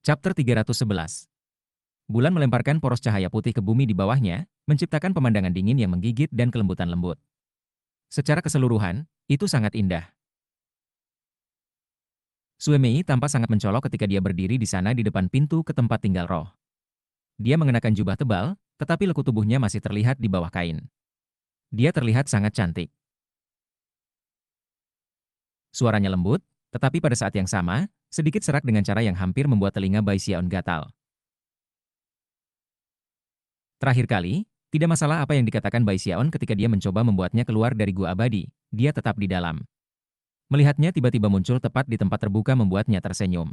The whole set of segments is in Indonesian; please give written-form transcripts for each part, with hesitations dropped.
Chapter 311. Bulan melemparkan poros cahaya putih ke bumi di bawahnya, menciptakan pemandangan dingin yang menggigit dan kelembutan lembut. Secara keseluruhan, itu sangat indah. Suemei tampak sangat mencolok ketika dia berdiri di sana di depan pintu ke tempat tinggal roh. Dia mengenakan jubah tebal, tetapi lekuk tubuhnya masih terlihat di bawah kain. Dia terlihat sangat cantik. Suaranya lembut, tetapi pada saat yang sama, sedikit serak dengan cara yang hampir membuat telinga Bai Xiaon gatal. Terakhir kali, tidak masalah apa yang dikatakan Bai Xiaon ketika dia mencoba membuatnya keluar dari gua abadi, dia tetap di dalam. Melihatnya tiba-tiba muncul tepat di tempat terbuka membuatnya tersenyum.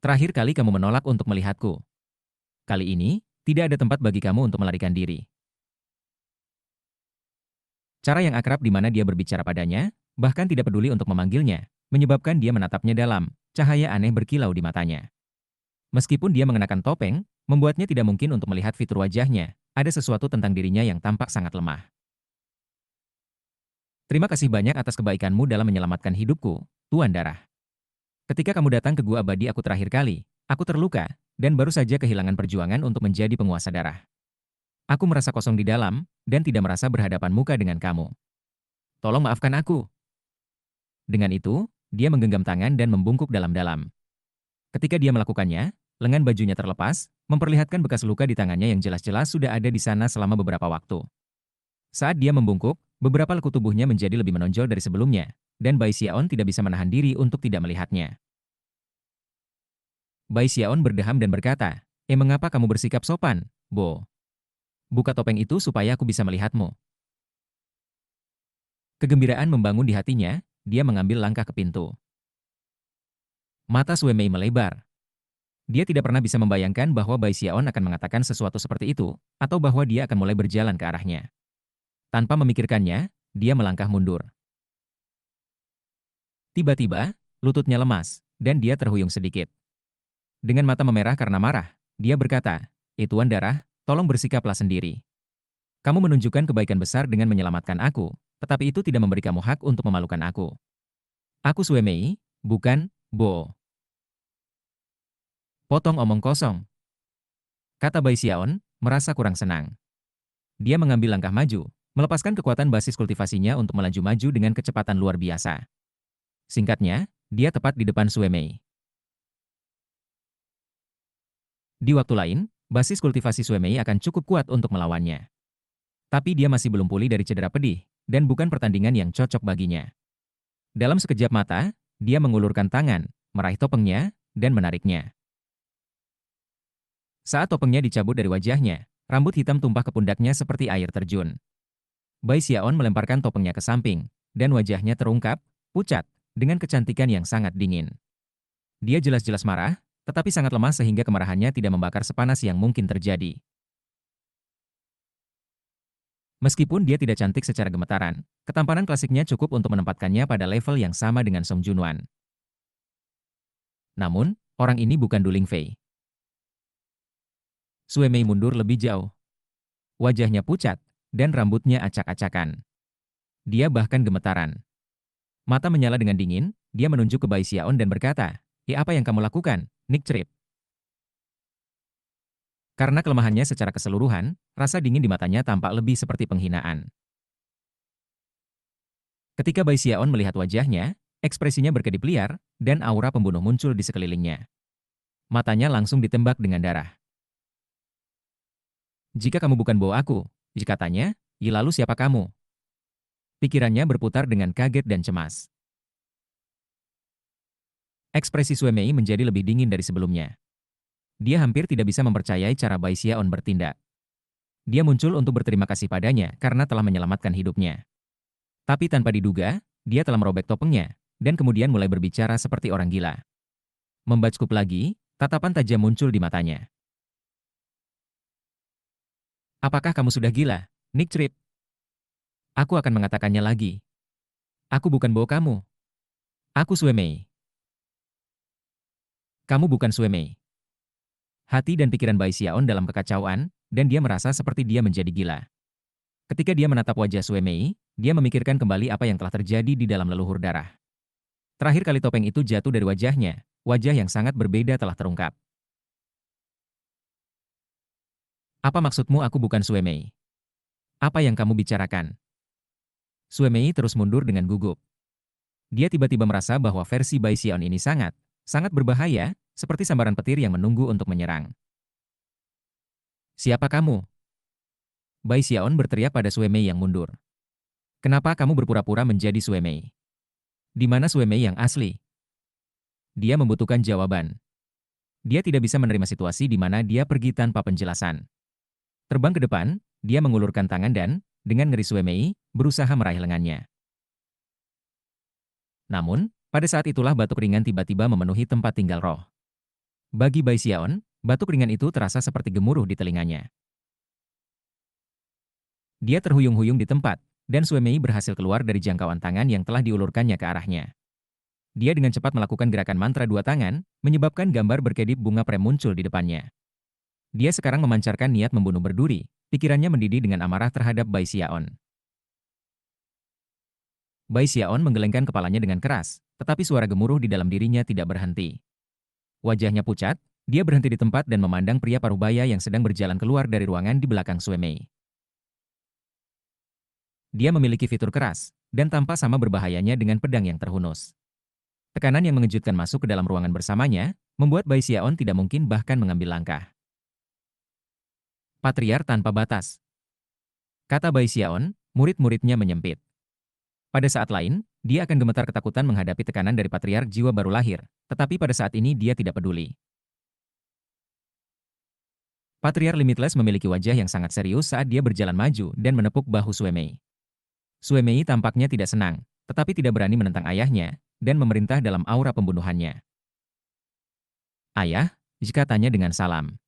Terakhir kali kamu menolak untuk melihatku. Kali ini, tidak ada tempat bagi kamu untuk melarikan diri. Cara yang akrab di mana dia berbicara padanya, bahkan tidak peduli untuk memanggilnya, menyebabkan dia menatapnya dalam, cahaya aneh berkilau di matanya. Meskipun dia mengenakan topeng, membuatnya tidak mungkin untuk melihat fitur wajahnya, ada sesuatu tentang dirinya yang tampak sangat lemah. Terima kasih banyak atas kebaikanmu dalam menyelamatkan hidupku, Tuan Darah. Ketika kamu datang ke Gua Abadi aku terakhir kali, aku terluka, dan baru saja kehilangan perjuangan untuk menjadi penguasa darah. Aku merasa kosong di dalam, dan tidak merasa berhadapan muka dengan kamu. Tolong maafkan aku. Dengan itu, dia menggenggam tangan dan membungkuk dalam-dalam. Ketika dia melakukannya, lengan bajunya terlepas, memperlihatkan bekas luka di tangannya yang jelas-jelas sudah ada di sana selama beberapa waktu. Saat dia membungkuk, beberapa lekuk tubuhnya menjadi lebih menonjol dari sebelumnya, dan Bai Xiaon tidak bisa menahan diri untuk tidak melihatnya. Bai Xiaon berdeham dan berkata, mengapa kamu bersikap sopan, Bo? Buka topeng itu supaya aku bisa melihatmu." Kegembiraan membangun di hatinya, dia mengambil langkah ke pintu. Mata Suemei melebar. Dia tidak pernah bisa membayangkan bahwa Bai Xiaon akan mengatakan sesuatu seperti itu, atau bahwa dia akan mulai berjalan ke arahnya. Tanpa memikirkannya, dia melangkah mundur. Tiba-tiba, lututnya lemas, dan dia terhuyung sedikit. Dengan mata memerah karena marah, dia berkata, Tuan Darah, tolong bersikaplah sendiri. Kamu menunjukkan kebaikan besar dengan menyelamatkan aku, tetapi itu tidak memberi kamu hak untuk memalukan aku. Aku Suemei, bukan Bo." "Potong omong kosong," kata Bai Xiaon, merasa kurang senang. Dia mengambil langkah maju, melepaskan kekuatan basis kultivasinya untuk melaju maju dengan kecepatan luar biasa. Singkatnya, dia tepat di depan Suemei. Di waktu lain, basis kultivasi Suemei akan cukup kuat untuk melawannya. Tapi dia masih belum pulih dari cedera pedih, dan bukan pertandingan yang cocok baginya. Dalam sekejap mata, dia mengulurkan tangan, meraih topengnya, dan menariknya. Saat topengnya dicabut dari wajahnya, rambut hitam tumpah ke pundaknya seperti air terjun. Bai Xiaon melemparkan topengnya ke samping, dan wajahnya terungkap, pucat, dengan kecantikan yang sangat dingin. Dia jelas-jelas marah, tetapi sangat lemah sehingga kemarahannya tidak membakar sepanas yang mungkin terjadi. Meskipun dia tidak cantik secara gemetaran, ketampanan klasiknya cukup untuk menempatkannya pada level yang sama dengan Song Junwan. Namun, orang ini bukan Du Lingfei. Suemei mundur lebih jauh. Wajahnya pucat, dan rambutnya acak-acakan. Dia bahkan gemetaran. Mata menyala dengan dingin, dia menunjuk ke Bai Xiaon dan berkata, apa yang kamu lakukan, Nick Trip?" Karena kelemahannya secara keseluruhan, rasa dingin di matanya tampak lebih seperti penghinaan. Ketika Bai Xiaon melihat wajahnya, ekspresinya berkedip liar, dan aura pembunuh muncul di sekelilingnya. Matanya langsung ditembak dengan darah. "Jika kamu bukan bawa aku," katanya, lalu siapa kamu?" Pikirannya berputar dengan kaget dan cemas. Ekspresi Suemei menjadi lebih dingin dari sebelumnya. Dia hampir tidak bisa mempercayai cara Bai Xiaon bertindak. Dia muncul untuk berterima kasih padanya karena telah menyelamatkan hidupnya. Tapi tanpa diduga, dia telah merobek topengnya, dan kemudian mulai berbicara seperti orang gila. Membackup lagi, tatapan tajam muncul di matanya. "Apakah kamu sudah gila, Nick Trip? Aku akan mengatakannya lagi. Aku bukan bawa kamu. Aku Suemei. Kamu bukan Suemei." Hati dan pikiran Bai Xiaon dalam kekacauan, dan dia merasa seperti dia menjadi gila. Ketika dia menatap wajah Suemei, dia memikirkan kembali apa yang telah terjadi di dalam leluhur darah. Terakhir kali topeng itu jatuh dari wajahnya, wajah yang sangat berbeda telah terungkap. Apa maksudmu aku bukan Sue Mei? Apa yang kamu bicarakan? Sue Mei terus mundur dengan gugup. Dia tiba-tiba merasa bahwa versi Bai Xiaon ini sangat berbahaya, seperti sambaran petir yang menunggu untuk menyerang. Siapa kamu? Bai Xiaon berteriak pada Sue Mei yang mundur. Kenapa kamu berpura-pura menjadi Sue Mei? Di mana Sue Mei yang asli? Dia membutuhkan jawaban. Dia tidak bisa menerima situasi di mana dia pergi tanpa penjelasan. Terbang ke depan, dia mengulurkan tangan dan, dengan ngeri Sue Mei, berusaha meraih lengannya. Namun, pada saat itulah batuk ringan tiba-tiba memenuhi tempat tinggal roh. Bagi Bai Xiaon, batuk ringan itu terasa seperti gemuruh di telinganya. Dia terhuyung-huyung di tempat, dan Sue Mei berhasil keluar dari jangkauan tangan yang telah diulurkannya ke arahnya. Dia dengan cepat melakukan gerakan mantra dua tangan, menyebabkan gambar berkedip bunga prem muncul di depannya. Dia sekarang memancarkan niat membunuh berduri, pikirannya mendidih dengan amarah terhadap Bai Xiaon. Bai Xiaon menggelengkan kepalanya dengan keras, tetapi suara gemuruh di dalam dirinya tidak berhenti. Wajahnya pucat, dia berhenti di tempat dan memandang pria parubaya yang sedang berjalan keluar dari ruangan di belakang Sue Mei. Dia memiliki fitur keras, dan tampak sama berbahayanya dengan pedang yang terhunus. Tekanan yang mengejutkan masuk ke dalam ruangan bersamanya, membuat Bai Xiaon tidak mungkin bahkan mengambil langkah. Patriar tanpa batas. Kata Bai Xiaon, murid-muridnya menyempit. Pada saat lain, dia akan gemetar ketakutan menghadapi tekanan dari patriark jiwa baru lahir, tetapi pada saat ini dia tidak peduli. Patriark Limitless memiliki wajah yang sangat serius saat dia berjalan maju dan menepuk bahu Sue Mei. Sue Mei tampaknya tidak senang, tetapi tidak berani menentang ayahnya, dan memerintah dalam aura pembunuhannya. Ayah, jika tanya dengan salam.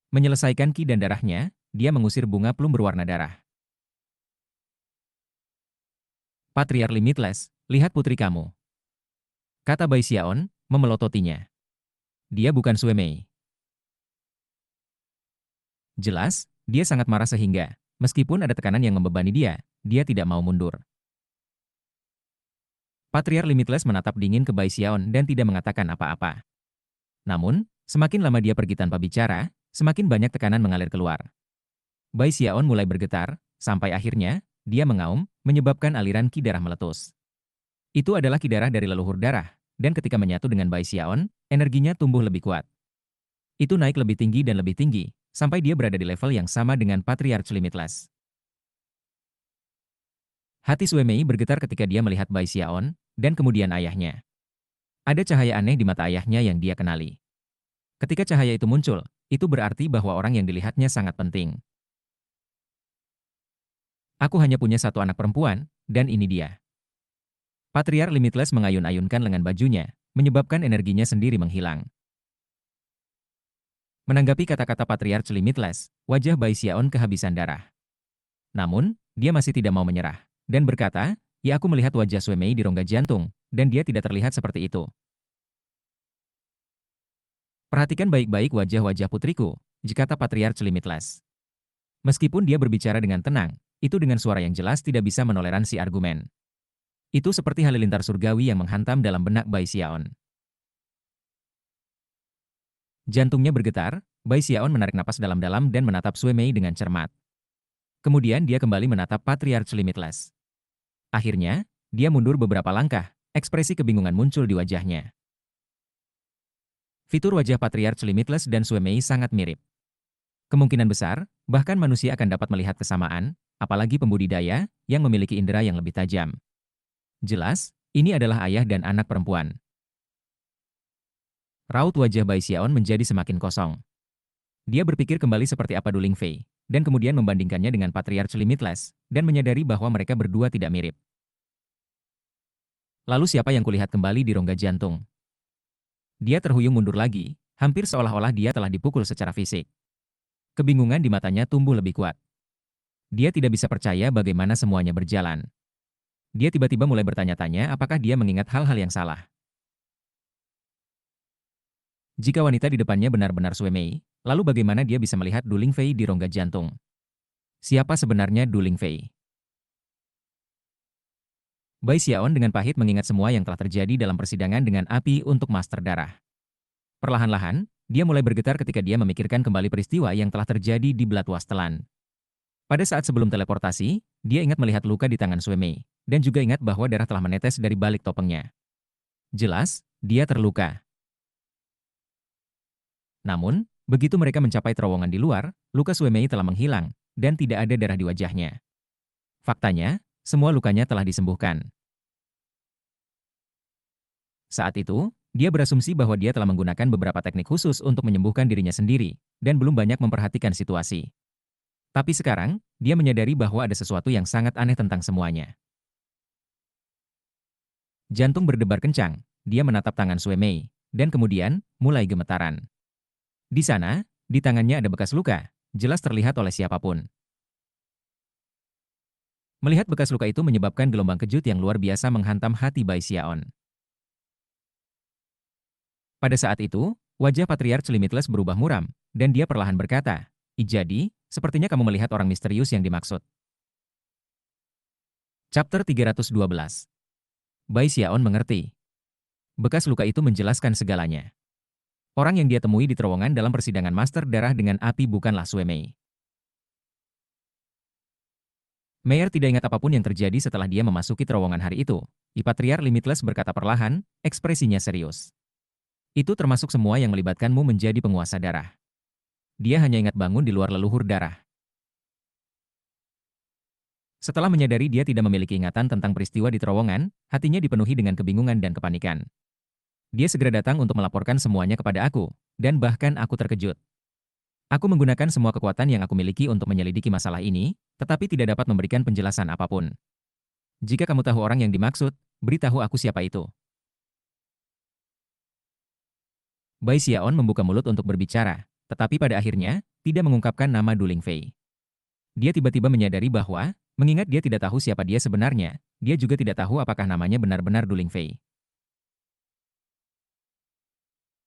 Menyelesaikan ki dan darahnya, dia mengusir bunga plum berwarna darah. Patriark Limitless, lihat putri kamu. Kata Bai Xiaon, memelototinya. Dia bukan Sue Mei. Jelas, dia sangat marah sehingga, meskipun ada tekanan yang membebani dia tidak mau mundur. Patriark Limitless menatap dingin ke Bai Xiaon dan tidak mengatakan apa-apa. Namun, semakin lama dia pergi tanpa bicara, semakin banyak tekanan mengalir keluar. Bai Xiaon mulai bergetar, sampai akhirnya, dia mengaum, menyebabkan aliran ki darah meletus. Itu adalah ki darah dari leluhur darah, dan ketika menyatu dengan Bai Xiaon, energinya tumbuh lebih kuat. Itu naik lebih tinggi dan lebih tinggi, sampai dia berada di level yang sama dengan Patriarch Limitless. Hati Sue Mei bergetar ketika dia melihat Bai Xiaon, dan kemudian ayahnya. Ada cahaya aneh di mata ayahnya yang dia kenali. Ketika cahaya itu muncul, itu berarti bahwa orang yang dilihatnya sangat penting. Aku hanya punya satu anak perempuan, dan ini dia. Patriarch Limitless mengayun-ayunkan lengan bajunya, menyebabkan energinya sendiri menghilang. Menanggapi kata-kata Patriarch Limitless, wajah Bai Xiaon kehabisan darah. Namun, dia masih tidak mau menyerah, dan berkata, ya aku melihat wajah Sue Mei di rongga jantung, dan dia tidak terlihat seperti itu. Perhatikan baik-baik wajah-wajah putriku, kata Patriarch Limitless. Meskipun dia berbicara dengan tenang, itu dengan suara yang jelas tidak bisa menoleransi argumen. Itu seperti halilintar surgawi yang menghantam dalam benak Bai Xiaon. Jantungnya bergetar, Bai Xiaon menarik napas dalam-dalam dan menatap Sue Mei dengan cermat. Kemudian dia kembali menatap Patriarch Limitless. Akhirnya, dia mundur beberapa langkah, ekspresi kebingungan muncul di wajahnya. Fitur wajah Patriarch Limitless dan Sue Mei sangat mirip. Kemungkinan besar, bahkan manusia akan dapat melihat kesamaan, apalagi pembudidaya yang memiliki indera yang lebih tajam. Jelas, ini adalah ayah dan anak perempuan. Raut wajah Bai Xiaon menjadi semakin kosong. Dia berpikir kembali seperti apa Du Lingfei, dan kemudian membandingkannya dengan Patriarch Limitless, dan menyadari bahwa mereka berdua tidak mirip. Lalu siapa yang kulihat kembali di rongga jantung? Dia terhuyung mundur lagi, hampir seolah-olah dia telah dipukul secara fisik. Kebingungan di matanya tumbuh lebih kuat. Dia tidak bisa percaya bagaimana semuanya berjalan. Dia tiba-tiba mulai bertanya-tanya apakah dia mengingat hal-hal yang salah. Jika wanita di depannya benar-benar Sue Mei, lalu bagaimana dia bisa melihat Du Lingfei di rongga jantung? Siapa sebenarnya Du Lingfei? Bai Xiaon dengan pahit mengingat semua yang telah terjadi dalam persidangan dengan api untuk Master Darah. Perlahan-lahan, dia mulai bergetar ketika dia memikirkan kembali peristiwa yang telah terjadi di Bloodwasteland. Pada saat sebelum teleportasi, dia ingat melihat luka di tangan Suemei, dan juga ingat bahwa darah telah menetes dari balik topengnya. Jelas, dia terluka. Namun, begitu mereka mencapai terowongan di luar, luka Suemei telah menghilang, dan tidak ada darah di wajahnya. Faktanya, semua lukanya telah disembuhkan. Saat itu, dia berasumsi bahwa dia telah menggunakan beberapa teknik khusus untuk menyembuhkan dirinya sendiri, dan belum banyak memperhatikan situasi. Tapi sekarang, dia menyadari bahwa ada sesuatu yang sangat aneh tentang semuanya. Jantung berdebar kencang, dia menatap tangan Suemei, dan kemudian, mulai gemetaran. Di sana, di tangannya ada bekas luka, jelas terlihat oleh siapapun. Melihat bekas luka itu menyebabkan gelombang kejut yang luar biasa menghantam hati Bai Xiaon. Pada saat itu, wajah Patriarch Limitless berubah muram, dan dia perlahan berkata, "Jadi, sepertinya kamu melihat orang misterius yang dimaksud." Chapter 312. Bai Xiaon mengerti. Bekas luka itu menjelaskan segalanya. Orang yang dia temui di terowongan dalam persidangan Master Darah dengan Api bukanlah Suemei. Meyer tidak ingat apapun yang terjadi setelah dia memasuki terowongan hari itu. Patriarch Limitless berkata perlahan, ekspresinya serius. Itu termasuk semua yang melibatkanmu menjadi penguasa darah. Dia hanya ingat bangun di luar leluhur darah. Setelah menyadari dia tidak memiliki ingatan tentang peristiwa di terowongan, hatinya dipenuhi dengan kebingungan dan kepanikan. Dia segera datang untuk melaporkan semuanya kepada aku, dan bahkan aku terkejut. Aku menggunakan semua kekuatan yang aku miliki untuk menyelidiki masalah ini, tetapi tidak dapat memberikan penjelasan apapun. Jika kamu tahu orang yang dimaksud, beritahu aku siapa itu. Bai Xiaon membuka mulut untuk berbicara, tetapi pada akhirnya, tidak mengungkapkan nama Du Lingfei. Dia tiba-tiba menyadari bahwa, mengingat dia tidak tahu siapa dia sebenarnya, dia juga tidak tahu apakah namanya benar-benar Du Lingfei.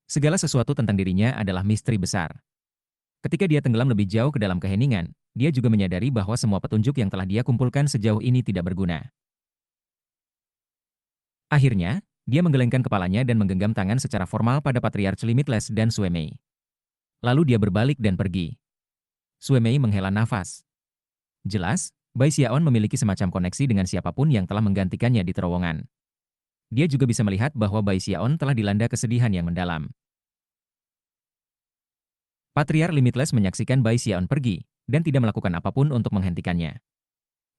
Segala sesuatu tentang dirinya adalah misteri besar. Ketika dia tenggelam lebih jauh ke dalam keheningan, dia juga menyadari bahwa semua petunjuk yang telah dia kumpulkan sejauh ini tidak berguna. Akhirnya, dia menggelengkan kepalanya dan menggenggam tangan secara formal pada Patriarch Limitless dan Suemei. Lalu dia berbalik dan pergi. Suemei menghela nafas. Jelas, Bai Xiaon memiliki semacam koneksi dengan siapapun yang telah menggantikannya di terowongan. Dia juga bisa melihat bahwa Bai Xiaon telah dilanda kesedihan yang mendalam. Patriarch Limitless menyaksikan Bai Xiaon pergi, dan tidak melakukan apapun untuk menghentikannya.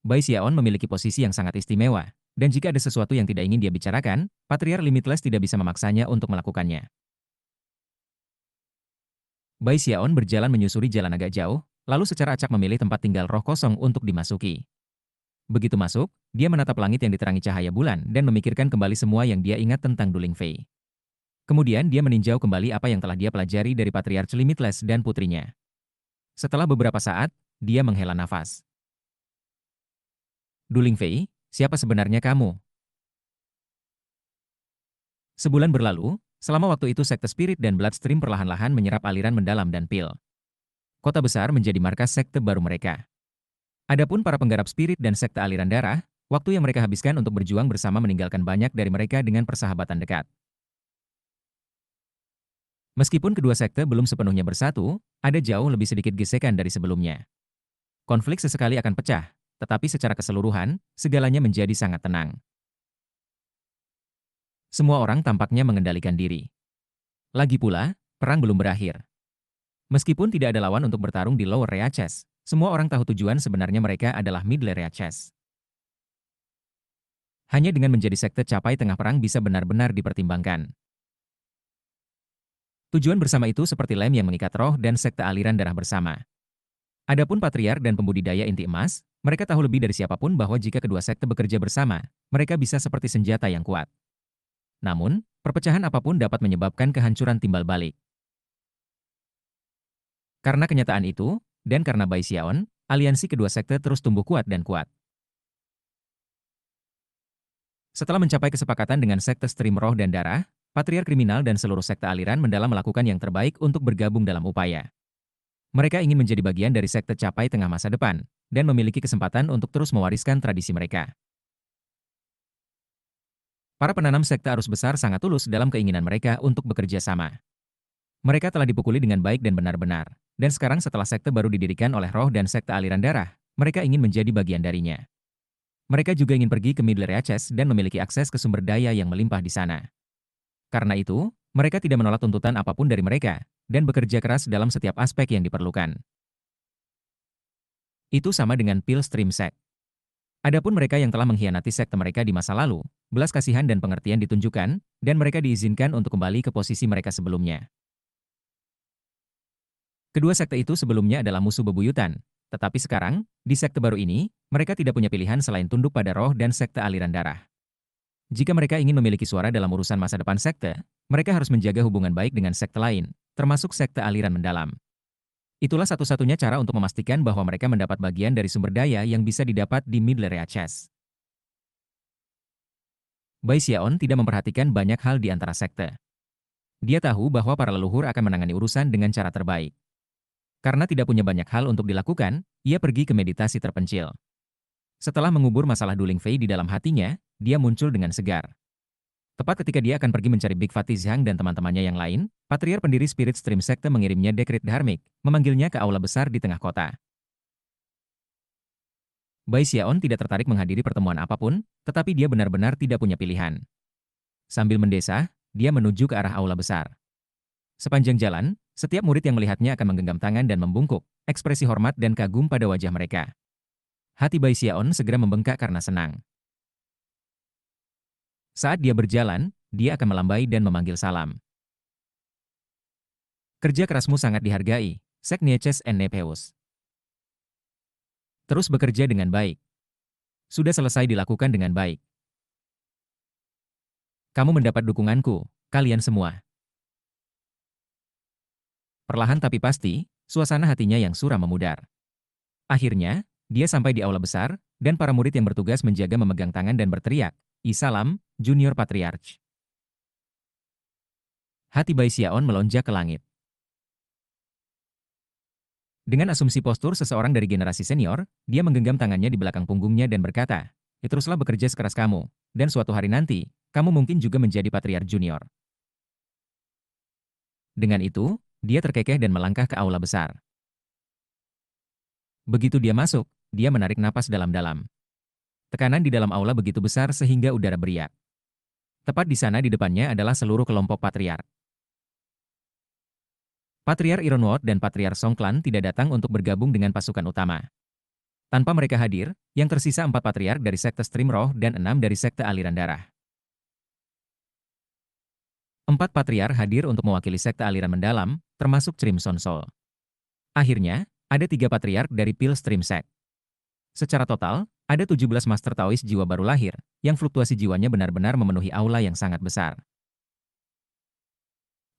Bai Xiaon memiliki posisi yang sangat istimewa, dan jika ada sesuatu yang tidak ingin dia bicarakan, Patriarch Limitless tidak bisa memaksanya untuk melakukannya. Bai Xiaon berjalan menyusuri jalan agak jauh, lalu secara acak memilih tempat tinggal roh kosong untuk dimasuki. Begitu masuk, dia menatap langit yang diterangi cahaya bulan dan memikirkan kembali semua yang dia ingat tentang Du Lingfei. Kemudian dia meninjau kembali apa yang telah dia pelajari dari Patriarch Limitless dan putrinya. Setelah beberapa saat, dia menghela nafas. Du Lingfei, siapa sebenarnya kamu? Sebulan berlalu, selama waktu itu sekte Spirit dan Bloodstream perlahan-lahan menyerap aliran mendalam dan pil. Kota besar menjadi markas sekte baru mereka. Adapun para penggarap spirit dan sekte aliran darah, waktu yang mereka habiskan untuk berjuang bersama meninggalkan banyak dari mereka dengan persahabatan dekat. Meskipun kedua sekte belum sepenuhnya bersatu, ada jauh lebih sedikit gesekan dari sebelumnya. Konflik sesekali akan pecah, tetapi secara keseluruhan, segalanya menjadi sangat tenang. Semua orang tampaknya mengendalikan diri. Lagi pula, perang belum berakhir. Meskipun tidak ada lawan untuk bertarung di Lower Reaches, semua orang tahu tujuan sebenarnya mereka adalah Middle Reaches. Hanya dengan menjadi sekte capai tengah perang bisa benar-benar dipertimbangkan. Tujuan bersama itu seperti lem yang mengikat roh dan sekte aliran darah bersama. Adapun patriark dan pembudidaya inti emas, mereka tahu lebih dari siapapun bahwa jika kedua sekte bekerja bersama, mereka bisa seperti senjata yang kuat. Namun, perpecahan apapun dapat menyebabkan kehancuran timbal balik. Karena kenyataan itu, dan karena Bai Xiaon, aliansi kedua sekte terus tumbuh kuat dan kuat. Setelah mencapai kesepakatan dengan sekte stream roh dan darah, patriark kriminal dan seluruh sekte aliran mendalam melakukan yang terbaik untuk bergabung dalam upaya. Mereka ingin menjadi bagian dari sekte capai tengah masa depan, dan memiliki kesempatan untuk terus mewariskan tradisi mereka. Para penanam sekte arus besar sangat tulus dalam keinginan mereka untuk bekerja sama. Mereka telah dipukuli dengan baik dan benar-benar. Dan sekarang setelah sekte baru didirikan oleh roh dan sekte aliran darah, mereka ingin menjadi bagian darinya. Mereka juga ingin pergi ke Middle Reaches dan memiliki akses ke sumber daya yang melimpah di sana. Karena itu, mereka tidak menolak tuntutan apapun dari mereka, dan bekerja keras dalam setiap aspek yang diperlukan. Itu sama dengan Pilstream Sect. Adapun mereka yang telah mengkhianati sekte mereka di masa lalu, belas kasihan dan pengertian ditunjukkan, dan mereka diizinkan untuk kembali ke posisi mereka sebelumnya. Kedua sekte itu sebelumnya adalah musuh bebuyutan, tetapi sekarang, di sekte baru ini, mereka tidak punya pilihan selain tunduk pada roh dan sekte aliran darah. Jika mereka ingin memiliki suara dalam urusan masa depan sekte, mereka harus menjaga hubungan baik dengan sekte lain, termasuk sekte aliran mendalam. Itulah satu-satunya cara untuk memastikan bahwa mereka mendapat bagian dari sumber daya yang bisa didapat di Middle Reaches. Bai Xiaon tidak memperhatikan banyak hal di antara sekte. Dia tahu bahwa para leluhur akan menangani urusan dengan cara terbaik. Karena tidak punya banyak hal untuk dilakukan, ia pergi ke meditasi terpencil. Setelah mengubur masalah Duling Fei di dalam hatinya, dia muncul dengan segar. Tepat ketika dia akan pergi mencari Big Fatih Zhang dan teman-temannya yang lain, Patriar pendiri Spirit Stream Sekte mengirimnya dekret dharmik, memanggilnya ke aula besar di tengah kota. Bai Xiaon tidak tertarik menghadiri pertemuan apapun, tetapi dia benar-benar tidak punya pilihan. Sambil mendesah, dia menuju ke arah aula besar. Sepanjang jalan, setiap murid yang melihatnya akan menggenggam tangan dan membungkuk, ekspresi hormat dan kagum pada wajah mereka. Hati Bai Xiaon segera membengkak karena senang. Saat dia berjalan, dia akan melambai dan memanggil salam. Kerja kerasmu sangat dihargai, Sek Nieces and Nephews. Terus bekerja dengan baik. Sudah selesai dilakukan dengan baik. Kamu mendapat dukunganku, kalian semua. Perlahan tapi pasti, suasana hatinya yang suram memudar. Akhirnya, dia sampai di aula besar, dan para murid yang bertugas menjaga memegang tangan dan berteriak, "Isalam, Junior Patriarch." Hati Bai Xiaon melonjak ke langit. Dengan asumsi postur seseorang dari generasi senior, dia menggenggam tangannya di belakang punggungnya dan berkata, "Teruslah bekerja sekeras kamu, dan suatu hari nanti, kamu mungkin juga menjadi Patriarch Junior." Dengan itu, dia terkekeh dan melangkah ke aula besar. Begitu dia masuk, dia menarik napas dalam-dalam. Tekanan di dalam aula begitu besar sehingga udara beriak. Tepat di sana di depannya adalah seluruh kelompok patriark. Patriark Ironwood dan Patriark Songklan tidak datang untuk bergabung dengan pasukan utama. Tanpa mereka hadir, yang tersisa 4 patriark dari sekte Stream Roh dan 6 dari sekte aliran darah. 4 patriark hadir untuk mewakili sekte aliran mendalam, termasuk Crimson Soul. Akhirnya, ada 3 patriark dari Pilstream Sect. Secara total, ada 17 Master Taois jiwa baru lahir, yang fluktuasi jiwanya benar-benar memenuhi aula yang sangat besar.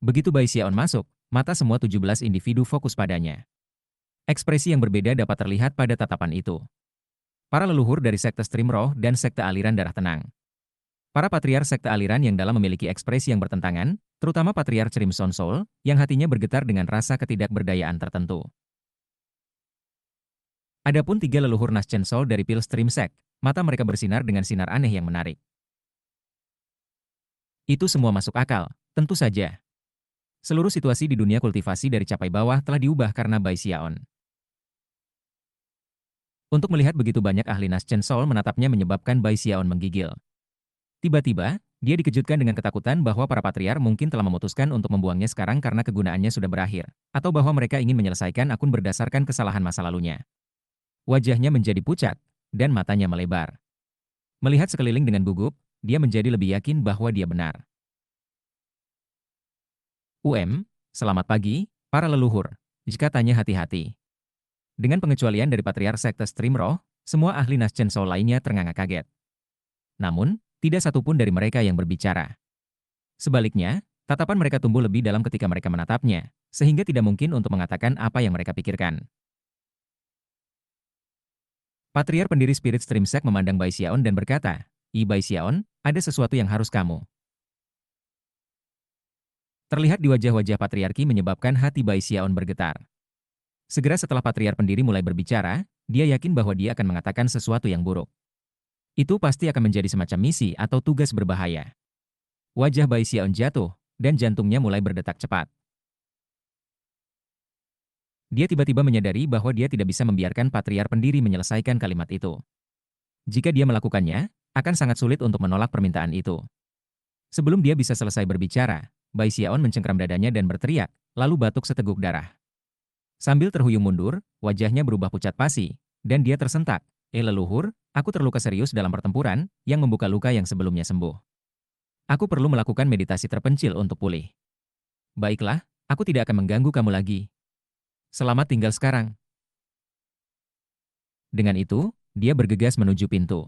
Begitu Bai Xiaon masuk, mata semua 17 individu fokus padanya. Ekspresi yang berbeda dapat terlihat pada tatapan itu. Para leluhur dari sekte Stream Roh dan sekte aliran darah tenang. Para patriark sekte aliran yang dalam memiliki ekspresi yang bertentangan, terutama patriark Crimson Soul, yang hatinya bergetar dengan rasa ketidakberdayaan tertentu. Adapun 3 leluhur Naschen Soul dari Pilstream Sect, mata mereka bersinar dengan sinar aneh yang menarik. Itu semua masuk akal, tentu saja. Seluruh situasi di dunia kultivasi dari capai bawah telah diubah karena Bai Xiaon. Untuk melihat begitu banyak ahli Naschen Soul menatapnya menyebabkan Bai Xiaon menggigil. Tiba-tiba, dia dikejutkan dengan ketakutan bahwa para patriark mungkin telah memutuskan untuk membuangnya sekarang karena kegunaannya sudah berakhir, atau bahwa mereka ingin menyelesaikan akun berdasarkan kesalahan masa lalunya. Wajahnya menjadi pucat, dan matanya melebar. Melihat sekeliling dengan gugup, dia menjadi lebih yakin bahwa dia benar. Selamat pagi, para leluhur. Jika tanya hati-hati. Dengan pengecualian dari patriark sekte Stream Roh, semua ahli Naschen Soul lainnya ternganga kaget. Namun, tidak satupun dari mereka yang berbicara. Sebaliknya, tatapan mereka tumbuh lebih dalam ketika mereka menatapnya, sehingga tidak mungkin untuk mengatakan apa yang mereka pikirkan. Patriark pendiri Spirit Stream Sect memandang Bai Xiaon dan berkata, Bai Xiaon, ada sesuatu yang harus kamu." Terlihat di wajah-wajah patriarki menyebabkan hati Bai Xiaon bergetar. Segera setelah patriark pendiri mulai berbicara, dia yakin bahwa dia akan mengatakan sesuatu yang buruk. Itu pasti akan menjadi semacam misi atau tugas berbahaya. Wajah Bai Xiaon jatuh, dan jantungnya mulai berdetak cepat. Dia tiba-tiba menyadari bahwa dia tidak bisa membiarkan patriark pendiri menyelesaikan kalimat itu. Jika dia melakukannya, akan sangat sulit untuk menolak permintaan itu. Sebelum dia bisa selesai berbicara, Bai Xiaon mencengkram dadanya dan berteriak, lalu batuk seteguk darah. Sambil terhuyung mundur, wajahnya berubah pucat pasi, dan dia tersentak. Leluhur, aku terluka serius dalam pertempuran, yang membuka luka yang sebelumnya sembuh. Aku perlu melakukan meditasi terpencil untuk pulih. Baiklah, aku tidak akan mengganggu kamu lagi. Selamat tinggal sekarang. Dengan itu, dia bergegas menuju pintu.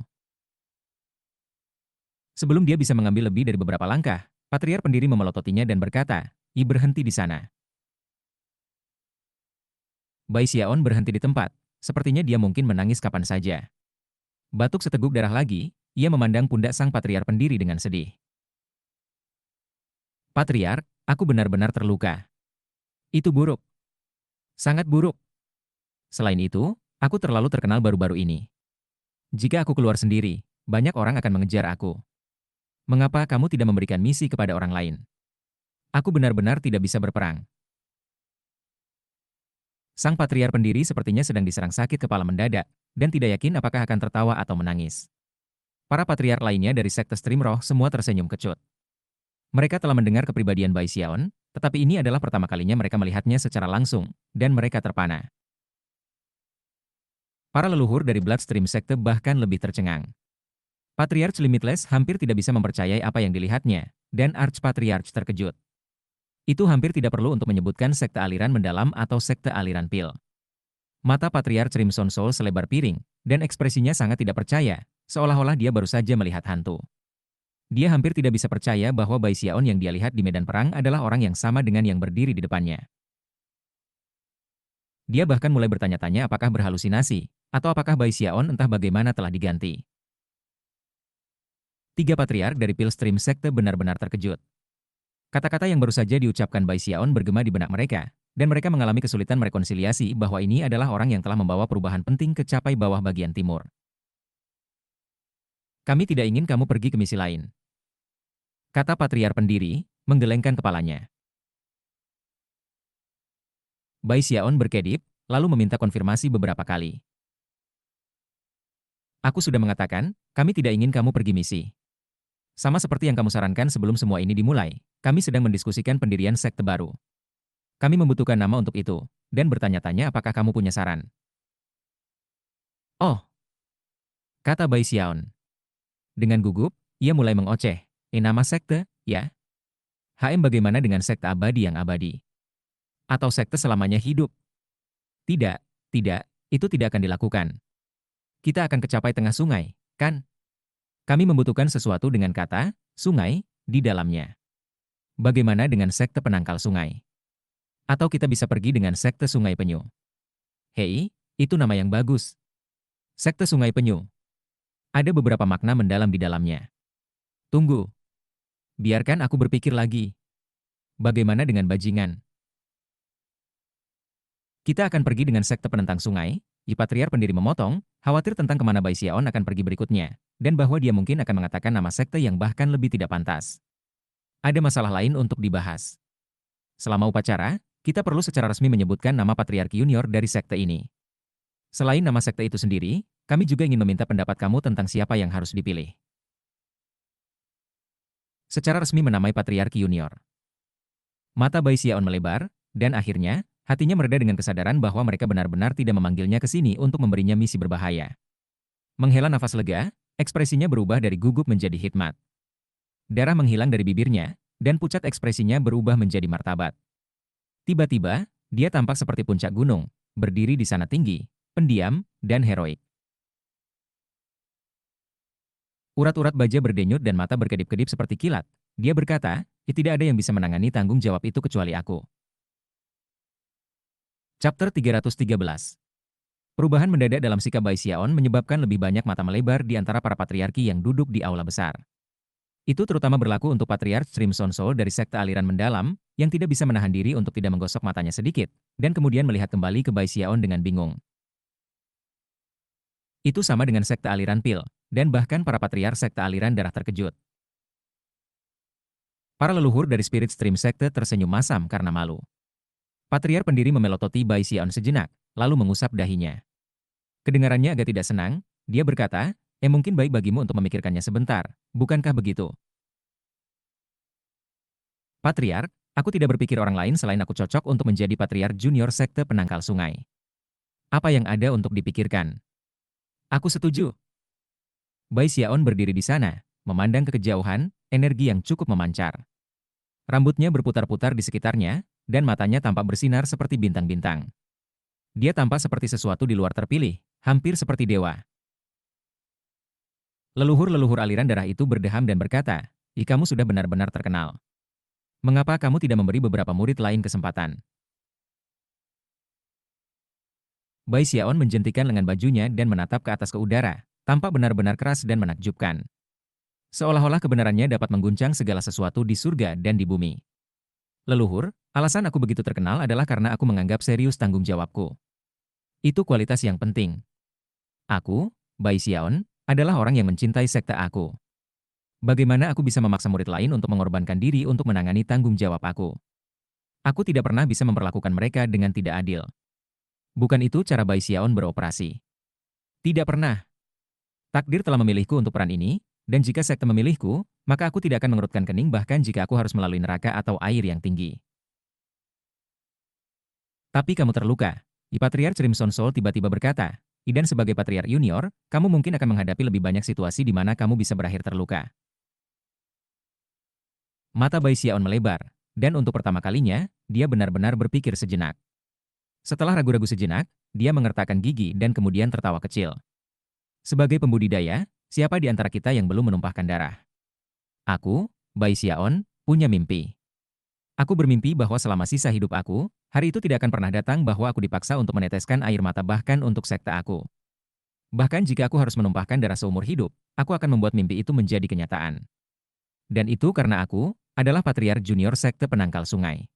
Sebelum dia bisa mengambil lebih dari beberapa langkah, patriark pendiri memelototinya dan berkata, berhenti di sana." Bai Xiaon berhenti di tempat, sepertinya dia mungkin menangis kapan saja. Batuk seteguk darah lagi, ia memandang pundak sang patriark pendiri dengan sedih. "Patriark, aku benar-benar terluka. Itu buruk. Sangat buruk. Selain itu, aku terlalu terkenal baru-baru ini. Jika aku keluar sendiri, banyak orang akan mengejar aku. Mengapa kamu tidak memberikan misi kepada orang lain? Aku benar-benar tidak bisa berperang." Sang patriark pendiri sepertinya sedang diserang sakit kepala mendadak, dan tidak yakin apakah akan tertawa atau menangis. Para patriark lainnya dari sekte Stream Roh semua tersenyum kecut. Mereka telah mendengar kepribadian Bai Xiaon, tetapi ini adalah pertama kalinya mereka melihatnya secara langsung, dan mereka terpana. Para leluhur dari Bloodstream sekte bahkan lebih tercengang. Patriarch Limitless hampir tidak bisa mempercayai apa yang dilihatnya, dan Archpatriarch terkejut. Itu hampir tidak perlu untuk menyebutkan sekte aliran mendalam atau sekte aliran pil. Mata Patriarch Crimson Soul selebar piring, dan ekspresinya sangat tidak percaya, seolah-olah dia baru saja melihat hantu. Dia hampir tidak bisa percaya bahwa Bai Xiaon yang dia lihat di medan perang adalah orang yang sama dengan yang berdiri di depannya. Dia bahkan mulai bertanya-tanya apakah berhalusinasi, atau apakah Bai Xiaon entah bagaimana telah diganti. Tiga patriark dari Pilstream sekte benar-benar terkejut. Kata-kata yang baru saja diucapkan Bai Xiaon bergema di benak mereka, dan mereka mengalami kesulitan merekonsiliasi bahwa ini adalah orang yang telah membawa perubahan penting ke capai bawah bagian timur. "Kami tidak ingin kamu pergi ke misi lain," kata patriark pendiri, menggelengkan kepalanya. Bai Xiaon berkedip, lalu meminta konfirmasi beberapa kali. "Aku sudah mengatakan, kami tidak ingin kamu pergi misi. Sama seperti yang kamu sarankan sebelum semua ini dimulai, kami sedang mendiskusikan pendirian sekte baru. Kami membutuhkan nama untuk itu, dan bertanya-tanya apakah kamu punya saran." "Oh," kata Bai Xiaon. Dengan gugup, ia mulai mengoceh. Nama sekte, ya? Bagaimana dengan sekte abadi yang abadi? Atau sekte selamanya hidup?" "Tidak, tidak, itu tidak akan dilakukan. Kita akan kecapai tengah sungai, kan? Kami membutuhkan sesuatu dengan kata, sungai, di dalamnya. Bagaimana dengan sekte penangkal sungai? Atau kita bisa pergi dengan sekte sungai penyu?" "Hei, itu nama yang bagus. Sekte sungai penyu. Ada beberapa makna mendalam di dalamnya. Tunggu. Biarkan aku berpikir lagi. Bagaimana dengan bajingan? Kita akan pergi dengan sekte penentang sungai." Patriark pendiri memotong, khawatir tentang kemana Bai Xiaon akan pergi berikutnya, dan bahwa dia mungkin akan mengatakan nama sekte yang bahkan lebih tidak pantas. Ada masalah lain untuk dibahas. Selama upacara, kita perlu secara resmi menyebutkan nama Patriark Junior dari sekte ini. Selain nama sekte itu sendiri, kami juga ingin meminta pendapat kamu tentang siapa yang harus dipilih. Secara resmi menamai Patriark Junior. Mata Bai Xiaon melebar, dan akhirnya, hatinya mereda dengan kesadaran bahwa mereka benar-benar tidak memanggilnya ke sini untuk memberinya misi berbahaya. Menghela nafas lega, ekspresinya berubah dari gugup menjadi hikmat. Darah menghilang dari bibirnya, dan pucat ekspresinya berubah menjadi martabat. Tiba-tiba, dia tampak seperti puncak gunung, berdiri di sana tinggi, pendiam, dan heroik. Urat-urat baja berdenyut dan mata berkedip-kedip seperti kilat. Dia berkata, tidak ada yang bisa menangani tanggung jawab itu kecuali aku." Chapter 313. Perubahan mendadak dalam sikap Bai Xiaon menyebabkan lebih banyak mata melebar di antara para patriarki yang duduk di aula besar. Itu terutama berlaku untuk Patriarch Crimson Soul dari sekte aliran mendalam, yang tidak bisa menahan diri untuk tidak menggosok matanya sedikit, dan kemudian melihat kembali ke Bai Xiaon dengan bingung. Itu sama dengan sekte aliran pil, dan bahkan para patriark sekte aliran darah terkejut. Para leluhur dari Spirit Stream sekte tersenyum masam karena malu. Patriar pendiri memelototi Bai Xiaon sejenak, lalu mengusap dahinya. Kedengarannya agak tidak senang, dia berkata, mungkin baik bagimu untuk memikirkannya sebentar, bukankah begitu? Patriark, aku tidak berpikir orang lain selain aku cocok untuk menjadi patriark junior sekte penangkal sungai. Apa yang ada untuk dipikirkan? Aku setuju. Bai Xiaon berdiri di sana, memandang ke kejauhan, energi yang cukup memancar. Rambutnya berputar-putar di sekitarnya, dan matanya tampak bersinar seperti bintang-bintang. Dia tampak seperti sesuatu di luar terpilih, hampir seperti dewa. Leluhur-leluhur aliran darah itu berdeham dan berkata, kamu sudah benar-benar terkenal. Mengapa kamu tidak memberi beberapa murid lain kesempatan? Bai Xiaon menjentikan lengan bajunya dan menatap ke atas ke udara, tampak benar-benar keras dan menakjubkan. Seolah-olah kebenarannya dapat mengguncang segala sesuatu di surga dan di bumi. Leluhur, alasan aku begitu terkenal adalah karena aku menganggap serius tanggung jawabku. Itu kualitas yang penting. Aku, Bai Xiaon, adalah orang yang mencintai sekte aku. Bagaimana aku bisa memaksa murid lain untuk mengorbankan diri untuk menangani tanggung jawab aku? Aku tidak pernah bisa memperlakukan mereka dengan tidak adil. Bukan itu cara Bai Xiaon beroperasi. Tidak pernah. Takdir telah memilihku untuk peran ini, dan jika sekte memilihku, maka aku tidak akan mengerutkan kening bahkan jika aku harus melalui neraka atau air yang tinggi. Tapi kamu terluka. Patriark Crimson Soul tiba-tiba berkata, dan sebagai Patriark Junior, kamu mungkin akan menghadapi lebih banyak situasi di mana kamu bisa berakhir terluka. Mata Bai Xiaon melebar, dan untuk pertama kalinya, dia benar-benar berpikir sejenak. Setelah ragu-ragu sejenak, dia mengertakkan gigi dan kemudian tertawa kecil. Sebagai pembudidaya, siapa di antara kita yang belum menumpahkan darah? Aku, Bai Xiaon, punya mimpi. Aku bermimpi bahwa selama sisa hidup aku, hari itu tidak akan pernah datang bahwa aku dipaksa untuk meneteskan air mata bahkan untuk sekte aku. Bahkan jika aku harus menumpahkan darah seumur hidup, aku akan membuat mimpi itu menjadi kenyataan. Dan itu karena aku adalah patriark junior sekte penangkal sungai.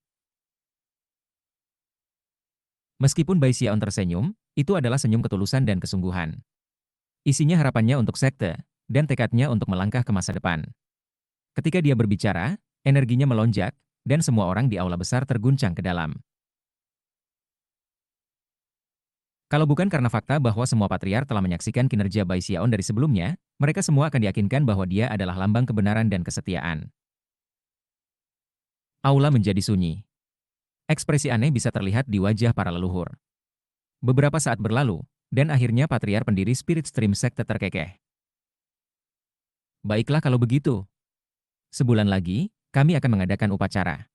Meskipun Bai Xiaon tersenyum, itu adalah senyum ketulusan dan kesungguhan. Isinya harapannya untuk sekte, dan tekadnya untuk melangkah ke masa depan. Ketika dia berbicara, energinya melonjak, dan semua orang di aula besar terguncang ke dalam. Kalau bukan karena fakta bahwa semua patriark telah menyaksikan kinerja Bai Xiaon dari sebelumnya, mereka semua akan diyakinkan bahwa dia adalah lambang kebenaran dan kesetiaan. Aula menjadi sunyi. Ekspresi aneh bisa terlihat di wajah para leluhur. Beberapa saat berlalu, dan akhirnya patriark pendiri Spirit Stream Sekte terkekeh. Baiklah kalau begitu. Sebulan lagi, kami akan mengadakan upacara.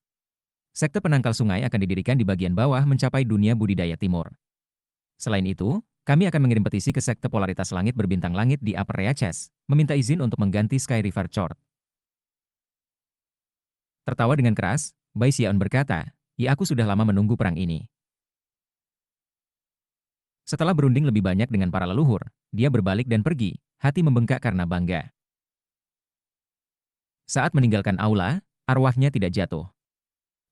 Sekte penangkal sungai akan didirikan di bagian bawah mencapai dunia budidaya timur. Selain itu, kami akan mengirim petisi ke sekte polaritas langit berbintang langit di Upper Reaches, meminta izin untuk mengganti Sky River Chord. Tertawa dengan keras, Bai Xiaon berkata, aku sudah lama menunggu perang ini. Setelah berunding lebih banyak dengan para leluhur, dia berbalik dan pergi, hati membengkak karena bangga. Saat meninggalkan aula, arwahnya tidak jatuh.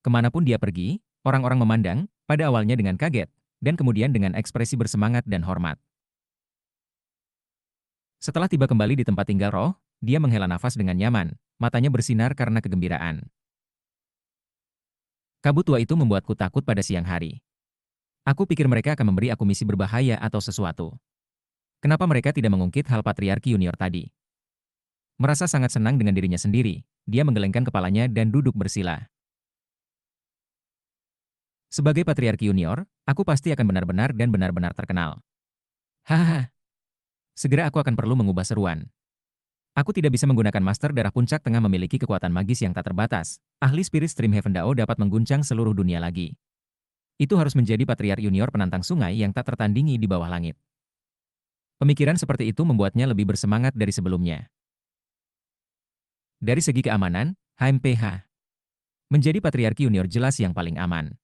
Kemanapun dia pergi, orang-orang memandang, pada awalnya dengan kaget, dan kemudian dengan ekspresi bersemangat dan hormat. Setelah tiba kembali di tempat tinggal roh, dia menghela nafas dengan nyaman, matanya bersinar karena kegembiraan. Kabut tua itu membuatku takut pada siang hari. Aku pikir mereka akan memberi aku misi berbahaya atau sesuatu. Kenapa mereka tidak mengungkit hal patriarki junior tadi? Merasa sangat senang dengan dirinya sendiri, dia menggelengkan kepalanya dan duduk bersila. Sebagai patriarki junior, aku pasti akan benar-benar dan benar-benar terkenal. Hahaha. Segera aku akan perlu mengubah seruan. Aku tidak bisa menggunakan Master Darah Puncak Tengah memiliki kekuatan magis yang tak terbatas. Ahli Spirit Stream Heaven Dao dapat mengguncang seluruh dunia lagi. Itu harus menjadi patriark junior penantang sungai yang tak tertandingi di bawah langit. Pemikiran seperti itu membuatnya lebih bersemangat dari sebelumnya. Dari segi keamanan, HMPH. Menjadi patriarki junior jelas yang paling aman.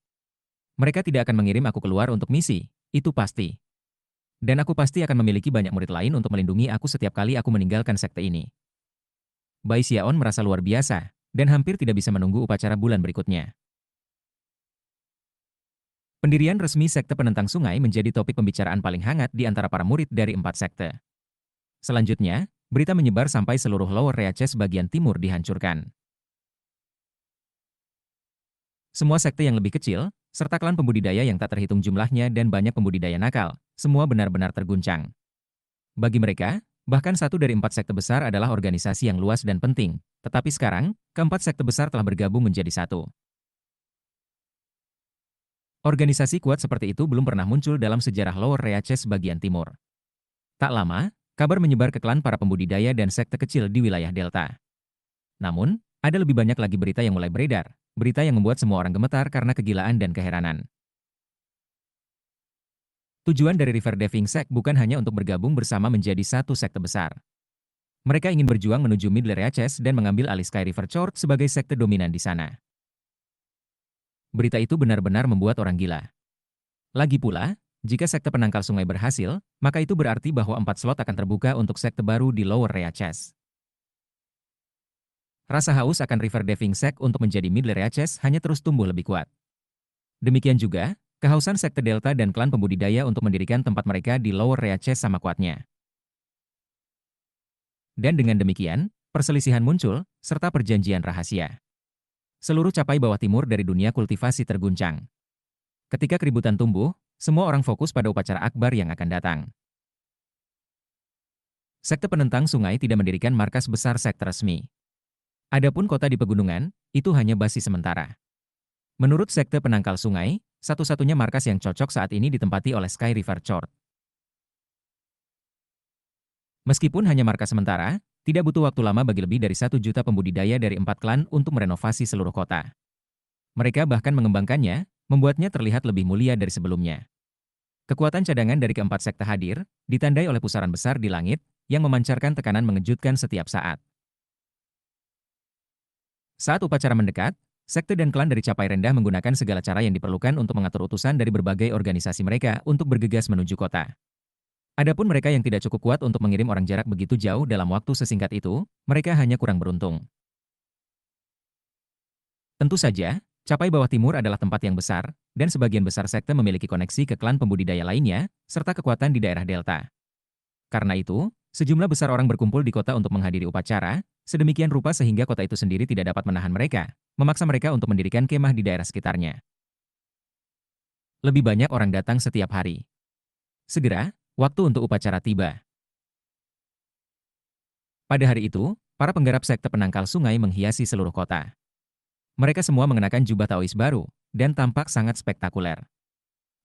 Mereka tidak akan mengirim aku keluar untuk misi, itu pasti. Dan aku pasti akan memiliki banyak murid lain untuk melindungi aku setiap kali aku meninggalkan sekte ini. Bai Xiaon merasa luar biasa, dan hampir tidak bisa menunggu upacara bulan berikutnya. Pendirian resmi sekte penentang sungai menjadi topik pembicaraan paling hangat di antara para murid dari 4 sekte. Selanjutnya, berita menyebar sampai seluruh Lower Reaches bagian timur dihancurkan. Semua sekte yang lebih kecil, serta klan pembudidaya yang tak terhitung jumlahnya dan banyak pembudidaya nakal, semua benar-benar terguncang. Bagi mereka, bahkan satu dari 4 sekte besar adalah organisasi yang luas dan penting, tetapi sekarang, keempat sekte besar telah bergabung menjadi satu. Organisasi kuat seperti itu belum pernah muncul dalam sejarah Lower Reaches bagian timur. Tak lama, kabar menyebar ke klan para pembudidaya dan sekte kecil di wilayah Delta. Namun, ada lebih banyak lagi berita yang mulai beredar, berita yang membuat semua orang gemetar karena kegilaan dan keheranan. Tujuan dari River Deving Sect bukan hanya untuk bergabung bersama menjadi satu sekte besar. Mereka ingin berjuang menuju Middle Reaches dan mengambil alih Sky River Chord sebagai sekte dominan di sana. Berita itu benar-benar membuat orang gila. Lagi pula, jika sekte penangkal sungai berhasil, maka itu berarti bahwa 4 slot akan terbuka untuk sekte baru di Lower Reaches. Rasa haus akan River Deving Sect untuk menjadi Middle Reaches hanya terus tumbuh lebih kuat. Demikian juga, kehausan sekte Delta dan klan pembudidaya untuk mendirikan tempat mereka di Lower Reaches sama kuatnya. Dan dengan demikian, perselisihan muncul, serta perjanjian rahasia. Seluruh capai bawah timur dari dunia kultivasi terguncang. Ketika keributan tumbuh, semua orang fokus pada upacara akbar yang akan datang. Sekte penentang sungai tidak mendirikan markas besar sekte resmi. Adapun kota di pegunungan, itu hanya basi sementara. Menurut sekte penangkal sungai, satu-satunya markas yang cocok saat ini ditempati oleh Sky River Chord. Meskipun hanya markas sementara, tidak butuh waktu lama bagi lebih dari 1 juta pembudidaya dari 4 klan untuk merenovasi seluruh kota. Mereka bahkan mengembangkannya, membuatnya terlihat lebih mulia dari sebelumnya. Kekuatan cadangan dari keempat sekte hadir, ditandai oleh pusaran besar di langit, yang memancarkan tekanan mengejutkan setiap saat. Saat upacara mendekat, sekte dan klan dari capai rendah menggunakan segala cara yang diperlukan untuk mengatur utusan dari berbagai organisasi mereka untuk bergegas menuju kota. Adapun mereka yang tidak cukup kuat untuk mengirim orang jarak begitu jauh dalam waktu sesingkat itu, mereka hanya kurang beruntung. Tentu saja, capai bawah timur adalah tempat yang besar, dan sebagian besar sekte memiliki koneksi ke klan pembudidaya lainnya, serta kekuatan di daerah delta. Karena itu, sejumlah besar orang berkumpul di kota untuk menghadiri upacara, sedemikian rupa sehingga kota itu sendiri tidak dapat menahan mereka, memaksa mereka untuk mendirikan kemah di daerah sekitarnya. Lebih banyak orang datang setiap hari. Segera, waktu untuk upacara tiba. Pada hari itu, para penggarap sekte penangkal sungai menghiasi seluruh kota. Mereka semua mengenakan jubah Taois baru, dan tampak sangat spektakuler.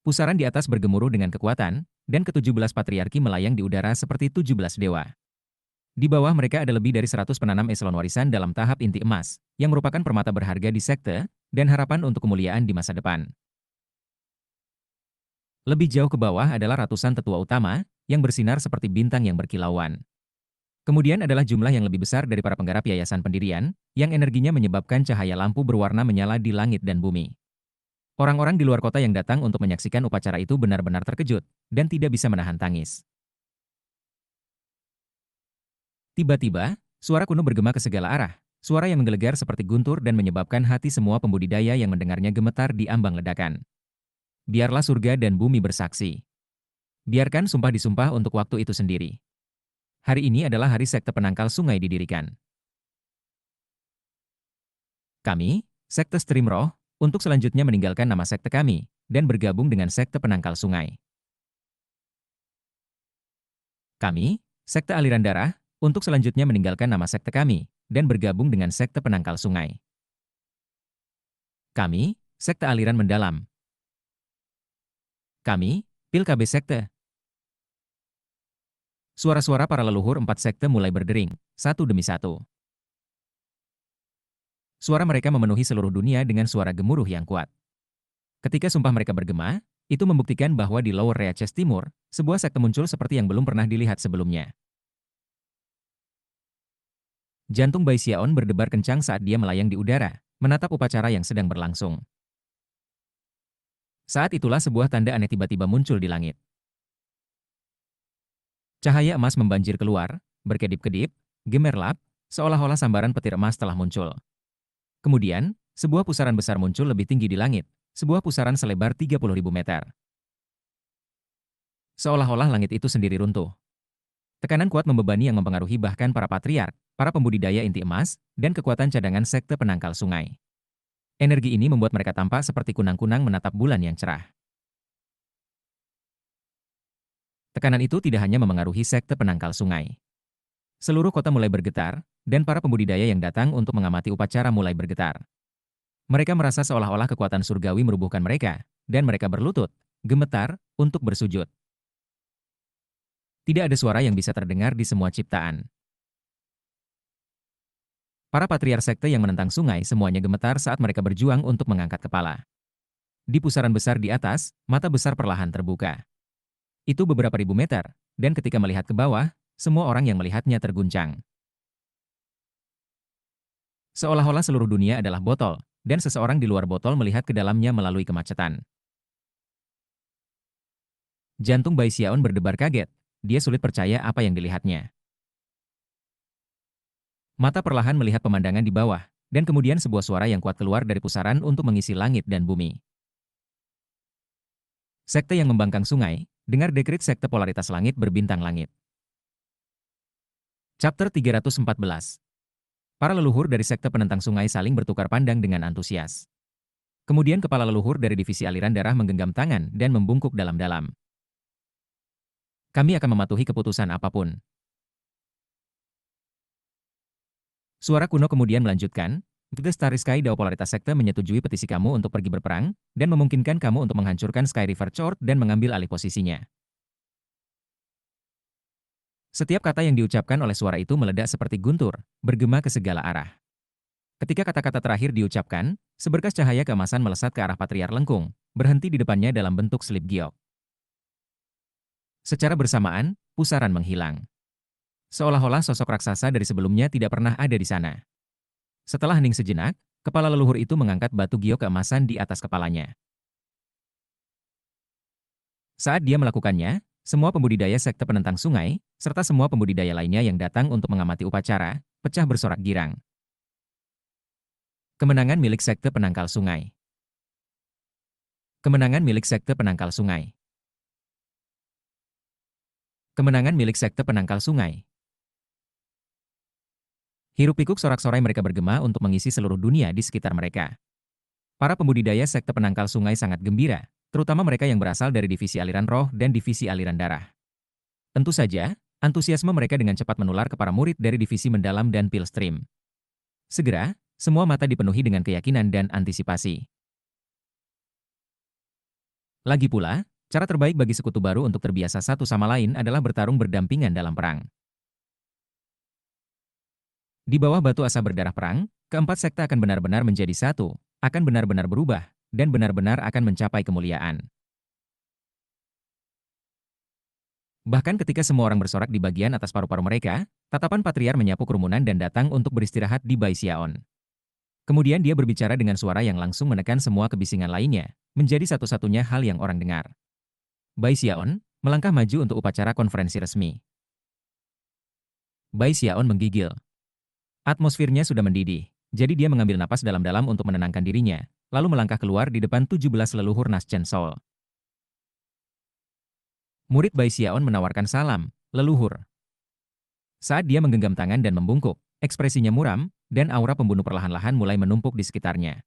Pusaran di atas bergemuruh dengan kekuatan, dan ke-17 patriarki melayang di udara seperti 17 dewa. Di bawah mereka ada lebih dari 100 penanam eselon warisan dalam tahap inti emas, yang merupakan permata berharga di sekte, dan harapan untuk kemuliaan di masa depan. Lebih jauh ke bawah adalah ratusan tetua utama, yang bersinar seperti bintang yang berkilauan. Kemudian adalah jumlah yang lebih besar dari para penggarap yayasan pendirian, yang energinya menyebabkan cahaya lampu berwarna menyala di langit dan bumi. Orang-orang di luar kota yang datang untuk menyaksikan upacara itu benar-benar terkejut, dan tidak bisa menahan tangis. Tiba-tiba, suara kuno bergema ke segala arah, suara yang menggelegar seperti guntur dan menyebabkan hati semua pembudidaya yang mendengarnya gemetar di ambang ledakan. Biarlah surga dan bumi bersaksi. Biarkan sumpah disumpah untuk waktu itu sendiri. Hari ini adalah hari sekte penangkal sungai didirikan. Kami, sekte Stream Roh, untuk selanjutnya meninggalkan nama sekte kami, dan bergabung dengan sekte penangkal sungai. Kami, sekte aliran darah, untuk selanjutnya meninggalkan nama sekte kami, dan bergabung dengan sekte penangkal sungai. Kami, sekte aliran mendalam. Kami, Pil KB Sekte. Suara-suara para leluhur 4 sekte mulai berdering, satu demi satu. Suara mereka memenuhi seluruh dunia dengan suara gemuruh yang kuat. Ketika sumpah mereka bergema, itu membuktikan bahwa di Lower Reaches Timur, sebuah sekte muncul seperti yang belum pernah dilihat sebelumnya. Jantung Bai Xiaon berdebar kencang saat dia melayang di udara, menatap upacara yang sedang berlangsung. Saat itulah sebuah tanda aneh tiba-tiba muncul di langit. Cahaya emas membanjir keluar, berkedip-kedip, gemerlap, seolah-olah sambaran petir emas telah muncul. Kemudian, sebuah pusaran besar muncul lebih tinggi di langit, sebuah pusaran selebar 30.000 meter. Seolah-olah langit itu sendiri runtuh. Tekanan kuat membebani yang mempengaruhi bahkan para patriark, para pembudidaya inti emas, dan kekuatan cadangan sekte penangkal sungai. Energi ini membuat mereka tampak seperti kunang-kunang menatap bulan yang cerah. Tekanan itu tidak hanya memengaruhi sekte penangkal sungai. Seluruh kota mulai bergetar, dan para pembudidaya yang datang untuk mengamati upacara mulai bergetar. Mereka merasa seolah-olah kekuatan surgawi merubuhkan mereka, dan mereka berlutut, gemetar, untuk bersujud. Tidak ada suara yang bisa terdengar di semua ciptaan. Para patriark sekte yang menentang sungai semuanya gemetar saat mereka berjuang untuk mengangkat kepala. Di pusaran besar di atas, mata besar perlahan terbuka. Itu beberapa ribu meter, dan ketika melihat ke bawah, semua orang yang melihatnya terguncang. Seolah-olah seluruh dunia adalah botol, dan seseorang di luar botol melihat ke dalamnya melalui kemacetan. Jantung Bai Xiaon berdebar kaget. Dia sulit percaya apa yang dilihatnya. Mata perlahan melihat pemandangan di bawah, dan kemudian sebuah suara yang kuat keluar dari pusaran untuk mengisi langit dan bumi. Sekte yang membangkang sungai, dengar dekrit sekte polaritas langit berbintang langit. Chapter 314. Para leluhur dari sekte penentang sungai saling bertukar pandang dengan antusias. Kemudian kepala leluhur dari divisi aliran darah menggenggam tangan dan membungkuk dalam-dalam. Kami akan mematuhi keputusan apapun. Suara kuno kemudian melanjutkan, The Starry Sky Dao Polaritas Sekte menyetujui petisi kamu untuk pergi berperang, dan memungkinkan kamu untuk menghancurkan Sky River Chord dan mengambil alih posisinya. Setiap kata yang diucapkan oleh suara itu meledak seperti guntur, bergema ke segala arah. Ketika kata-kata terakhir diucapkan, seberkas cahaya keemasan melesat ke arah Patriark Lengkung, berhenti di depannya dalam bentuk selip giok. Secara bersamaan, pusaran menghilang. Seolah-olah sosok raksasa dari sebelumnya tidak pernah ada di sana. Setelah hening sejenak, kepala leluhur itu mengangkat batu giok keemasan di atas kepalanya. Saat dia melakukannya, semua pembudidaya sekte penentang sungai, serta semua pembudidaya lainnya yang datang untuk mengamati upacara, pecah bersorak girang. Kemenangan milik sekte penangkal sungai. Kemenangan milik sekte penangkal sungai. Kemenangan milik sekte penangkal sungai. Hiruk-pikuk sorak-sorai mereka bergema untuk mengisi seluruh dunia di sekitar mereka. Para pembudidaya sekte penangkal sungai sangat gembira, terutama mereka yang berasal dari divisi aliran roh dan divisi aliran darah. Tentu saja, antusiasme mereka dengan cepat menular ke para murid dari divisi mendalam dan Pilstream. Segera, semua mata dipenuhi dengan keyakinan dan antisipasi. Lagi pula, cara terbaik bagi sekutu baru untuk terbiasa satu sama lain adalah bertarung berdampingan dalam perang. Di bawah batu asa berdarah perang, keempat sekte akan benar-benar menjadi satu, akan benar-benar berubah, dan benar-benar akan mencapai kemuliaan. Bahkan ketika semua orang bersorak di bagian atas paru-paru mereka, tatapan Patriark menyapu kerumunan dan datang untuk beristirahat di Bai Xiaon. Kemudian dia berbicara dengan suara yang langsung menekan semua kebisingan lainnya, menjadi satu-satunya hal yang orang dengar. Bai Xiaon melangkah maju untuk upacara konferensi resmi. Bai Xiaon menggigil. Atmosfernya sudah mendidih, jadi dia mengambil napas dalam-dalam untuk menenangkan dirinya, lalu melangkah keluar di depan 17 leluhur Naschen Soul. Murid Bai Xiaon menawarkan salam, leluhur. Saat dia menggenggam tangan dan membungkuk, ekspresinya muram, dan aura pembunuh perlahan-lahan mulai menumpuk di sekitarnya.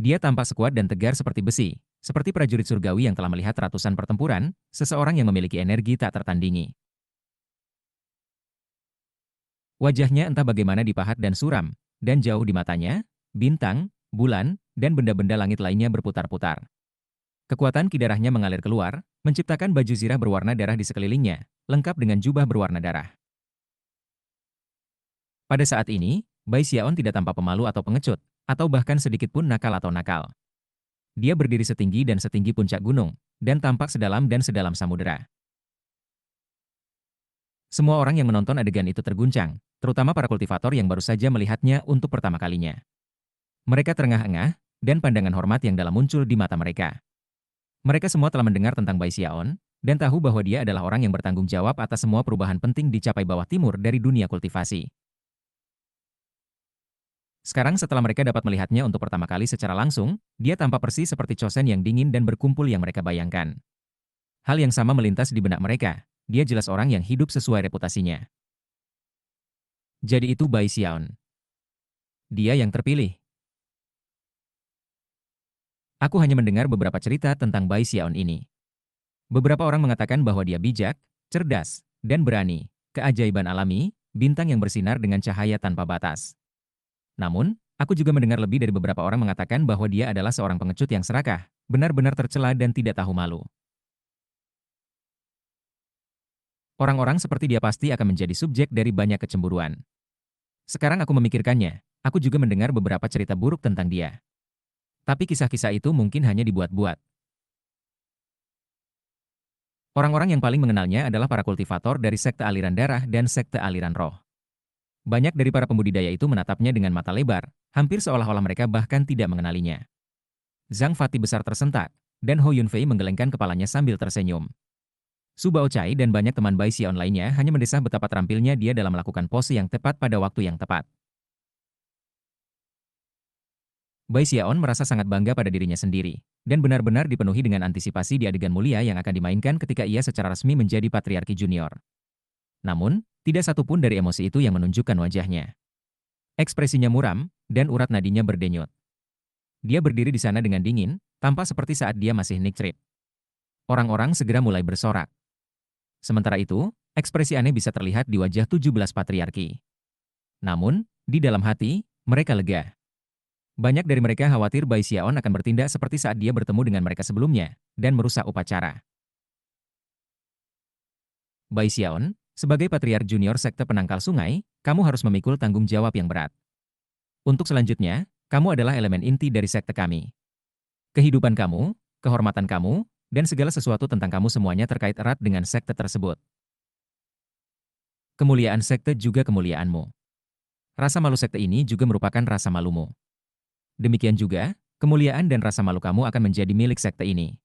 Dia tampak sekuat dan tegar seperti besi, seperti prajurit surgawi yang telah melihat ratusan pertempuran, seseorang yang memiliki energi tak tertandingi. Wajahnya entah bagaimana dipahat dan suram, dan jauh di matanya, bintang, bulan, dan benda-benda langit lainnya berputar-putar. Kekuatan ki darahnya mengalir keluar, menciptakan baju zirah berwarna darah di sekelilingnya, lengkap dengan jubah berwarna darah. Pada saat ini, Bai Xiaon tidak tampak pemalu atau pengecut, atau bahkan sedikit pun nakal atau nakal. Dia berdiri setinggi dan setinggi puncak gunung, dan tampak sedalam dan sedalam samudera. Semua orang yang menonton adegan itu terguncang, terutama para kultivator yang baru saja melihatnya untuk pertama kalinya. Mereka terengah-engah, dan pandangan hormat yang dalam muncul di mata mereka. Mereka semua telah mendengar tentang Bai Xiaon, dan tahu bahwa dia adalah orang yang bertanggung jawab atas semua perubahan penting dicapai bawah timur dari dunia kultivasi. Sekarang setelah mereka dapat melihatnya untuk pertama kali secara langsung, dia tampak persis seperti Chosen yang dingin dan berkumpul yang mereka bayangkan. Hal yang sama melintas di benak mereka, dia jelas orang yang hidup sesuai reputasinya. Jadi itu Bai Xiaon. Dia yang terpilih. Aku hanya mendengar beberapa cerita tentang Bai Xiaon ini. Beberapa orang mengatakan bahwa dia bijak, cerdas, dan berani, keajaiban alami, bintang yang bersinar dengan cahaya tanpa batas. Namun, aku juga mendengar lebih dari beberapa orang mengatakan bahwa dia adalah seorang pengecut yang serakah, benar-benar tercela dan tidak tahu malu. Orang-orang seperti dia pasti akan menjadi subjek dari banyak kecemburuan. Sekarang aku memikirkannya, aku juga mendengar beberapa cerita buruk tentang dia. Tapi kisah-kisah itu mungkin hanya dibuat-buat. Orang-orang yang paling mengenalnya adalah para kultivator dari sekte aliran darah dan sekte aliran roh. Banyak dari para pembudidaya itu menatapnya dengan mata lebar, hampir seolah-olah mereka bahkan tidak mengenalinya. Zhang Fati besar tersentak, dan Ho Yunfei menggelengkan kepalanya sambil tersenyum. Su Baochai dan banyak teman Bai Xiaon lainnya hanya mendesah betapa terampilnya dia dalam melakukan pose yang tepat pada waktu yang tepat. Bai Xiaon merasa sangat bangga pada dirinya sendiri, dan benar-benar dipenuhi dengan antisipasi di adegan mulia yang akan dimainkan ketika ia secara resmi menjadi patriarki junior. Namun, tidak satupun dari emosi itu yang menunjukkan wajahnya. Ekspresinya muram, dan urat nadinya berdenyut. Dia berdiri di sana dengan dingin, tampak seperti saat dia masih Nick Trip. Orang-orang segera mulai bersorak. Sementara itu, ekspresi aneh bisa terlihat di wajah 17 patriarki. Namun, di dalam hati, mereka lega. Banyak dari mereka khawatir Bai Xiaon akan bertindak seperti saat dia bertemu dengan mereka sebelumnya, dan merusak upacara. Bai Xiaon, sebagai patriark junior sekte penangkal sungai, kamu harus memikul tanggung jawab yang berat. Untuk selanjutnya, kamu adalah elemen inti dari sekte kami. Kehidupan kamu, kehormatan kamu, dan segala sesuatu tentang kamu semuanya terkait erat dengan sekte tersebut. Kemuliaan sekte juga kemuliaanmu. Rasa malu sekte ini juga merupakan rasa malumu. Demikian juga, kemuliaan dan rasa malu kamu akan menjadi milik sekte ini.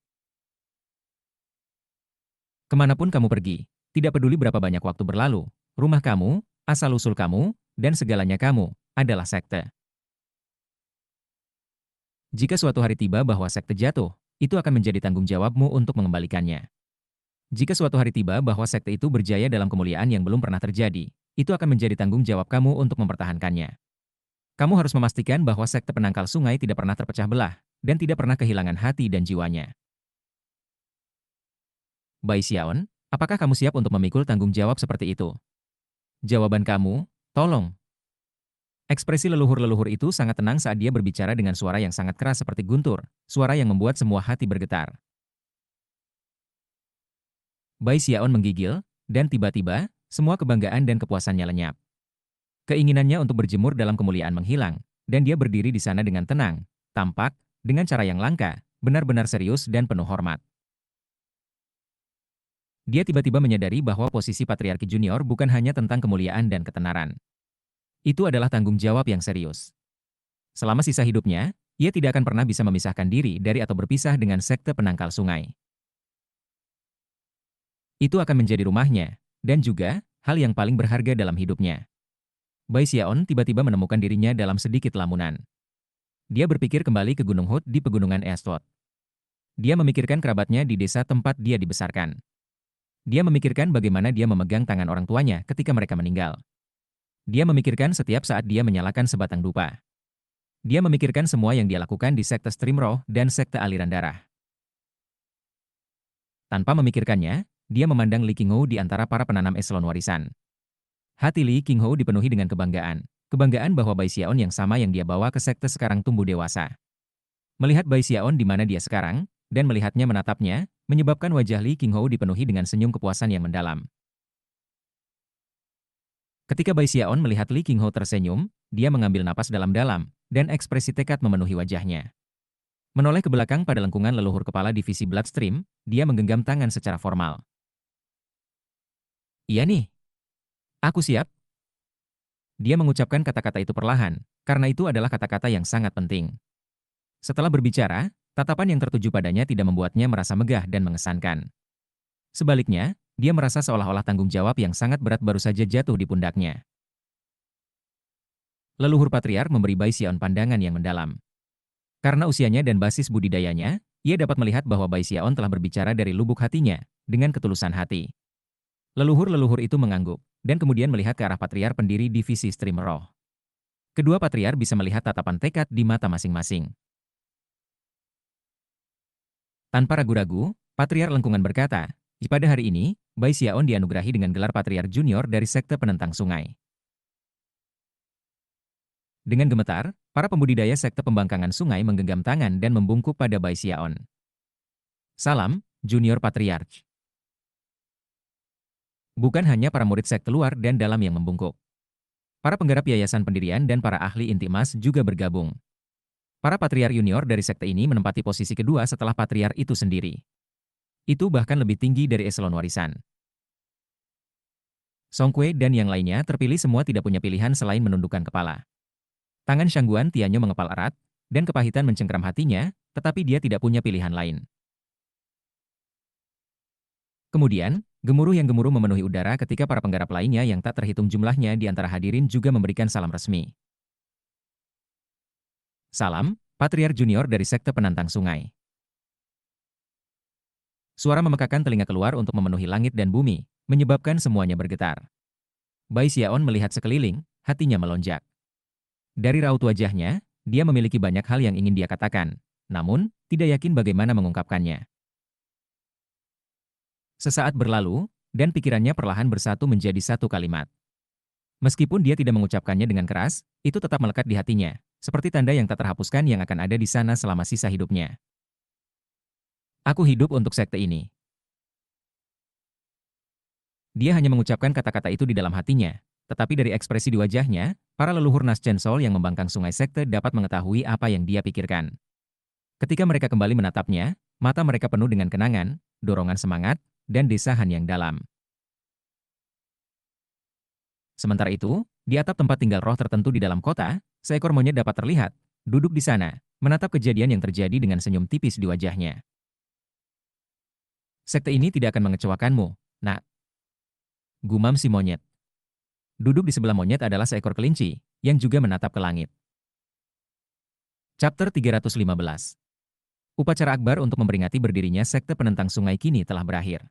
Kemanapun kamu pergi, tidak peduli berapa banyak waktu berlalu, rumah kamu, asal-usul kamu, dan segalanya kamu, adalah sekte. Jika suatu hari tiba bahwa sekte jatuh, itu akan menjadi tanggung jawabmu untuk mengembalikannya. Jika suatu hari tiba bahwa sekte itu berjaya dalam kemuliaan yang belum pernah terjadi, itu akan menjadi tanggung jawab kamu untuk mempertahankannya. Kamu harus memastikan bahwa sekte penangkal sungai tidak pernah terpecah belah, dan tidak pernah kehilangan hati dan jiwanya. Bai Xiaon, apakah kamu siap untuk memikul tanggung jawab seperti itu? Jawaban kamu, tolong. Ekspresi leluhur-leluhur itu sangat tenang saat dia berbicara dengan suara yang sangat keras seperti guntur, suara yang membuat semua hati bergetar. Bai Xiaon menggigil, dan tiba-tiba, semua kebanggaan dan kepuasannya lenyap. Keinginannya untuk berjemur dalam kemuliaan menghilang, dan dia berdiri di sana dengan tenang, tampak, dengan cara yang langka, benar-benar serius dan penuh hormat. Dia tiba-tiba menyadari bahwa posisi patriarki junior bukan hanya tentang kemuliaan dan ketenaran. Itu adalah tanggung jawab yang serius. Selama sisa hidupnya, ia tidak akan pernah bisa memisahkan diri dari atau berpisah dengan sekte penangkal sungai. Itu akan menjadi rumahnya, dan juga hal yang paling berharga dalam hidupnya. Bai Xiaon tiba-tiba menemukan dirinya dalam sedikit lamunan. Dia berpikir kembali ke Gunung Hut di pegunungan Eastwood. Dia memikirkan kerabatnya di desa tempat dia dibesarkan. Dia memikirkan bagaimana dia memegang tangan orang tuanya ketika mereka meninggal. Dia memikirkan setiap saat dia menyalakan sebatang dupa. Dia memikirkan semua yang dia lakukan di sekte Stream Roh dan sekte aliran darah. Tanpa memikirkannya, dia memandang Li Qinghu di antara para penanam eselon warisan. Hati Li Qinghu dipenuhi dengan kebanggaan. Kebanggaan bahwa Bai Xiaon yang sama yang dia bawa ke sekte sekarang tumbuh dewasa. Melihat Bai Xiaon di mana dia sekarang, dan melihatnya menatapnya, menyebabkan wajah Li Qinghu dipenuhi dengan senyum kepuasan yang mendalam. Ketika Bai Xiaon melihat Li Qinghu tersenyum, dia mengambil napas dalam-dalam, dan ekspresi tekad memenuhi wajahnya. Menoleh ke belakang pada lengkungan leluhur kepala divisi Bloodstream, dia menggenggam tangan secara formal. Iya nih. Aku siap. Dia mengucapkan kata-kata itu perlahan, karena itu adalah kata-kata yang sangat penting. Setelah berbicara, tatapan yang tertuju padanya tidak membuatnya merasa megah dan mengesankan. Sebaliknya, dia merasa seolah-olah tanggung jawab yang sangat berat baru saja jatuh di pundaknya. Leluhur patriark memberi Bai Xiaon pandangan yang mendalam. Karena usianya dan basis budidayanya, ia dapat melihat bahwa Bai Xiaon telah berbicara dari lubuk hatinya, dengan ketulusan hati. Leluhur-leluhur itu mengangguk, dan kemudian melihat ke arah patriark pendiri divisi Stream Roh. Kedua patriark bisa melihat tatapan tekad di mata masing-masing. Tanpa ragu-ragu, Patriark Lengkungan berkata, pada hari ini, Bai Xiaon dianugerahi dengan gelar Patriark Junior dari Sekte Penentang Sungai. Dengan gemetar, para pembudidaya Sekte Pembangkangan Sungai menggenggam tangan dan membungkuk pada Bai Xiaon. Salam, Junior Patriarch. Bukan hanya para murid sekte luar dan dalam yang membungkuk. Para penggarap yayasan pendirian dan para ahli inti emas juga bergabung. Para patriark junior dari sekte ini menempati posisi kedua setelah patriark itu sendiri. Itu bahkan lebih tinggi dari eselon warisan. Song Kue dan yang lainnya terpilih semua tidak punya pilihan selain menundukkan kepala. Tangan Shangguan Tianyo mengepal erat, dan kepahitan mencengkeram hatinya, tetapi dia tidak punya pilihan lain. Kemudian, gemuruh yang gemuruh memenuhi udara ketika para penggarap lainnya yang tak terhitung jumlahnya di antara hadirin juga memberikan salam resmi. Salam, Patriark Junior dari Sekte Penantang Sungai. Suara memekakan telinga keluar untuk memenuhi langit dan bumi, menyebabkan semuanya bergetar. Bai Xiaon melihat sekeliling, hatinya melonjak. Dari raut wajahnya, dia memiliki banyak hal yang ingin dia katakan, namun, tidak yakin bagaimana mengungkapkannya. Sesaat berlalu, dan pikirannya perlahan bersatu menjadi satu kalimat. Meskipun dia tidak mengucapkannya dengan keras, itu tetap melekat di hatinya, seperti tanda yang tak terhapuskan yang akan ada di sana selama sisa hidupnya. Aku hidup untuk sekte ini. Dia hanya mengucapkan kata-kata itu di dalam hatinya, tetapi dari ekspresi di wajahnya, para leluhur Nas Chen Sol yang membangkang sungai sekte dapat mengetahui apa yang dia pikirkan. Ketika mereka kembali menatapnya, mata mereka penuh dengan kenangan, dorongan semangat, dan desahan yang dalam. Sementara itu, di atap tempat tinggal roh tertentu di dalam kota, seekor monyet dapat terlihat, duduk di sana, menatap kejadian yang terjadi dengan senyum tipis di wajahnya. Sekte ini tidak akan mengecewakanmu, nak. Gumam si monyet. Duduk di sebelah monyet adalah seekor kelinci, yang juga menatap ke langit. Chapter 315. Upacara akbar untuk memperingati berdirinya Sekte Penentang Sungai kini telah berakhir.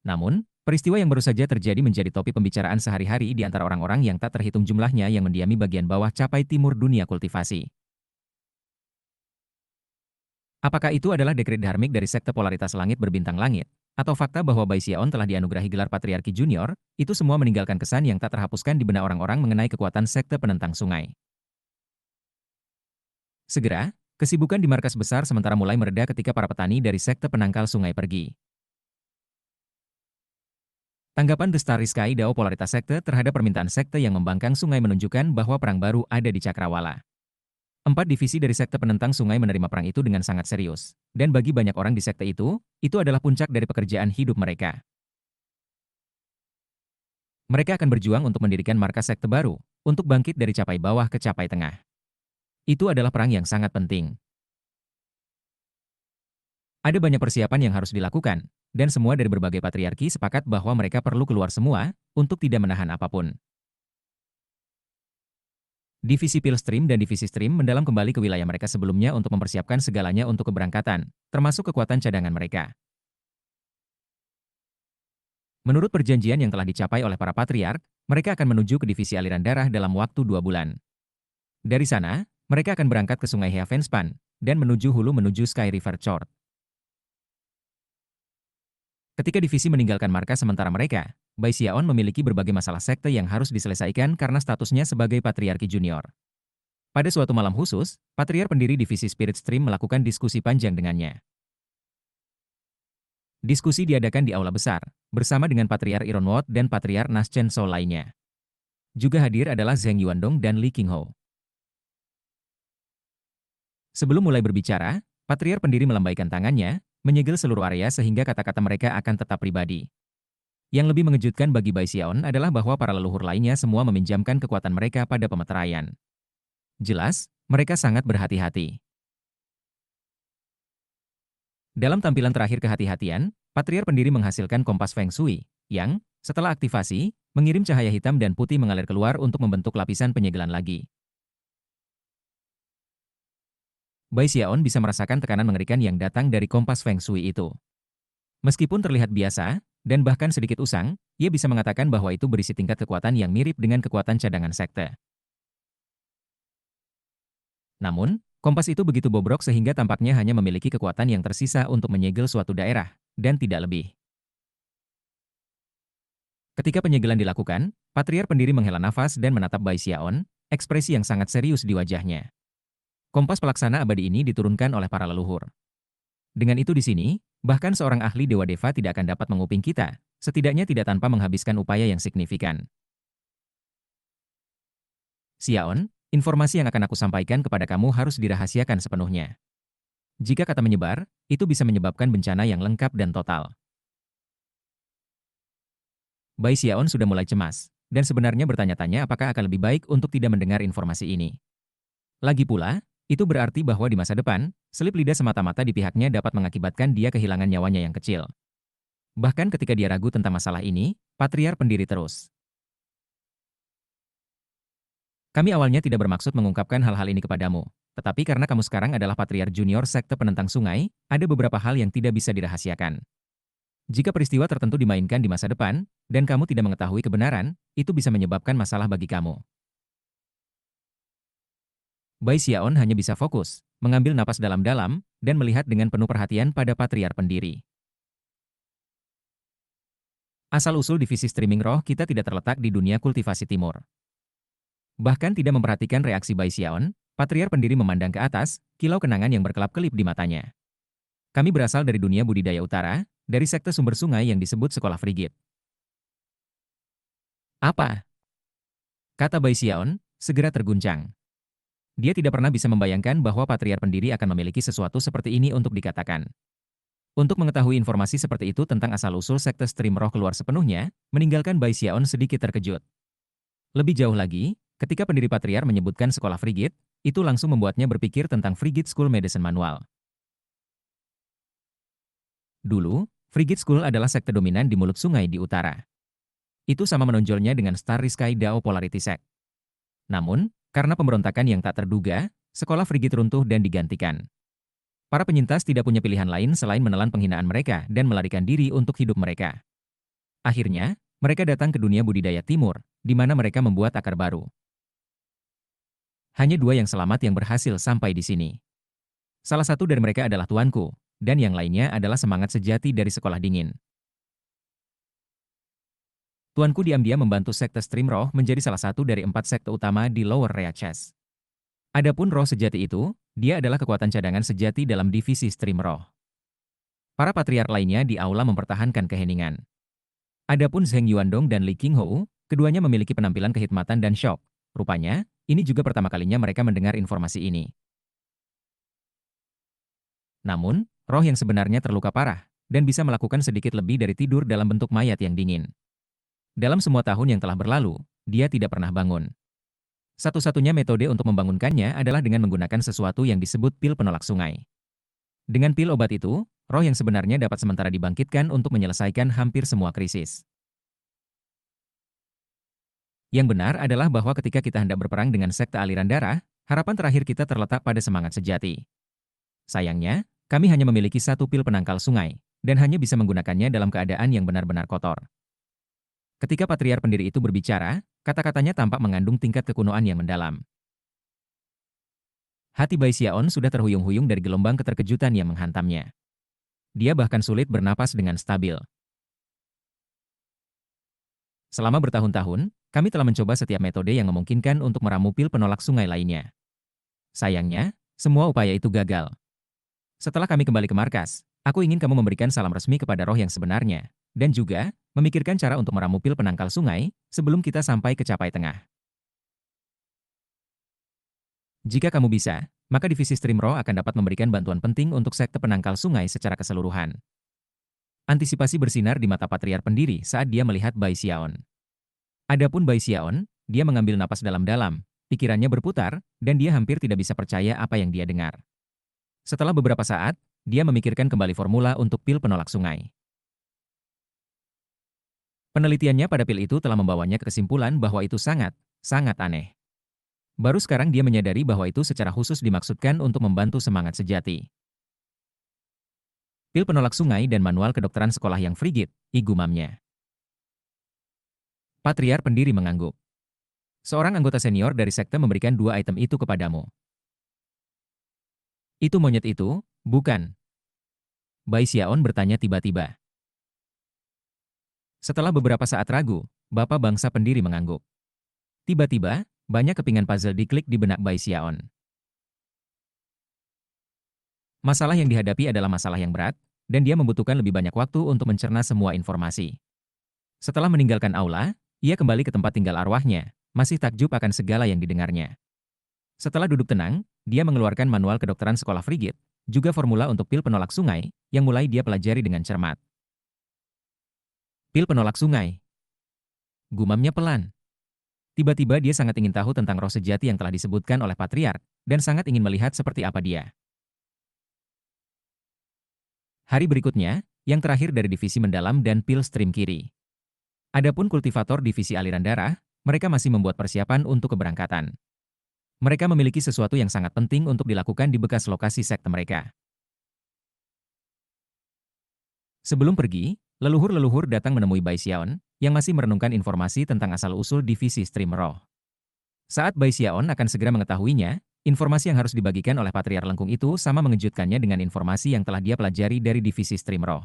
Namun, peristiwa yang baru saja terjadi menjadi topik pembicaraan sehari-hari di antara orang-orang yang tak terhitung jumlahnya yang mendiami bagian bawah capai timur dunia kultivasi. Apakah itu adalah dekret dharmik dari Sekte Polaritas Langit Berbintang Langit, atau fakta bahwa Bai Xiaon telah dianugerahi gelar Patriarki Junior, itu semua meninggalkan kesan yang tak terhapuskan di benak orang-orang mengenai kekuatan Sekte Penentang Sungai. Segera, kesibukan di markas besar sementara mulai mereda ketika para petani dari Sekte Penangkal Sungai pergi. Tanggapan The Starry Sky Dao Polaritas Sekte terhadap permintaan sekte yang membangkang sungai menunjukkan bahwa perang baru ada di Cakrawala. 4 divisi dari Sekte Penentang Sungai menerima perang itu dengan sangat serius. Dan bagi banyak orang di sekte itu adalah puncak dari pekerjaan hidup mereka. Mereka akan berjuang untuk mendirikan markas sekte baru, untuk bangkit dari capai bawah ke capai tengah. Itu adalah perang yang sangat penting. Ada banyak persiapan yang harus dilakukan, dan semua dari berbagai patriarki sepakat bahwa mereka perlu keluar semua, untuk tidak menahan apapun. Divisi Pillstream dan Divisi Stream mendalam kembali ke wilayah mereka sebelumnya untuk mempersiapkan segalanya untuk keberangkatan, termasuk kekuatan cadangan mereka. Menurut perjanjian yang telah dicapai oleh para patriark, mereka akan menuju ke Divisi Aliran Darah dalam waktu 2 bulan. Dari sana, mereka akan berangkat ke Sungai Heavenspan, dan menuju hulu menuju Sky River Chord. Ketika divisi meninggalkan markas sementara mereka, Bai Xiaon memiliki berbagai masalah sekte yang harus diselesaikan karena statusnya sebagai patriarki junior. Pada suatu malam khusus, patriark pendiri divisi Spirit Stream melakukan diskusi panjang dengannya. Diskusi diadakan di aula besar, bersama dengan Patriark Ironwood dan Patriark Nas Chen Sol lainnya. Juga hadir adalah Zheng Yuandong dan Li Qingho. Sebelum mulai berbicara, Patriark pendiri melambaikan tangannya, menyegel seluruh area sehingga kata-kata mereka akan tetap pribadi. Yang lebih mengejutkan bagi Bai Xiaon adalah bahwa para leluhur lainnya semua meminjamkan kekuatan mereka pada pemeteraian. Jelas, mereka sangat berhati-hati. Dalam tampilan terakhir kehati-hatian, Patriark pendiri menghasilkan kompas Feng Shui, yang, setelah aktivasi, mengirim cahaya hitam dan putih mengalir keluar untuk membentuk lapisan penyegelan lagi. Bai Xiaon bisa merasakan tekanan mengerikan yang datang dari kompas Feng Shui itu. Meskipun terlihat biasa, dan bahkan sedikit usang, ia bisa mengatakan bahwa itu berisi tingkat kekuatan yang mirip dengan kekuatan cadangan sekte. Namun, Kompas itu begitu bobrok sehingga tampaknya hanya memiliki kekuatan yang tersisa untuk menyegel suatu daerah, dan tidak lebih. Ketika penyegelan dilakukan, Patriar pendiri menghela nafas dan menatap Bai Xiaon, ekspresi yang sangat serius di wajahnya. Kompas pelaksana abadi ini diturunkan oleh para leluhur. Dengan itu di sini, bahkan seorang ahli Dewa Deva tidak akan dapat menguping kita, setidaknya tidak tanpa menghabiskan upaya yang signifikan. Xiaon, informasi yang akan aku sampaikan kepada kamu harus dirahasiakan sepenuhnya. Jika kata menyebar, itu bisa menyebabkan bencana yang lengkap dan total. Bai Xiaon sudah mulai cemas, dan sebenarnya bertanya-tanya apakah akan lebih baik untuk tidak mendengar informasi ini. Lagi pula, itu berarti bahwa di masa depan, selip lidah semata-mata di pihaknya dapat mengakibatkan dia kehilangan nyawanya yang kecil. Bahkan ketika dia ragu tentang masalah ini, Patriar pendiri terus. Kami awalnya tidak bermaksud mengungkapkan hal-hal ini kepadamu, tetapi karena kamu sekarang adalah Patriar Junior Sekte Penentang Sungai, ada beberapa hal yang tidak bisa dirahasiakan. Jika peristiwa tertentu dimainkan di masa depan, dan kamu tidak mengetahui kebenaran, itu bisa menyebabkan masalah bagi kamu. Bai Xiaon hanya bisa fokus, mengambil napas dalam-dalam, dan melihat dengan penuh perhatian pada Patriar pendiri. Asal-usul divisi streaming roh kita tidak terletak di dunia kultivasi timur. Bahkan tidak memperhatikan reaksi Bai Xiaon, Patriar pendiri memandang ke atas, kilau kenangan yang berkelap-kelip di matanya. Kami berasal dari dunia budidaya utara, dari sekte sumber sungai yang disebut Sekolah Frigid. Apa? Kata Bai Xiaon, segera terguncang. Dia tidak pernah bisa membayangkan bahwa Patriar pendiri akan memiliki sesuatu seperti ini untuk dikatakan. Untuk mengetahui informasi seperti itu tentang asal-usul sekte stream roh keluar sepenuhnya, meninggalkan Bai Xiaon sedikit terkejut. Lebih jauh lagi, ketika pendiri Patriar menyebutkan sekolah Frigid, itu langsung membuatnya berpikir tentang Frigid School Medicine Manual. Dulu, Frigid School adalah sekte dominan di mulut sungai di utara. Itu sama menonjolnya dengan Starry Sky Dao Polarity Sect. Namun, karena pemberontakan yang tak terduga, sekolah Frigid runtuh dan digantikan. Para penyintas tidak punya pilihan lain selain menelan penghinaan mereka dan melarikan diri untuk hidup mereka. Akhirnya, mereka datang ke dunia budidaya timur, di mana mereka membuat akar baru. Hanya dua yang selamat yang berhasil sampai di sini. Salah satu dari mereka adalah tuanku, dan yang lainnya adalah semangat sejati dari sekolah dingin. Tuanku diam-diam membantu sekte Stream Roh menjadi salah satu dari 4 sekte utama di Lower Reaches. Adapun roh sejati itu, dia adalah kekuatan cadangan sejati dalam divisi Stream Roh. Para patriark lainnya di aula mempertahankan keheningan. Adapun Zheng Yuandong dan Li Qinghou, keduanya memiliki penampilan kehikmatan dan syok. Rupanya, ini juga pertama kalinya mereka mendengar informasi ini. Namun, roh yang sebenarnya terluka parah, dan bisa melakukan sedikit lebih dari tidur dalam bentuk mayat yang dingin. Dalam semua tahun yang telah berlalu, dia tidak pernah bangun. Satu-satunya metode untuk membangunkannya adalah dengan menggunakan sesuatu yang disebut pil penolak sungai. Dengan pil obat itu, roh yang sebenarnya dapat sementara dibangkitkan untuk menyelesaikan hampir semua krisis. Yang benar adalah bahwa ketika kita hendak berperang dengan sekte aliran darah, harapan terakhir kita terletak pada semangat sejati. Sayangnya, kami hanya memiliki satu pil penangkal sungai, dan hanya bisa menggunakannya dalam keadaan yang benar-benar kotor. Ketika patriark pendiri itu berbicara, kata-katanya tampak mengandung tingkat kekunoan yang mendalam. Hati Bai Xiaon sudah terhuyung-huyung dari gelombang keterkejutan yang menghantamnya. Dia bahkan sulit bernapas dengan stabil. Selama bertahun-tahun, kami telah mencoba setiap metode yang memungkinkan untuk meramu pil penolak sungai lainnya. Sayangnya, semua upaya itu gagal. Setelah kami kembali ke markas, aku ingin kamu memberikan salam resmi kepada roh yang sebenarnya, dan juga memikirkan cara untuk meramu pil penangkal sungai sebelum kita sampai ke capai tengah. Jika kamu bisa, maka divisi Stream Roh akan dapat memberikan bantuan penting untuk sekte penangkal sungai secara keseluruhan. Antisipasi bersinar di mata patriark pendiri saat dia melihat Bai Xiaon. Adapun Bai Xiaon, dia mengambil napas dalam-dalam, pikirannya berputar, dan dia hampir tidak bisa percaya apa yang dia dengar. Setelah beberapa saat, dia memikirkan kembali formula untuk pil penolak sungai. Penelitiannya pada pil itu telah membawanya ke kesimpulan bahwa itu sangat aneh. Baru sekarang dia menyadari bahwa itu secara khusus dimaksudkan untuk membantu semangat sejati. Pil penolak sungai dan manual kedokteran sekolah yang frigid, igumamnya. Patriark pendiri mengangguk. Seorang anggota senior dari sekte memberikan 2 item itu kepadamu. Itu monyet itu, bukan? Bai Xiaon bertanya tiba-tiba. Setelah beberapa saat ragu, bapak bangsa pendiri mengangguk. Tiba-tiba, banyak kepingan puzzle diklik di benak Bai Xiaon. Masalah yang dihadapi adalah masalah yang berat, dan dia membutuhkan lebih banyak waktu untuk mencerna semua informasi. Setelah meninggalkan aula, ia kembali ke tempat tinggal arwahnya, masih takjub akan segala yang didengarnya. Setelah duduk tenang, dia mengeluarkan manual kedokteran sekolah Frigid, juga formula untuk pil penolak sungai, yang mulai dia pelajari dengan cermat. Pil penolak sungai. Gumamnya pelan. Tiba-tiba dia sangat ingin tahu tentang roh sejati yang telah disebutkan oleh Patriark, dan sangat ingin melihat seperti apa dia. Hari berikutnya, yang terakhir dari divisi mendalam dan pil stream kiri. Adapun kultivator divisi aliran darah, mereka masih membuat persiapan untuk keberangkatan. Mereka memiliki sesuatu yang sangat penting untuk dilakukan di bekas lokasi sekte mereka. Sebelum pergi, leluhur-leluhur datang menemui Bai Xiaon, yang masih merenungkan informasi tentang asal-usul divisi stream roh. Saat Bai Xiaon akan segera mengetahuinya, informasi yang harus dibagikan oleh Patriark Lengkung itu sama mengejutkannya dengan informasi yang telah dia pelajari dari divisi stream roh.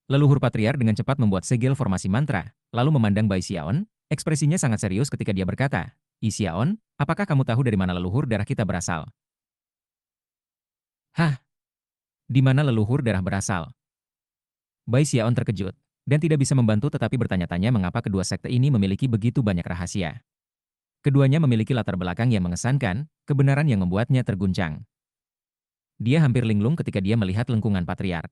Leluhur Patriark dengan cepat membuat segel formasi mantra, lalu memandang Bai Xiaon, ekspresinya sangat serius ketika dia berkata, "I Xiaon, apakah kamu tahu dari mana leluhur darah kita berasal?" Hah? Di mana leluhur darah berasal? Bai Xiaon terkejut, dan tidak bisa membantu tetapi bertanya-tanya mengapa kedua sekte ini memiliki begitu banyak rahasia. Keduanya memiliki latar belakang yang mengesankan, kebenaran yang membuatnya terguncang. Dia hampir linglung ketika dia melihat lengkungan Patriark.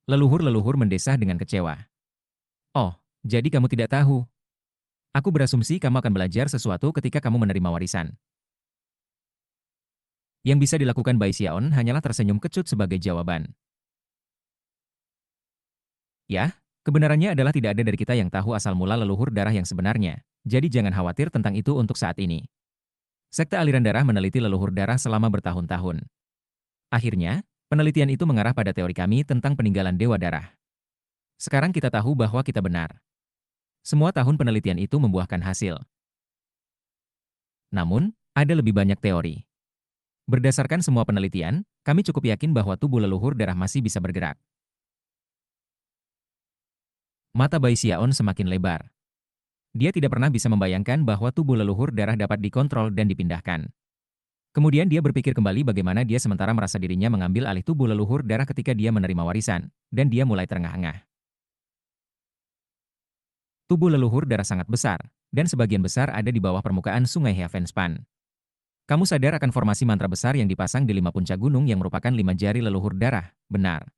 Leluhur-leluhur mendesah dengan kecewa. "Oh, jadi kamu tidak tahu. Aku berasumsi kamu akan belajar sesuatu ketika kamu menerima warisan." Yang bisa dilakukan Bai Xiaon hanyalah tersenyum kecut sebagai jawaban. Ya, kebenarannya adalah tidak ada dari kita yang tahu asal mula leluhur darah yang sebenarnya, jadi jangan khawatir tentang itu untuk saat ini. Sekte aliran darah meneliti leluhur darah selama bertahun-tahun. Akhirnya, penelitian itu mengarah pada teori kami tentang peninggalan Dewa Darah. Sekarang kita tahu bahwa kita benar. Semua tahun penelitian itu membuahkan hasil. Namun, ada lebih banyak teori. Berdasarkan semua penelitian, kami cukup yakin bahwa tubuh leluhur darah masih bisa bergerak. Mata Bai Xiaon semakin lebar. Dia tidak pernah bisa membayangkan bahwa tubuh leluhur darah dapat dikontrol dan dipindahkan. Kemudian dia berpikir kembali bagaimana dia sementara merasa dirinya mengambil alih tubuh leluhur darah ketika dia menerima warisan, dan dia mulai terengah-engah. Tubuh leluhur darah sangat besar, dan sebagian besar ada di bawah permukaan sungai Heavenspan. Kamu sadar akan formasi mantra besar yang dipasang di 5 puncak gunung yang merupakan 5 jari leluhur darah, benar.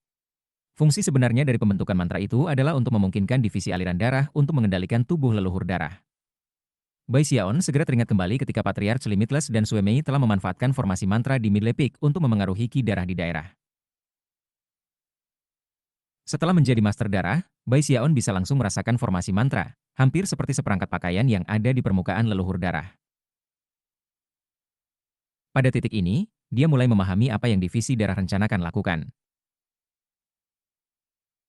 Fungsi sebenarnya dari pembentukan mantra itu adalah untuk memungkinkan divisi aliran darah untuk mengendalikan tubuh leluhur darah. Bai Xiaon segera teringat kembali ketika Patriarch Limitless dan Sue Mei telah memanfaatkan formasi mantra di Midley Peak untuk memengaruhi ki darah di daerah. Setelah menjadi master darah, Bai Xiaon bisa langsung merasakan formasi mantra, hampir seperti seperangkat pakaian yang ada di permukaan leluhur darah. Pada titik ini, dia mulai memahami apa yang divisi darah rencanakan lakukan.